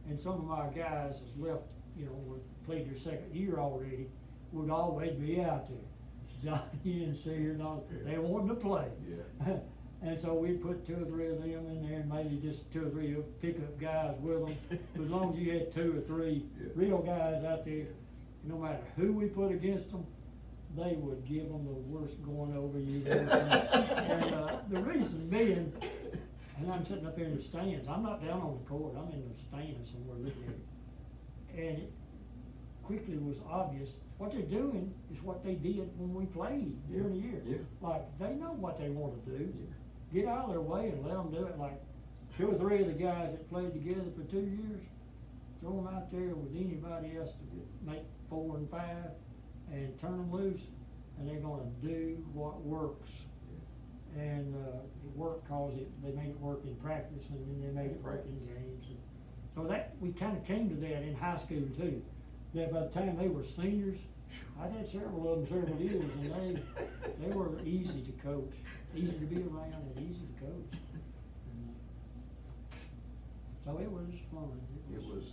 Speaker 1: And some of my guys has left, played their second year already, would always be out there. Johnny and Sear and all, they wanted to play.
Speaker 2: Yeah.
Speaker 1: And so we'd put 2 or 3 of them in there, and maybe just 2 or 3 pickup guys with them. As long as you had 2 or 3 real guys out there, no matter who we put against them, they would give them the worst going over you. And the reason being, and I'm sitting up here in the stands, I'm not down on the court, I'm in the stands somewhere looking at it. And it quickly was obvious, what they're doing is what they did when we played during the year.
Speaker 2: Yeah.
Speaker 1: Like, they know what they want to do. Get out of their way and let them do it. Like 2 or 3 of the guys that played together for 2 years, throw them out there with anybody else to make 4 and 5 and turn them loose, and they're gonna do what works. And it worked cause they made it work in practice, and then they made it work in games. And so that, we kinda came to that in high school too. That by the time they were seniors, I'd had several of them several years, and they were easy to coach, easy to be around, and easy to coach. And, so it was fun.
Speaker 2: It was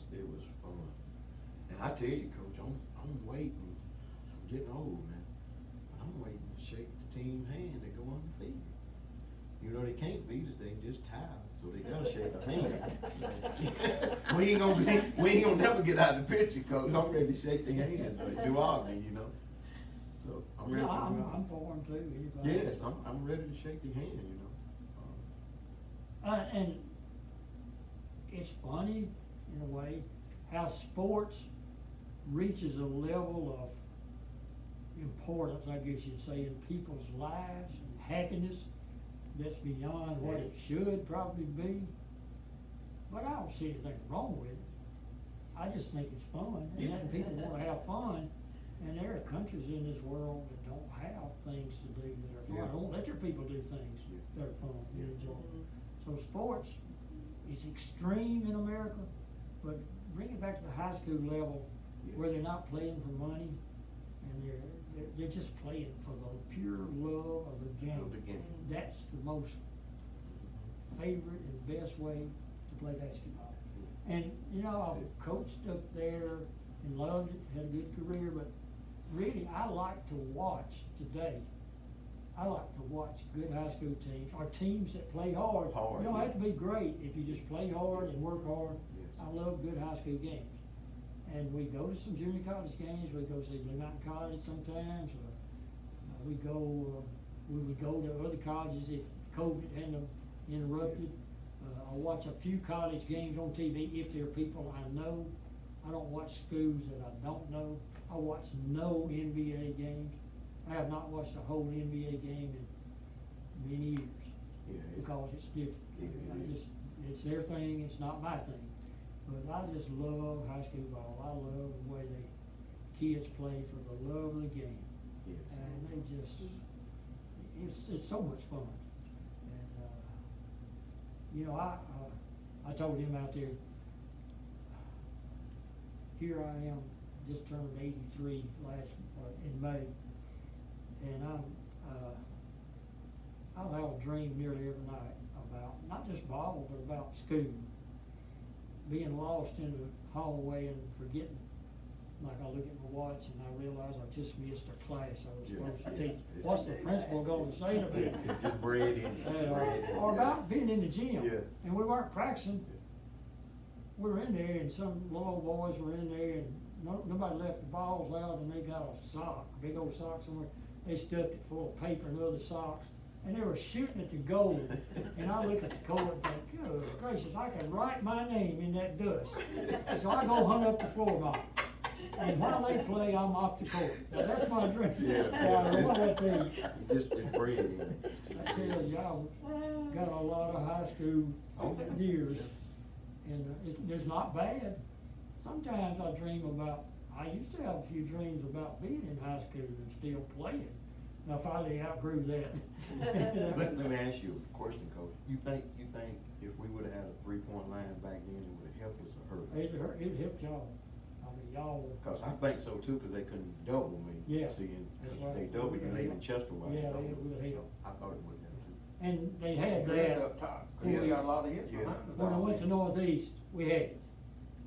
Speaker 2: fun. And I tell you, Coach, I'm waiting. I'm getting old, man. But I'm waiting to shake the team hand and go undefeated. They can't beat us, they can just tie us, so they gotta shake our hand. We ain't gonna never get out of the picture, Coach. I'm ready to shake their hand, but you are me, So I'm ready for
Speaker 1: I'm for them too, anybody.
Speaker 2: Yes, I'm ready to shake their hand,
Speaker 1: And it's funny, in a way, how sports reaches a level of importance, I guess you'd say, in people's lives and happiness that's beyond what it should probably be. But I don't see anything wrong with it. I just think it's fun, and letting people wanna have fun. And there are countries in this world that don't have things to do that are fun.
Speaker 2: Yeah.
Speaker 1: Don't let your people do things that are fun and enjoy. So sports is extreme in America, but bring it back to the high school level where they're not playing for money, and they're just playing for the pure love of the game. That's the most favorite and best way to play basketball. And, I've coached up there and loved it, had a good career, but really, I like to watch today. I like to watch good high school teams, or teams that play hard. You don't have to be great if you just play hard and work hard. I love good high school games. And we go to some junior college games, we go see Blue Mountain College sometimes, we would go to other colleges if COVID hadn't interrupted. I watch a few college games on TV if they're people I know. I don't watch schools that I don't know. I watch no NBA games. I have not watched a whole NBA game in many years because it's different. It's their thing, it's not my thing. But I just love high school ball. I love the way kids play for the love of the game. And they just, it's so much fun. And, I told him out there, here I am, just turned 83 in May, and I'll have a dream nearly every night about, not just ball, but about school. Being lost in the hallway and forgetting, like I look at my watch and I realize I just missed a class I was supposed to teach. What's the principal going to say to me?
Speaker 2: Just bread in.
Speaker 1: Or about being in the gym, and we weren't practicing. We were in there, and some little boys were in there, and nobody left the balls out, and they got a sock, big old sock somewhere. They stuffed it full of paper and other socks, and they were shooting at the goal. And I look at the court and think, good gracious, I could write my name in that dust. So I go hunt up the floor ball. And while they play, I'm off the court. Now, that's my dream.
Speaker 2: Yeah.
Speaker 1: I want that to you.
Speaker 2: You just breathe in it.
Speaker 1: I tell you, I got a lot of high school years, and it's not bad. Sometimes I dream about, I used to have a few dreams about being in high school and still playing. And I finally outgrew that.
Speaker 2: Let me ask you a question, Coach. You think if we would've had a 3-point line back then, it would've helped us or hurt us?
Speaker 1: It helped y'all. I mean, y'all.
Speaker 2: Cause I think so too, cause they couldn't double me.
Speaker 1: Yeah,
Speaker 2: Seeing,
Speaker 1: that's
Speaker 2: cause
Speaker 1: right.
Speaker 2: they doubled you, leaving Chester wide.
Speaker 1: Yeah, it would've helped.
Speaker 2: I thought it would have too.
Speaker 1: And they had
Speaker 3: Chris
Speaker 1: that.
Speaker 3: up top, 'cause we got a lot of hits
Speaker 2: Yeah.
Speaker 3: behind us.
Speaker 1: When I went to Northeast, we had it.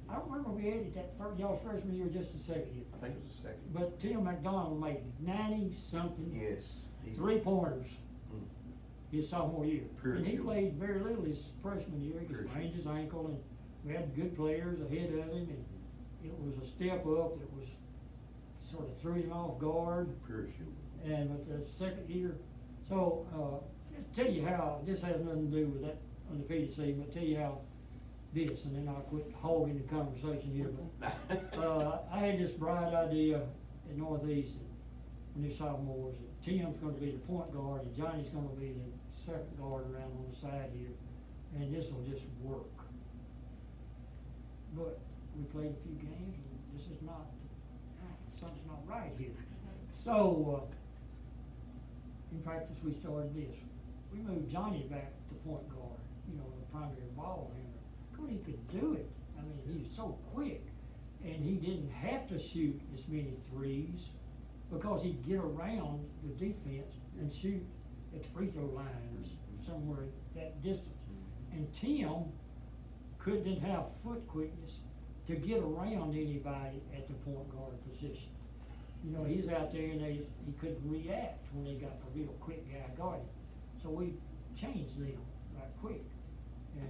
Speaker 1: I don't remember we had it that y'all's freshman year, just the second year.
Speaker 2: I think it was the second.
Speaker 1: But Tim McDonald made 90-something
Speaker 2: Yes. he-
Speaker 1: 3-pointers
Speaker 2: Mm.
Speaker 1: his sophomore year.
Speaker 2: Pure
Speaker 1: And he
Speaker 2: shooting.
Speaker 1: played very little his freshman year. He
Speaker 2: Pure
Speaker 1: sprained his ankle, and we had good players ahead of him, and it was a step up that was sort of threw him off guard.
Speaker 2: Pure shooting.
Speaker 1: And with the second year, so, just tell you how, this has nothing to do with that undefeated season, but tell you how this, and then I'll quit hogging the conversation here, but, I had this bright idea at Northeast, when they're sophomores, that Tim's gonna be the point guard, and Johnny's gonna be the second guard around on the side here, and this'll just work. But we played a few games, and this is not, something's not right here. So, in practice, we started this. We moved Johnny back to point guard, you know, the primary ball handler. Because he could do it. I mean, he was so quick. And he didn't have to shoot as many threes because he'd get around the defense and shoot at the free throw line or somewhere that distance. And Tim didn't have foot quickness to get around anybody at the point guard position. You know, he's out there and he couldn't react when they got a real quick guy guarding. So we changed them right quick. And,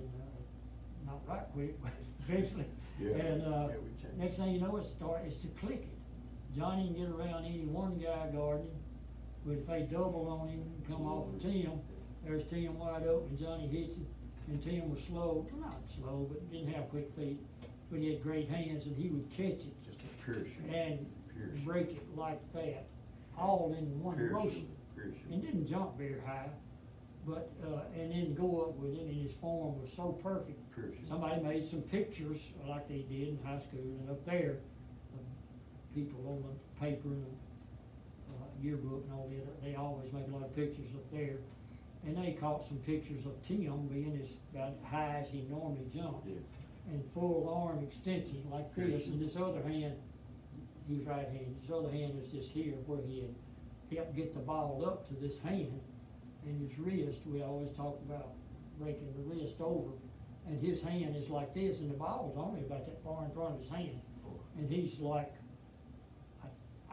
Speaker 1: not right quick, but eventually.
Speaker 2: Yeah.
Speaker 1: And,
Speaker 2: We changed.
Speaker 1: next thing you know, it's to clicking. Johnny can get around any one guy guarding, but if they double on him and come off of Tim, there's Tim wide open, Johnny hits him, and Tim was slow, not slow, but didn't have quick feet, but he had great hands, and he would catch it
Speaker 2: Just a pure shooting.
Speaker 1: and
Speaker 2: Pure shooting.
Speaker 1: break it like that, all in one
Speaker 2: Pure
Speaker 1: motion.
Speaker 2: shooting. Pure shooting.
Speaker 1: And didn't jump very high, but, and then go up with it, and his form was so perfect.
Speaker 2: Pure shooting.
Speaker 1: Somebody made some pictures like they did in high school, and up there, people on the paper and the yearbook and all that, they always make a lot of pictures up there. And they caught some pictures of Tim being as about high as he normally jumped.
Speaker 2: Yeah.
Speaker 1: And full arm extension like this, and this other hand, he was right handed, his other hand was just here where he had helped get the ball up to this hand. And his wrist, we always talk about breaking the wrist over, and his hand is like this, and the ball was only about that far in front of his hand. And he's like,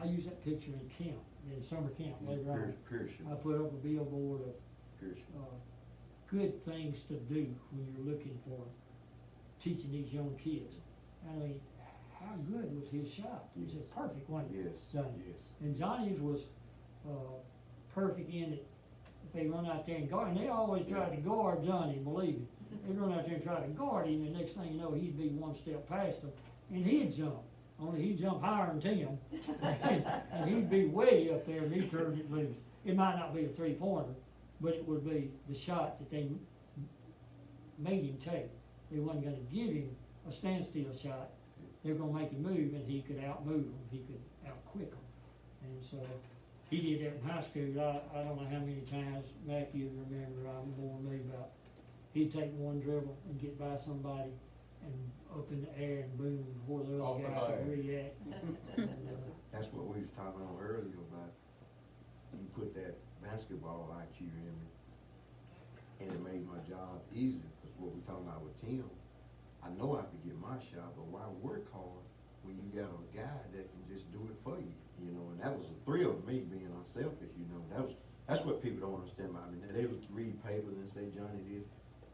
Speaker 1: I use that picture in camp, in summer camp later on.
Speaker 2: Pure shooting.
Speaker 1: I put up a billboard of
Speaker 2: Pure shooting.
Speaker 1: good things to do when you're looking for teaching these young kids. I mean, how good was his shot? It was a perfect one.
Speaker 2: Yes,
Speaker 1: Johnny.
Speaker 2: yes.
Speaker 1: And Johnny's was perfect in it. If they run out there and guard, and they always tried to guard Johnny, believe me. They'd run out there and try to guard him, and next thing you know, he'd be one step past them, and he'd jump. Only he'd jump higher than Tim, and he'd be way up there, and he turned it loose. It might not be a three-pointer, but it would be the shot that they made him take. They wasn't gonna give him a standstill shot. They were gonna make him move, and he could outmove them, he could outquick them. And so, he did that in high school. I don't know how many times, Mac, you remember, I'm more than me about, he'd take one dribble and get by somebody and up in the air and boom, before the
Speaker 3: Off
Speaker 1: other
Speaker 3: the
Speaker 1: guy could
Speaker 3: air.
Speaker 1: react. And,
Speaker 2: That's what we was talking on earlier about, you put that basketball IQ in me, and it made my job easier, cause what we talking about with Tim, I know I could get my shot, but why work hard when you got a guy that can just do it for you, you know, and that was a thrill to me, being unselfish, you know, that's what people don't understand about me. They would read papers and say Johnny did,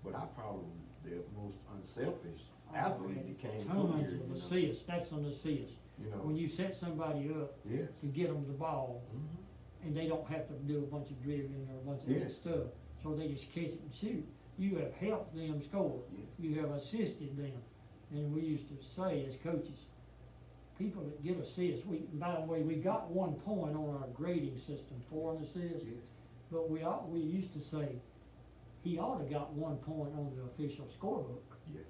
Speaker 2: but I probably the most unselfish athlete that came through
Speaker 1: tons
Speaker 2: here,
Speaker 1: of
Speaker 2: you know.
Speaker 1: assists, that's an assist.
Speaker 2: You know.
Speaker 1: When you set somebody up
Speaker 2: Yes.
Speaker 1: to get them the ball,
Speaker 2: Mhm.
Speaker 1: and they don't have to do a bunch of dribbling or a bunch of that
Speaker 2: Yes.
Speaker 1: stuff, so they just catch it and shoot. You have helped them score.
Speaker 2: Yeah.
Speaker 1: You have assisted them. And we used to say as coaches, people that get assists, by the way, we got 1 point on our grading system for an assist,
Speaker 2: Yeah.
Speaker 1: but we used to say, he oughta got 1 point on the official scorebook.
Speaker 2: Yeah.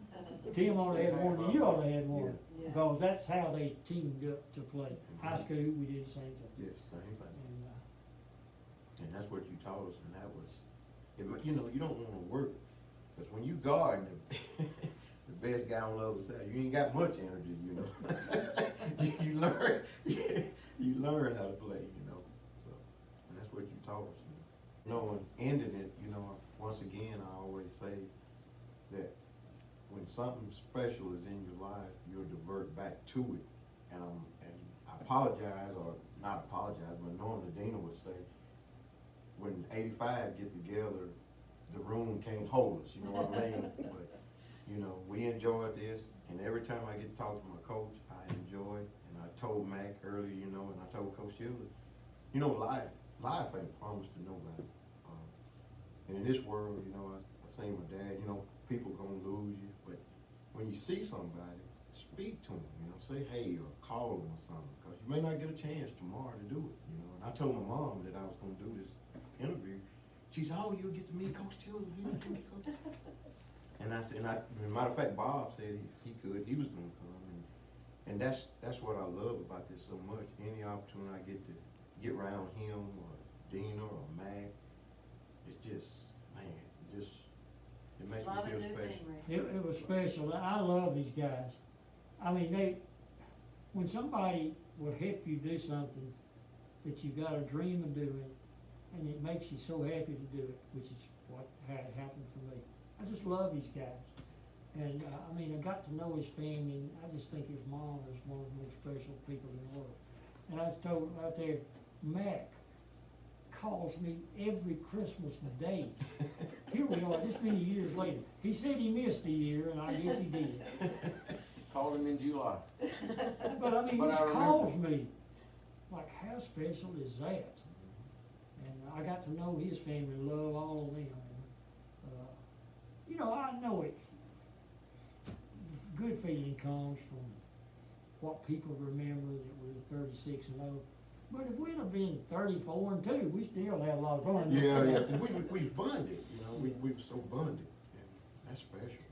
Speaker 1: Tim oughta had one, and you oughta had one,
Speaker 5: Yeah.
Speaker 1: because that's how they teamed up to play. High school, we did the same thing.
Speaker 2: Yes, same thing.
Speaker 1: And,
Speaker 2: And that's what you taught us, and that was, you know, you don't wanna work, cause when you guard the best guy on the other side, you ain't got much energy, you know. You learn, you learn how to play, you know, so, and that's what you taught us. You know, and ending it, you know, once again, I always say that when something special is in your life, you'll divert back to it. And I apologize, or not apologize, but normally Dina would say, when 85 get together, the room can't hold us, you know what I mean? But, you know, we enjoyed this, and every time I get to talk to my coach, I enjoy it. And I told Mac earlier, you know, and I told Coach Childers, you know, life ain't promised to nobody. And in this world, you know, I say my dad, you know, people gonna lose you, but when you see somebody, speak to them, you know, say hey, or call them or something, because you may not get a chance tomorrow to do it, you know. And I told my mom that I was gonna do this interview. She said, oh, you'll get to meet Coach Childers, you know, Coach. And I said, as a matter of fact, Bob said if he could, he was gonna come, and that's what I love about this so much. Any opportunity I get to get around him or Dina or Mac, it's just, man, it makes me feel special.
Speaker 1: it was special. I love these guys. I mean, when somebody will help you do something that you got a dream of doing, and it makes you so happy to do it, which is what had happened for me. I just love these guys. And, I mean, I got to know his family, and I just think his mom is one of the most special people in the world. And I was told right there, Mac calls me every Christmas day. Here we are, this many years later. He said he missed a year, and I guess he did.
Speaker 3: Called him in July.
Speaker 1: But I mean,
Speaker 3: But
Speaker 1: he
Speaker 3: I
Speaker 1: just
Speaker 3: remember.
Speaker 1: calls me, like, how special is that? And I got to know his family, love all of them. And, you know, I know it. Good feeling comes from what people remember that we were 36 and 0. But if we'd have been 34 and 2, we still had a lot of fun.
Speaker 2: Yeah, we bonded, you know, we were so bonded, and that's special.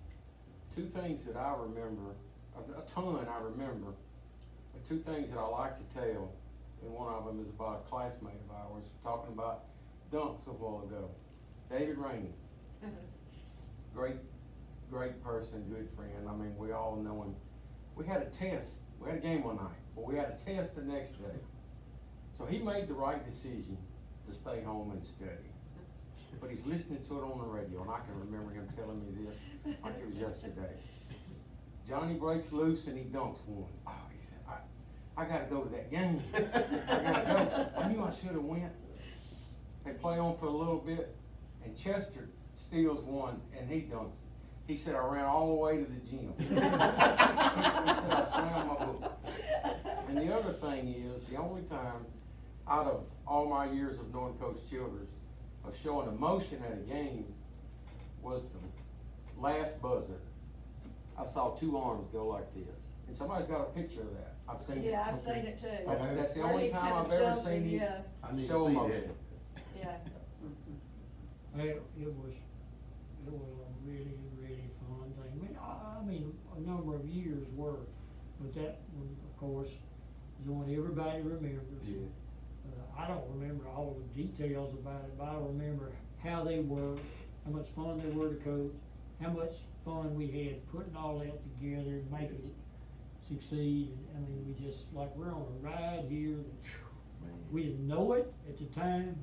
Speaker 3: Two things that I remember, a ton I remember, but two things that I like to tell, and one of them is about a classmate of ours, talking about dunks a while ago. David Rainey, great person, good friend. I mean, we all know him. We had a test, we had a game one night, but we had a test the next day. So he made the right decision to stay home and study. But he's listening to it on the radio, and I can remember him telling me this like it was yesterday. Johnny breaks loose and he dunks one. Oh, he said, I gotta go to that game. I gotta go. I knew I should have went. They play on for a little bit, and Chester steals one and he dunks it. He said, I ran all the way to the gym. He said, I slammed my book. And the other thing is, the only time out of all my years of knowing Coach Childers, of showing emotion at a game, was the last buzzer. I saw two arms go like this. And somebody's got a picture of that. I've seen it.
Speaker 5: Yeah, I've seen it too.
Speaker 3: That's the
Speaker 5: Where
Speaker 3: only
Speaker 5: he's
Speaker 3: time
Speaker 5: kinda
Speaker 3: I've ever
Speaker 5: jumping,
Speaker 3: seen you
Speaker 5: yeah.
Speaker 2: I need
Speaker 3: show
Speaker 2: to see
Speaker 3: emotion.
Speaker 2: that.
Speaker 5: Yeah.
Speaker 1: It was a really, really fun thing. I mean, a number of years were, but that one, of course, is the one everybody remembers.
Speaker 2: Yeah.
Speaker 1: I don't remember all the details about it, but I remember how they were, how much fun they were to coach, how much fun we had putting all that together and making it succeed. I mean, we just, like, we're on a ride here.
Speaker 2: Man.
Speaker 1: We didn't know it at the time.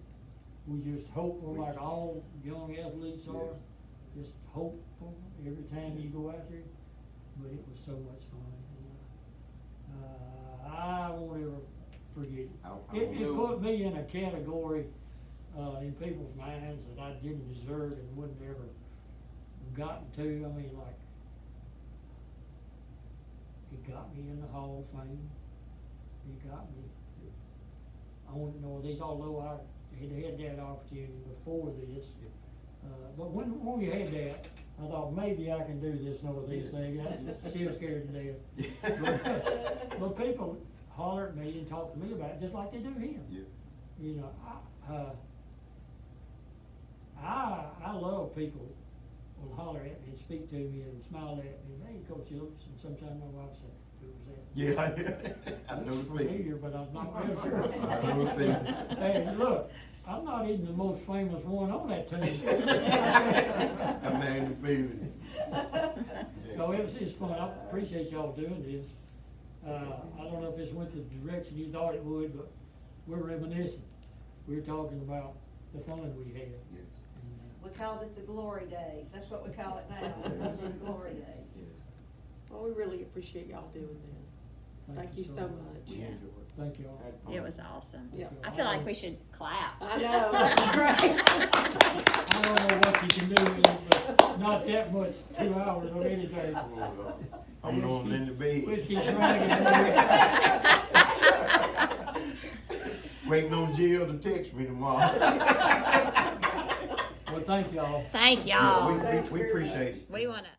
Speaker 1: We just hopeful, like all young athletes are,
Speaker 2: Yes.
Speaker 1: just hopeful every time you go out there. But it was so much fun. And, I won't ever forget it. It put me in a category in people's minds that I didn't deserve and wouldn't ever have gotten to. I mean, like, it got me in the Hall of Fame. It got me on the Northeast, although I had that opportunity before this. But when we had that, I thought maybe I can do this Northeast thing, I'm still scared to death. But people holler at me and talk to me about it, just like they do him.
Speaker 2: Yeah.
Speaker 1: You know, I love people will holler at me and speak to me and smile at me, hey, Coach Childers, and sometimes my wife said, who was that?
Speaker 2: Yeah, I know
Speaker 1: It's
Speaker 2: the feeling.
Speaker 1: familiar, but I'm not real sure.
Speaker 2: I know the feeling.
Speaker 1: Hey, look, I'm not even the most famous one on that team.
Speaker 2: I know the feeling.
Speaker 1: So it's fun, I appreciate y'all doing this. I don't know if this went the direction you thought it would, but we're reminiscing. We're talking about the fun we had.
Speaker 2: Yes.
Speaker 5: We called it the glory days, that's what we call it now, those are the glory days.
Speaker 2: Yes.
Speaker 4: Well, we really appreciate y'all doing this. Thank you so much.
Speaker 2: We enjoy it.
Speaker 1: Thank y'all.
Speaker 3: Had fun.
Speaker 6: It was awesome.
Speaker 4: Yeah.
Speaker 6: I feel like we should clap.
Speaker 4: I know, that's great.
Speaker 1: I don't know what you can do with it, but not that much, 2 hours or anything.
Speaker 2: I'm going in the bed.
Speaker 1: Whiskey dragging.
Speaker 2: Waiting on Jill to text me tomorrow.
Speaker 1: Well, thank y'all.
Speaker 6: Thank y'all.
Speaker 2: We appreciate it.
Speaker 6: We wanna.